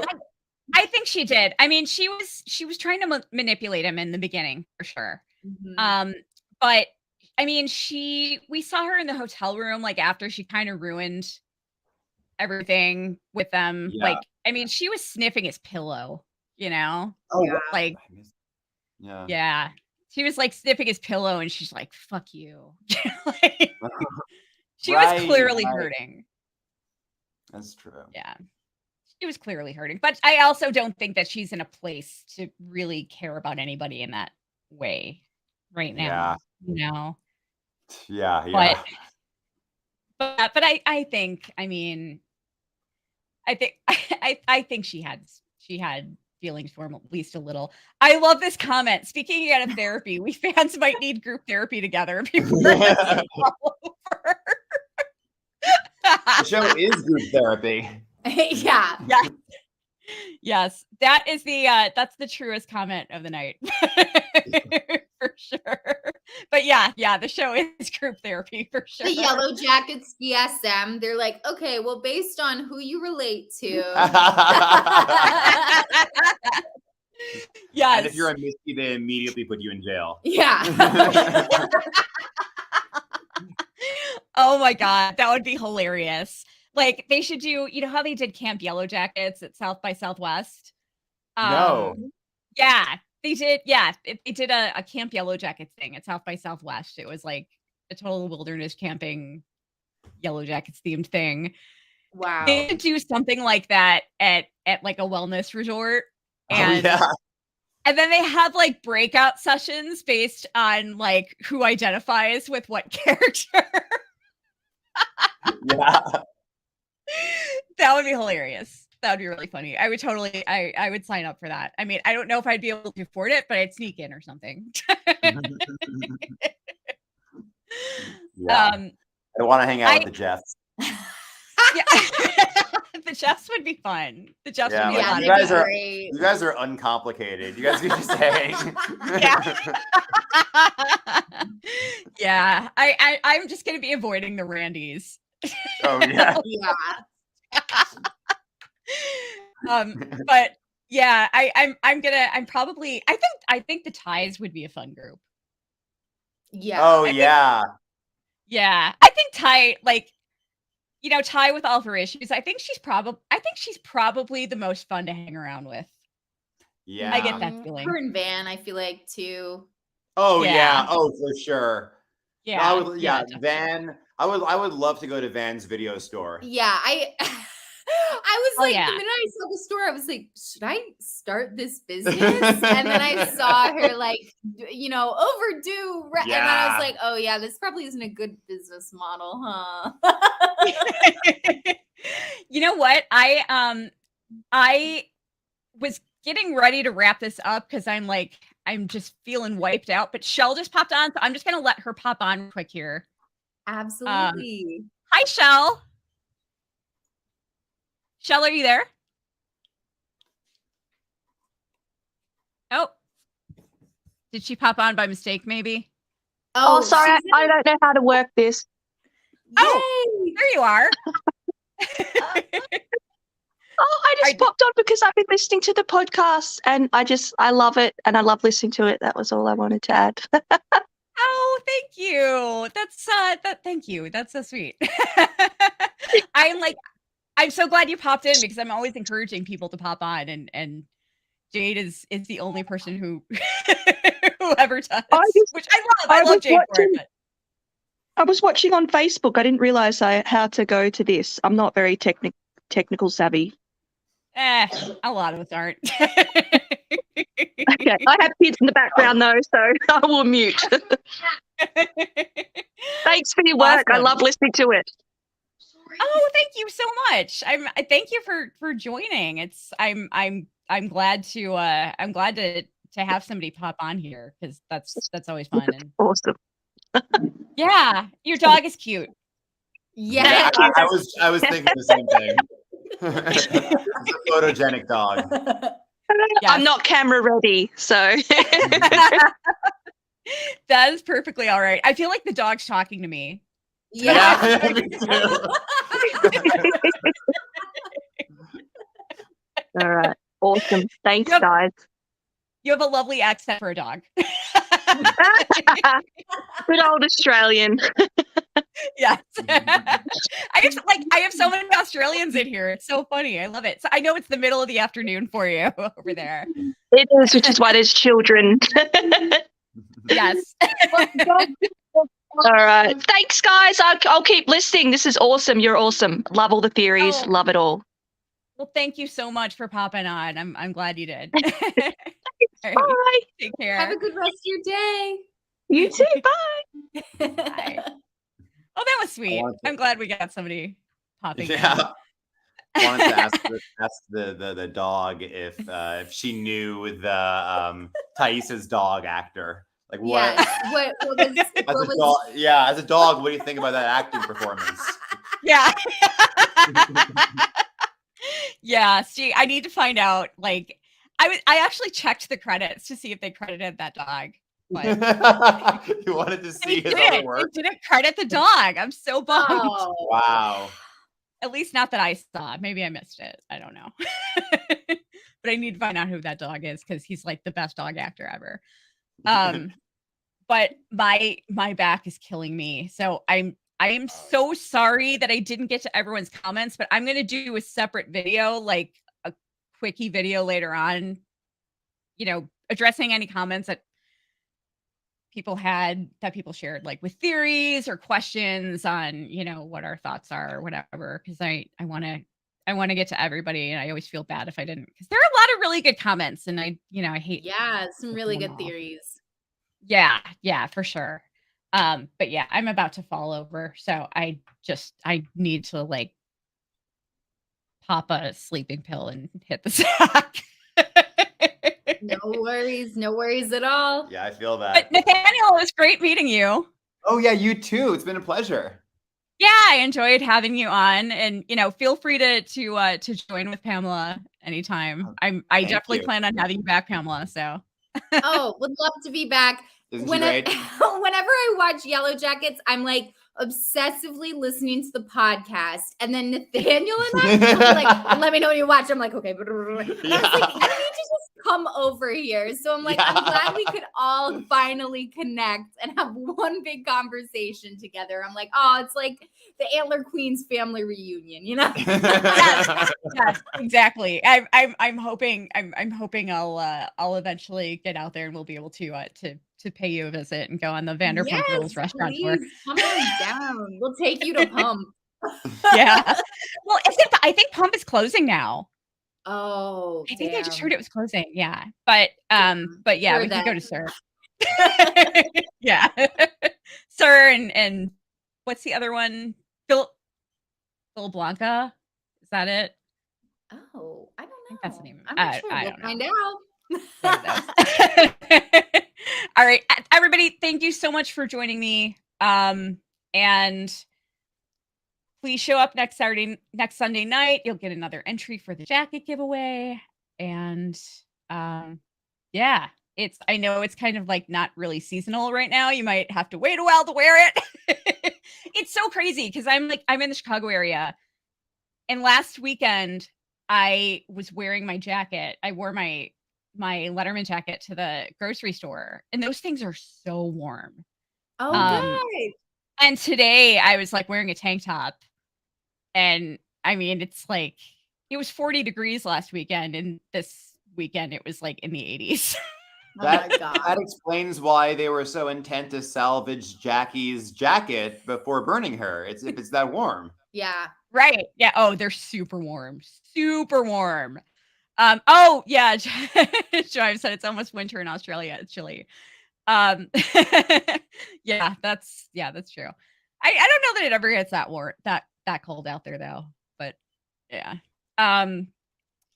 I think she did. I mean, she was trying to manipulate him in the beginning for sure. Mm-hmm. But I mean, we saw her in the hotel room after she kind of ruined everything with them. Yeah. I mean, she was sniffing his pillow, you know? Oh, yeah. Yeah. She was sniffing his pillow and she's like, fuck you. She was clearly hurting. That's true. Yeah. She was clearly hurting. But I also don't think that she's in a place to really care about anybody in that way right now. Yeah. You know? Yeah. But I think, I mean, I think she had feelings for him at least a little. I love this comment. Speaking out of therapy, we fans might need group therapy together before it's all over. The show is group therapy. Yeah. Yes. That is that's the truest comment of the night. For sure. But yeah, the show is group therapy for sure. The Yellowjackets DSM, they're like, okay, well, based on who you relate to. Yes. And if you're a Misty, they immediately put you in jail. Yeah. Oh my God, that would be hilarious. They should do, you know how they did Camp Yellowjackets at South by Southwest? No. Yeah. They did, yeah. They did a Camp Yellowjackets thing at South by Southwest. It was like a total wilderness camping Yellowjackets themed thing. Wow. They could do something like that at like a wellness resort. And Oh yeah. and then they have like breakout sessions based on like who identifies with what character. Yeah. That would be hilarious. That would be really funny. I would totally, I would sign up for that. I mean, I don't know if I'd be able to afford it, but I'd sneak in or something. Yeah. I want to hang out with the Jeffs. Yeah. The Jeffs would be fun. The Jeffs would be like, a lot you of guys fun. are you guys are uncomplicated. You guys can just hang. Yeah. I'm just gonna be avoiding the Randys. Oh yeah. Yeah. But yeah, I'm probably I think the Ties would be a fun group. Yeah. Oh I think- yeah. Yeah. I think Ty, like, you know, Ty with all of her issues, I think she's probably the most fun to hang around with. Yeah. I get that feeling. Her and Van, I feel like too. Oh Yeah. yeah. Oh for sure. Yeah. I would, yeah, definitely. Van. I would love to go to Van's video store. Yeah, I was Oh, like, yeah. the minute I saw the store, I was like, should I start this business? And then I saw her like, you know, overdue. And then I was like, oh yeah, this probably isn't a good business model, huh? You know what? I was getting ready to wrap this up because I'm just feeling wiped out. But Shell just popped on, so I'm just gonna let her pop on quick here. Absolutely. Hi, Shell. Shell, are you there? Oh, did she pop on by mistake? Maybe. Oh, sorry, she's I don't know how to work this. Oh, Yay! there you are. Oh, I just popped on because I've been listening to the podcast and I love it and I love listening to it. That was all I wanted to add. Oh, thank you. Thank you. That's so sweet. I'm so glad you popped in because I'm always encouraging people to pop on and Jade is the only person who who ever does. Which I love. I love Jade for it. But. I was watching on Facebook. I didn't realize how to go to this. I'm not very technical savvy. A lot of us aren't. Okay, I have kids in the background though, so I will mute. Thanks for your work. I Awesome. love listening to it. Oh, thank you so much. Thank you for joining. I'm glad to have somebody pop on here because that's always fun. And Awesome. yeah, your dog is cute. Yeah. I was thinking the same thing. It's a photogenic dog. Yes. I'm not camera ready, so That is perfectly all right. I feel like the dog's talking to me. Yeah. Me too. all right. Awesome. Thanks, Yep. guys. You have a lovely accent for a dog. Good old Australian. Yes. I have so many Australians in here. It's so funny. I love it. So I know it's the middle of the afternoon for you over there. It is, which is why there's children. Yes. All right. Thanks, guys. I'll keep listening. This is awesome. You're awesome. Love all the theories. Oh. Love it all. Well, thank you so much for popping on. I'm glad you did. All right, Bye. take care. Have a good rest of your day. You too. Bye. Bye. Oh, that was sweet. want to- I'm glad we got somebody popping in. Yeah. I wanted to ask the dog if she knew the Thais's dog actor. Like what? Yes. As a dog, what do you think about that acting performance? Yeah. Yeah. See, I need to find out. Like, I actually checked the credits to see if they credited that dog. But You wanted to see they his other work? didn't credit the dog. I'm so bummed. Oh. Wow. At least not that I saw. Maybe I missed it. I don't know. But I need to find out who that dog is because he's like the best dog actor ever. But my back is killing me. So I am so sorry that I didn't get to everyone's comments, but I'm gonna do a separate video, like a quickie video later on, addressing any comments that people shared, like with theories or questions on, what our thoughts are or whatever. Cause I want to get to everybody, and I always feel bad if I didn't, because there are a lot of really good comments, and I hate. Yeah, some really good theories. Yeah, for sure. But yeah, I'm about to fall over, so I need to like pop a sleeping pill and hit the sack. No worries at all. Yeah, I feel that. But Nathaniel, it was great meeting you. Oh yeah, you too. It's been a pleasure. Yeah, I enjoyed having you on, and feel free to join with Pamela anytime. I definitely plan on having you back, Pamela. So. Oh, would love to be back. Isn't she great? Whenever I watch Yellowjackets, I'm like obsessively listening to the podcast, and then Nathaniel and I are like, let me know when you watch. I'm like, okay, but I was like, you need to just come over here. So I'm like, I'm glad we could all finally connect and have one big conversation together. I'm like, oh, it's like the Antler Queens family reunion, yes, exactly. I'm hoping I'll eventually get out there and we'll be able to pay you a visit and go on the Vanderpump Rules restaurant tour. Come on down. We'll take you to Pump. Yeah. Well, I think Pump is closing now. Oh, I think I just heard it was closing. Yeah. But yeah, we can go to Sir. Yeah. Sir and what's the other one? Phil Blanca. Is that it? Oh, I don't know. I think that's the name. I'm not sure. We'll find out. All right, everybody, thank you so much for joining me. And please show up next Sunday night. You'll get another entry for the jacket giveaway. And yeah, I know it's kind of like not really seasonal right now. You might have to wait a while to wear it. It's so crazy because I'm in the Chicago area, and last weekend I was wearing my jacket. I wore my Letterman jacket to the grocery store, and those things are so warm. Oh, good. And today I was like wearing a tank top, and I mean, it's like it was 40 degrees last weekend, and this weekend it was like in the 80s. That explains why they were so intent to salvage Jackie's jacket before burning her. If it's that warm. Yeah. Right. Yeah. Oh, they're super warm. Super warm. Oh yeah. Joe said it's almost winter in Australia. It's chilly. Yeah, that's true. I don't know that it ever gets that warm, that cold out there though. But yeah. All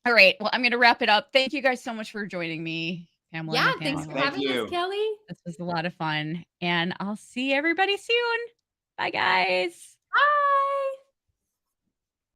right. Well, I'm gonna wrap it up. Thank you guys so much for joining me. Pamela. Yeah, thanks for having us, Kelly. This was a lot of fun, and I'll see everybody soon. Bye, guys. Bye.